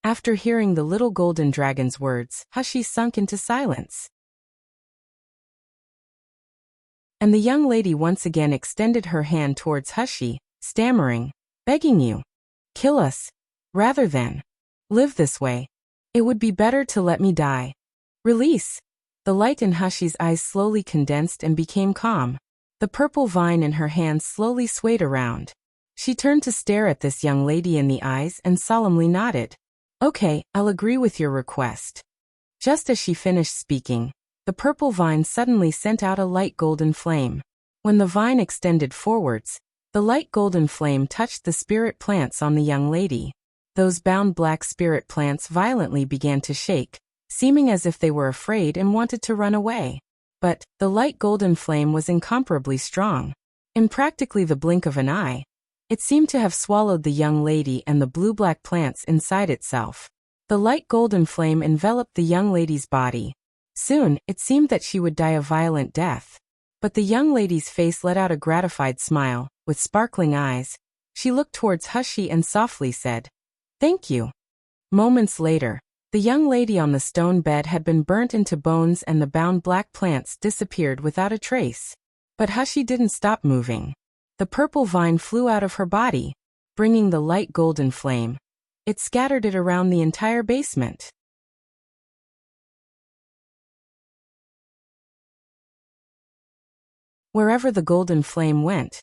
S1: After hearing the little golden dragon's words, Hushi sunk into silence. And the young lady once again extended her hand towards Hushi, stammering, begging you, kill us, rather than live this way. It would be better to let me die. Release. The light in Hushi's eyes slowly condensed and became calm. The purple vine in her hands slowly swayed around. She turned to stare at this young lady in the eyes and solemnly nodded. Okay, I'll agree with your request. Just as she finished speaking, the purple vine suddenly sent out a light golden flame. When the vine extended forwards, the light golden flame touched the spirit plants on the young lady. Those bound black spirit plants violently began to shake, seeming as if they were afraid and wanted to run away. But the light golden flame was incomparably strong. In practically the blink of an eye, it seemed to have swallowed the young lady and the blue-black plants inside itself. The light golden flame enveloped the young lady's body. Soon, it seemed that she would die a violent death. But the young lady's face let out a gratified smile. With sparkling eyes, she looked towards Hushi and softly said, "Thank you." Moments later, the young lady on the stone bed had been burnt into bones and the bound black plants disappeared without a trace. But Hushi didn't stop moving. The purple vine flew out of her body, bringing the light golden flame. It scattered it around the entire basement. Wherever the golden flame went,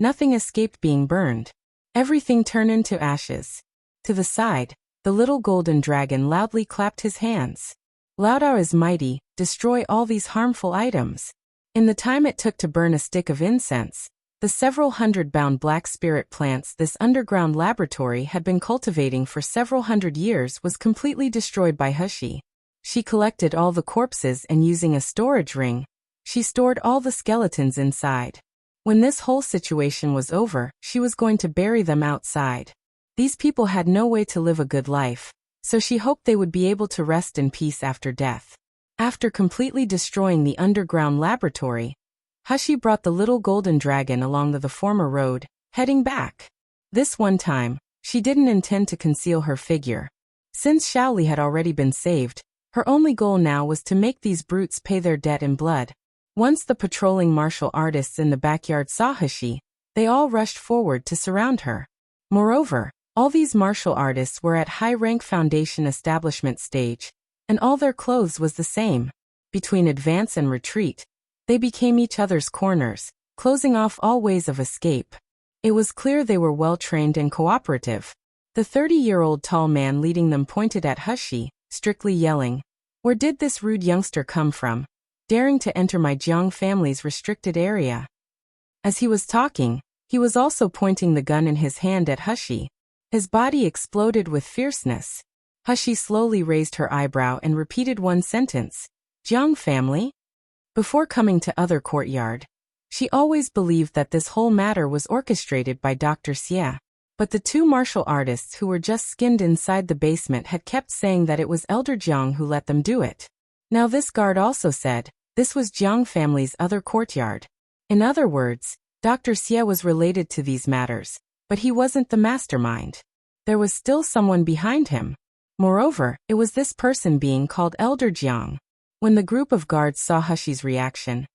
S1: nothing escaped being burned. Everything turned into ashes. To the side, the little golden dragon loudly clapped his hands. Laudar is mighty, destroy all these harmful items. In the time it took to burn a stick of incense, The several hundred bound black spirit plants this underground laboratory had been cultivating for several hundred years was completely destroyed by Huxi. She collected all the corpses and using a storage ring, she stored all the skeletons inside. When this whole situation was over, she was going to bury them outside. These people had no way to live a good life, so she hoped they would be able to rest in peace after death. After completely destroying the underground laboratory, Huxi brought the little golden dragon along the former road, heading back. This one time, she didn't intend to conceal her figure. Since Xiaoli had already been saved, her only goal now was to make these brutes pay their debt in blood. Once the patrolling martial artists in the backyard saw Huxi, they all rushed forward to surround her. Moreover, all these martial artists were at high-rank foundation establishment stage, and all their clothes was the same. Between advance and retreat, they became each other's corners, closing off all ways of escape. It was clear they were well-trained and cooperative. The 30-year-old tall man leading them pointed at Huxi, strictly yelling, "Where did this rude youngster come from, daring to enter my Jiang family's restricted area?" As he was talking, he was also pointing the gun in his hand at Huxi. His body exploded with fierceness. Huxi slowly raised her eyebrow and repeated one sentence, "Jiang family?" Before coming to other courtyard, she always believed that this whole matter was orchestrated by Dr. Xie. But the two martial artists who were just skinned inside the basement had kept saying that it was Elder Jiang who let them do it. Now this guard also said, this was Jiang family's other courtyard. In other words, Dr. Xie was related to these matters, but he wasn't the mastermind. There was still someone behind him. Moreover, it was this person being called Elder Jiang. When the group of guards saw Huxi's reaction,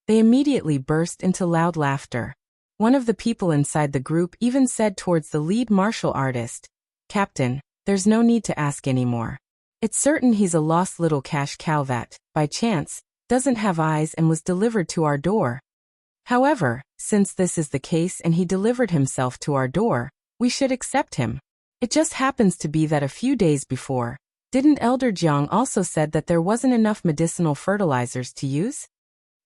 S1: they immediately burst into loud laughter. One of the people inside the group even said towards the lead martial artist, "Captain, there's no need to ask anymore. It's certain he's a lost little cash cow that, by chance, doesn't have eyes and was delivered to our door. However, since this is the case and he delivered himself to our door, we should accept him. It just happens to be that a few days before, didn't Elder Jiang also said that there wasn't enough medicinal fertilizers to use?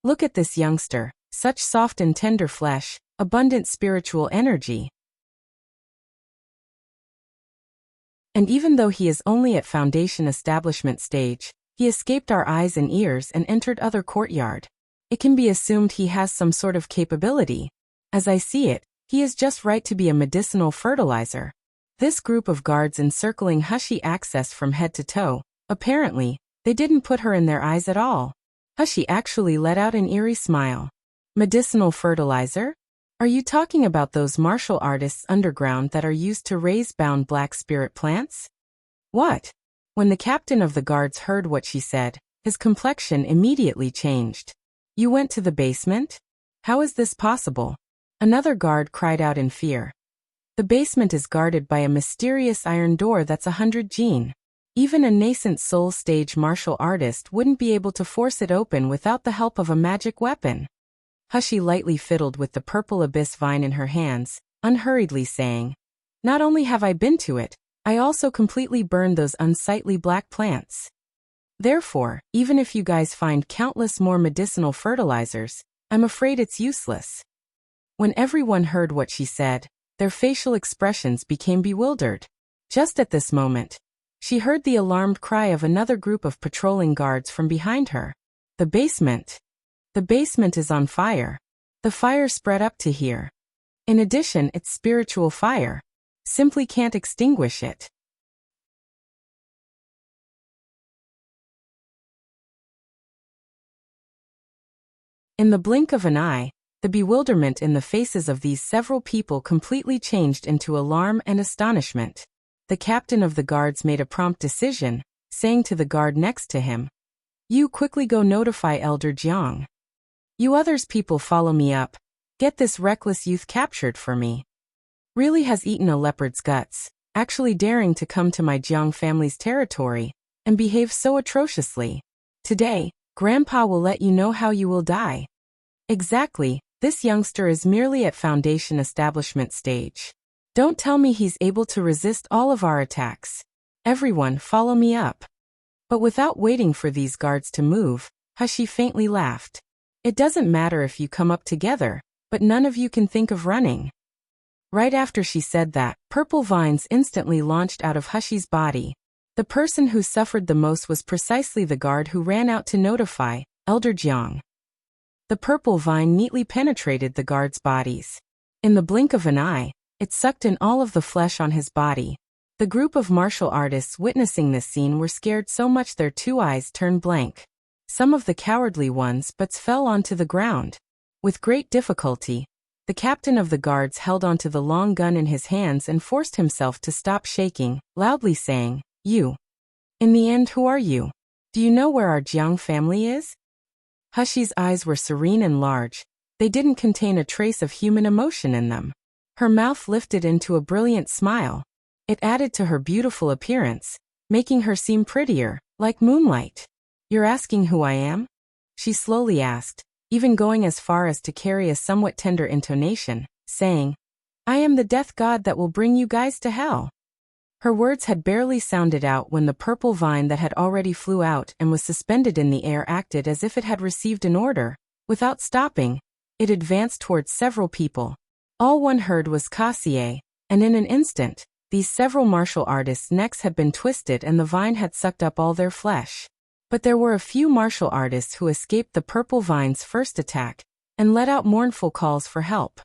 S1: Look at this youngster, such soft and tender flesh, abundant spiritual energy. And even though he is only at foundation establishment stage, he escaped our eyes and ears and entered other courtyard. It can be assumed he has some sort of capability. As I see it, he is just right to be a medicinal fertilizer." This group of guards encircling Huxi access from head to toe. Apparently, they didn't put her in their eyes at all. Huxi actually let out an eerie smile. "Medicinal fertilizer? Are you talking about those martial artists underground that are used to raise bound black spirit plants?" "What?" When the captain of the guards heard what she said, his complexion immediately changed. "You went to the basement? How is this possible?" Another guard cried out in fear. "The basement is guarded by a mysterious iron door that's 100 jin. Even a nascent soul stage martial artist wouldn't be able to force it open without the help of a magic weapon." Huxi lightly fiddled with the purple abyss vine in her hands, unhurriedly saying, "Not only have I been to it, I also completely burned those unsightly black plants. Therefore, even if you guys find countless more medicinal fertilizers, I'm afraid it's useless." When everyone heard what she said, their facial expressions became bewildered. Just at this moment, she heard the alarmed cry of another group of patrolling guards from behind her. "The basement! The basement is on fire. The fire spread up to here. In addition, it's spiritual fire. Simply can't extinguish it." In the blink of an eye, the bewilderment in the faces of these several people completely changed into alarm and astonishment. The captain of the guards made a prompt decision, saying to the guard next to him, "You quickly go notify Elder Jiang. You others people follow me up. Get this reckless youth captured for me. Really has eaten a leopard's guts, actually daring to come to my Jiang family's territory, and behave so atrociously. Today, Grandpa will let you know how you will die." Exactly, this youngster is merely at foundation establishment stage. Don't tell me he's able to resist all of our attacks. Everyone follow me up. But without waiting for these guards to move, Huxi faintly laughed. "It doesn't matter if you come up together, but none of you can think of running." Right after she said that, purple vines instantly launched out of Hushy's body. The person who suffered the most was precisely the guard who ran out to notify Elder Jiang. The purple vine neatly penetrated the guards' bodies. In the blink of an eye, it sucked in all of the flesh on his body. The group of martial artists witnessing this scene were scared so much their two eyes turned blank. Some of the cowardly ones but fell onto the ground. With great difficulty, the captain of the guards held onto the long gun in his hands and forced himself to stop shaking, loudly saying, "You. In the end, who are you? Do you know where our Jiang family is?" Hushy's eyes were serene and large. They didn't contain a trace of human emotion in them. Her mouth lifted into a brilliant smile. It added to her beautiful appearance, making her seem prettier, like moonlight. "You're asking who I am?" she slowly asked, even going as far as to carry a somewhat tender intonation, saying, "I am the death god that will bring you guys to hell." Her words had barely sounded out when the purple vine that had already flew out and was suspended in the air acted as if it had received an order. Without stopping, it advanced towards several people. All one heard was "Kassier," and in an instant, these several martial artists' necks had been twisted and the vine had sucked up all their flesh. But there were a few martial artists who escaped the purple vine's first attack and let out mournful calls for help.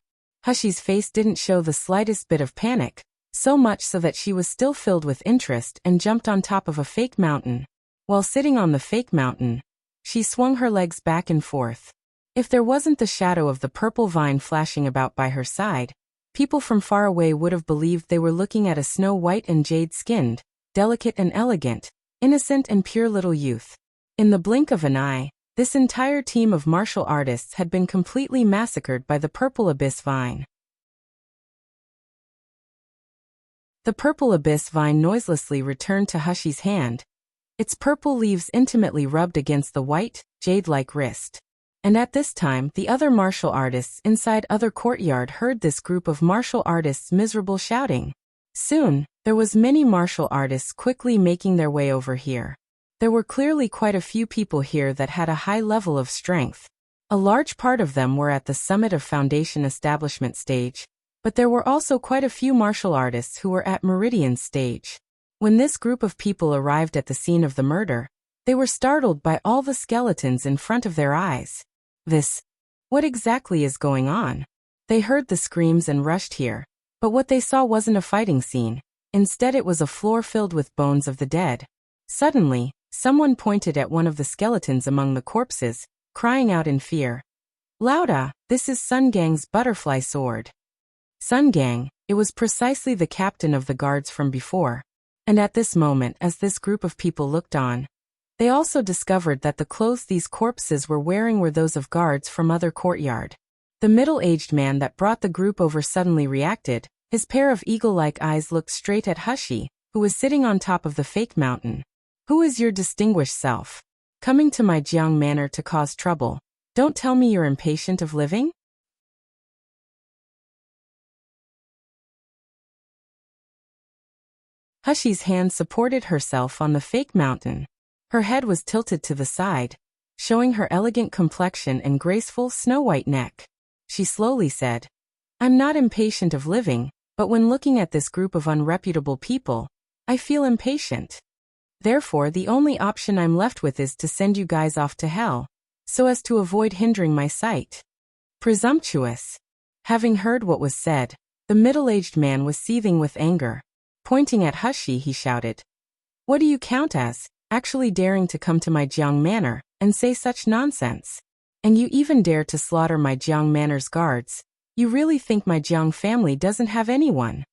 S1: Hushy's face didn't show the slightest bit of panic, so much so that she was still filled with interest and jumped on top of a fake mountain. While sitting on the fake mountain, she swung her legs back and forth. If there wasn't the shadow of the purple vine flashing about by her side, people from far away would have believed they were looking at a snow-white and jade-skinned, delicate and elegant, innocent and pure little youth. In the blink of an eye, this entire team of martial artists had been completely massacred by the purple abyss vine. The purple abyss vine noiselessly returned to Hushy's hand, its purple leaves intimately rubbed against the white, jade-like wrist. And at this time, the other martial artists inside other courtyard heard this group of martial artists' miserable shouting. Soon, there was many martial artists quickly making their way over here. There were clearly quite a few people here that had a high level of strength. A large part of them were at the summit of foundation establishment stage, but there were also quite a few martial artists who were at meridian stage. When this group of people arrived at the scene of the murder, they were startled by all the skeletons in front of their eyes. What exactly is going on? They heard the screams and rushed here, but what they saw wasn't a fighting scene. Instead, it was a floor filled with bones of the dead. Suddenly, someone pointed at one of the skeletons among the corpses, crying out in fear, "Lauda, this is Sun Gang's butterfly sword." Sun Gang, it was precisely the captain of the guards from before. And at this moment, as this group of people looked on, they also discovered that the clothes these corpses were wearing were those of guards from other courtyard. The middle-aged man that brought the group over suddenly reacted. His pair of eagle-like eyes looked straight at Hushy, who was sitting on top of the fake mountain. "Who is your distinguished self? Coming to my Jiang manor to cause trouble? Don't tell me you're impatient of living?" Hushy's hand supported herself on the fake mountain. Her head was tilted to the side, showing her elegant complexion and graceful snow-white neck. She slowly said, "I'm not impatient of living, but when looking at this group of unreputable people, I feel impatient. Therefore, the only option I'm left with is to send you guys off to hell, so as to avoid hindering my sight." Presumptuous. Having heard what was said, the middle-aged man was seething with anger. Pointing at Hushy, he shouted, "What do you count as, actually daring to come to my Jiang manor and say such nonsense? And you even dare to slaughter my Jiang manor's guards? You really think my Jiang family doesn't have anyone?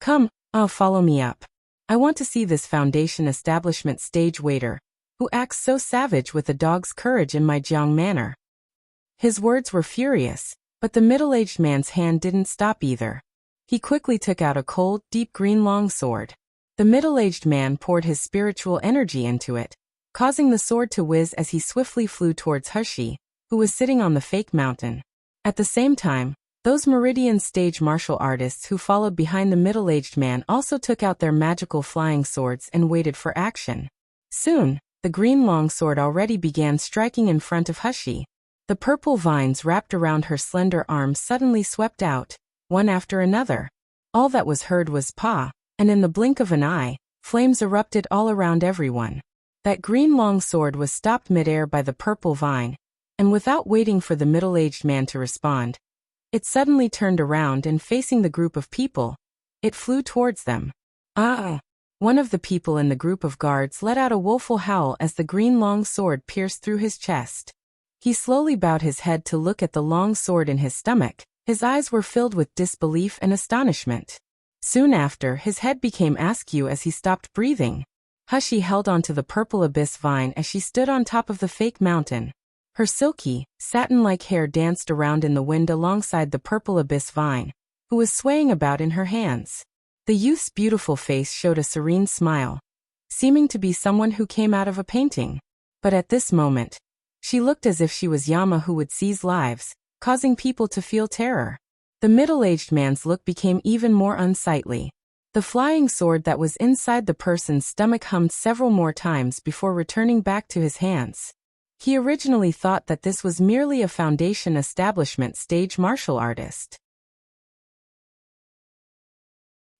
S1: Come, follow me up. I want to see this foundation establishment stage waiter, who acts so savage with a dog's courage in my Jiang manor." His words were furious, but the middle-aged man's hand didn't stop either. He quickly took out a cold, deep green longsword. The middle-aged man poured his spiritual energy into it, causing the sword to whiz as he swiftly flew towards Hushy, who was sitting on the fake mountain. At the same time, those meridian stage martial artists who followed behind the middle-aged man also took out their magical flying swords and waited for action. Soon, the green longsword already began striking in front of Hushy. The purple vines wrapped around her slender arms suddenly swept out, one after another. All that was heard was "Pa," and in the blink of an eye, flames erupted all around everyone. That green long sword was stopped midair by the purple vine, and without waiting for the middle-aged man to respond, it suddenly turned around and facing the group of people, it flew towards them. Ah! One of the people in the group of guards let out a woeful howl as the green long sword pierced through his chest. He slowly bowed his head to look at the long sword in his stomach. His eyes were filled with disbelief and astonishment. Soon after, his head became askew as he stopped breathing. Hushi held onto the purple abyss vine as she stood on top of the fake mountain. Her silky, satin-like hair danced around in the wind alongside the purple abyss vine, who was swaying about in her hands. The youth's beautiful face showed a serene smile, seeming to be someone who came out of a painting. But at this moment, she looked as if she was Yama who would seize lives, causing people to feel terror. The middle-aged man's look became even more unsightly. The flying sword that was inside the person's stomach hummed several more times before returning back to his hands. He originally thought that this was merely a foundation establishment stage martial artist.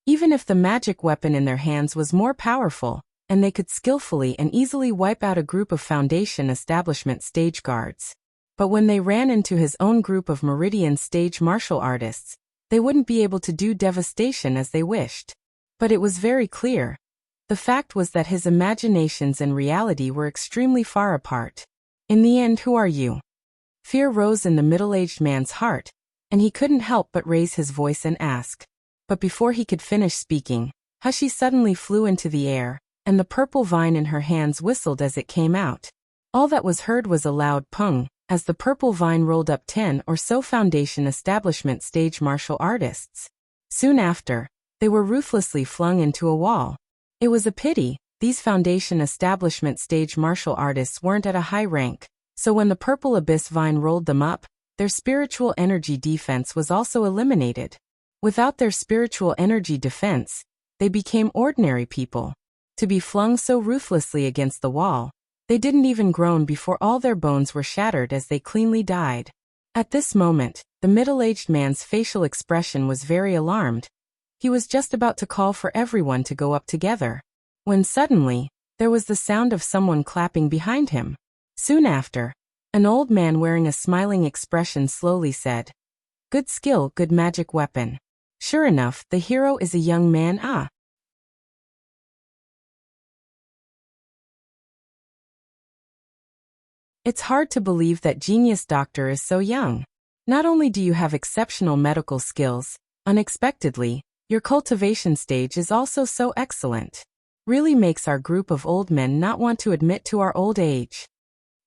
S1: Even if the magic weapon in their hands was more powerful, and they could skillfully and easily wipe out a group of foundation establishment stage guards. But when they ran into his own group of Meridian stage martial artists, they wouldn't be able to do devastation as they wished. But it was very clear. The fact was that his imaginations and reality were extremely far apart. In the end, who are you? Fear rose in the middle-aged man's heart, and he couldn't help but raise his voice and ask. But before he could finish speaking, Hushi suddenly flew into the air, and the purple vine in her hands whistled as it came out. All that was heard was a loud pung, as the purple vine rolled up 10 or so foundation establishment stage martial artists. Soon after, they were ruthlessly flung into a wall. It was a pity, these foundation establishment stage martial artists weren't at a high rank, so when the purple abyss vine rolled them up, their spiritual energy defense was also eliminated. Without their spiritual energy defense, they became ordinary people. To be flung so ruthlessly against the wall, they didn't even groan before all their bones were shattered as they cleanly died. At this moment, the middle-aged man's facial expression was very alarmed. He was just about to call for everyone to go up together, when suddenly, there was the sound of someone clapping behind him. Soon after, an old man wearing a smiling expression slowly said, "Good skill, good magic weapon." Sure enough, the hero is a young man. It's hard to believe that genius doctor is so young. Not only do you have exceptional medical skills, unexpectedly, your cultivation stage is also so excellent. Really makes our group of old men not want to admit to our old age.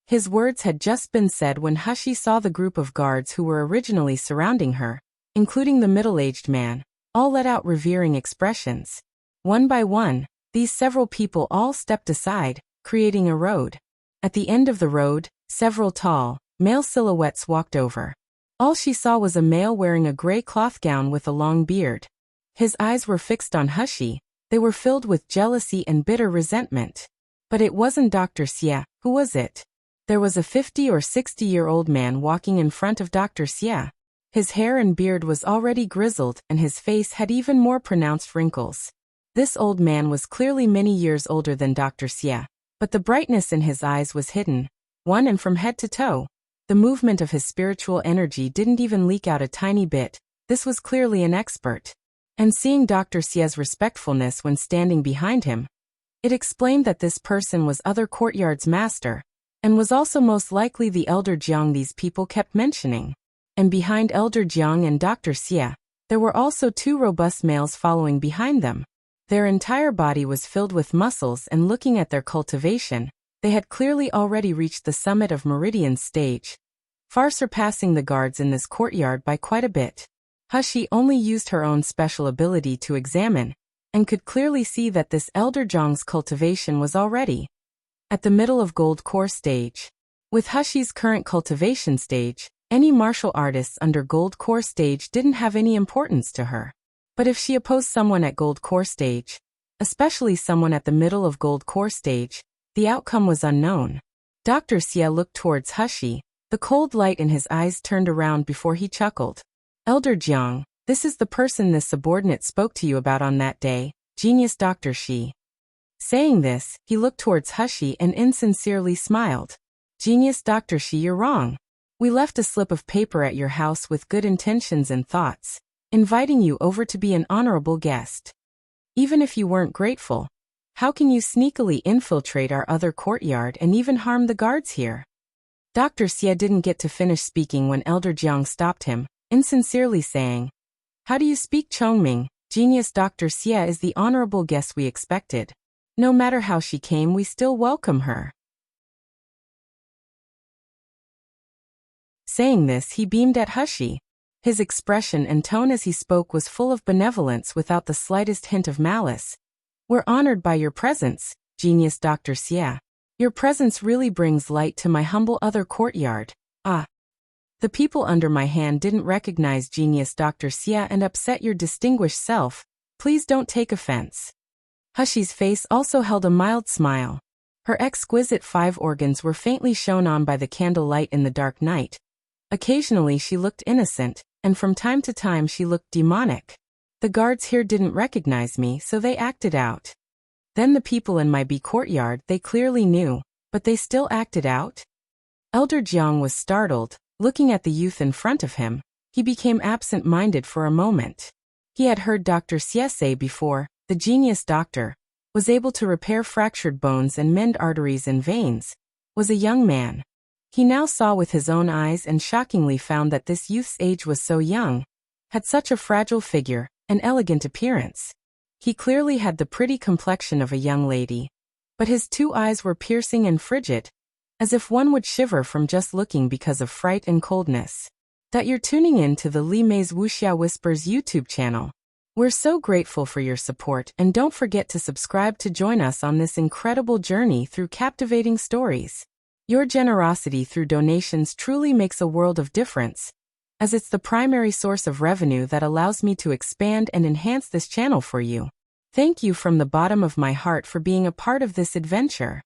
S1: His words had just been said when Hushi saw the group of guards who were originally surrounding her, including the middle-aged man, all let out revering expressions. One by one, these several people all stepped aside, creating a road. At the end of the road, several tall, male silhouettes walked over. All she saw was a male wearing a gray cloth gown with a long beard. His eyes were fixed on Hushi. They were filled with jealousy and bitter resentment. But it wasn't Dr. Xie. Who was it? There was a 50 or 60-year-old man walking in front of Dr. Xie. His hair and beard was already grizzled and his face had even more pronounced wrinkles. This old man was clearly many years older than Dr. Xie, but the brightness in his eyes was hidden, and from head to toe. The movement of his spiritual energy didn't even leak out a tiny bit. This was clearly an expert. And seeing Dr. Xie's respectfulness when standing behind him, it explained that this person was other courtyard's master, and was also most likely the Elder Jiang these people kept mentioning. And behind Elder Jiang and Dr. Xie, there were also two robust males following behind them. Their entire body was filled with muscles, and looking at their cultivation, they had clearly already reached the summit of Meridian's stage, far surpassing the guards in this courtyard by quite a bit. Hushi only used her own special ability to examine, and could clearly see that this Elder Jiang's cultivation was already at the middle of Gold Core stage. With Hushi's current cultivation stage, any martial artists under Gold Core stage didn't have any importance to her. But if she opposed someone at Gold Core stage, especially someone at the middle of Gold Core stage, the outcome was unknown. Dr. Xie looked towards Hushi, The cold light in his eyes turned around before he chuckled. Elder Jiang, this is the person this subordinate spoke to you about on that day, genius Dr. Shi. Saying this, he looked towards Hushi and insincerely smiled. Genius Dr. Shi, you're wrong. We left a slip of paper at your house with good intentions and thoughts, inviting you over to be an honorable guest. Even if you weren't grateful, how can you sneakily infiltrate our other courtyard and even harm the guards here? Dr. Xie didn't get to finish speaking when Elder Jiang stopped him, insincerely saying, How do you speak Chongming? Genius Dr. Xie is the honorable guest we expected. No matter how she came, we still welcome her. Saying this, he beamed at Hushi. His expression and tone as he spoke was full of benevolence without the slightest hint of malice. We're honored by your presence, genius Dr. Xie. Your presence really brings light to my humble other courtyard. The people under my hand didn't recognize genius Dr. Xie and upset your distinguished self. Please don't take offense. Hushi's face also held a mild smile. Her exquisite 5 organs were faintly shone on by the candlelight in the dark night. Occasionally she looked innocent, and from time to time she looked demonic. The guards here didn't recognize me, so they acted out. Then the people in my B courtyard, they clearly knew, but they still acted out? Elder Jiang was startled. Looking at the youth in front of him, he became absent-minded for a moment. He had heard Dr. Xie say before, the genius doctor, was able to repair fractured bones and mend arteries and veins, was a young man. He now saw with his own eyes and shockingly found that this youth's age was so young, had such a fragile figure, an elegant appearance. He clearly had the pretty complexion of a young lady, but his 2 eyes were piercing and frigid, as if one would shiver from just looking because of fright and coldness. That you're tuning in to the Li Mei's Wuxia Whispers YouTube channel. We're so grateful for your support, and don't forget to subscribe to join us on this incredible journey through captivating stories. Your generosity through donations truly makes a world of difference, as it's the primary source of revenue that allows me to expand and enhance this channel for you. Thank you from the bottom of my heart for being a part of this adventure.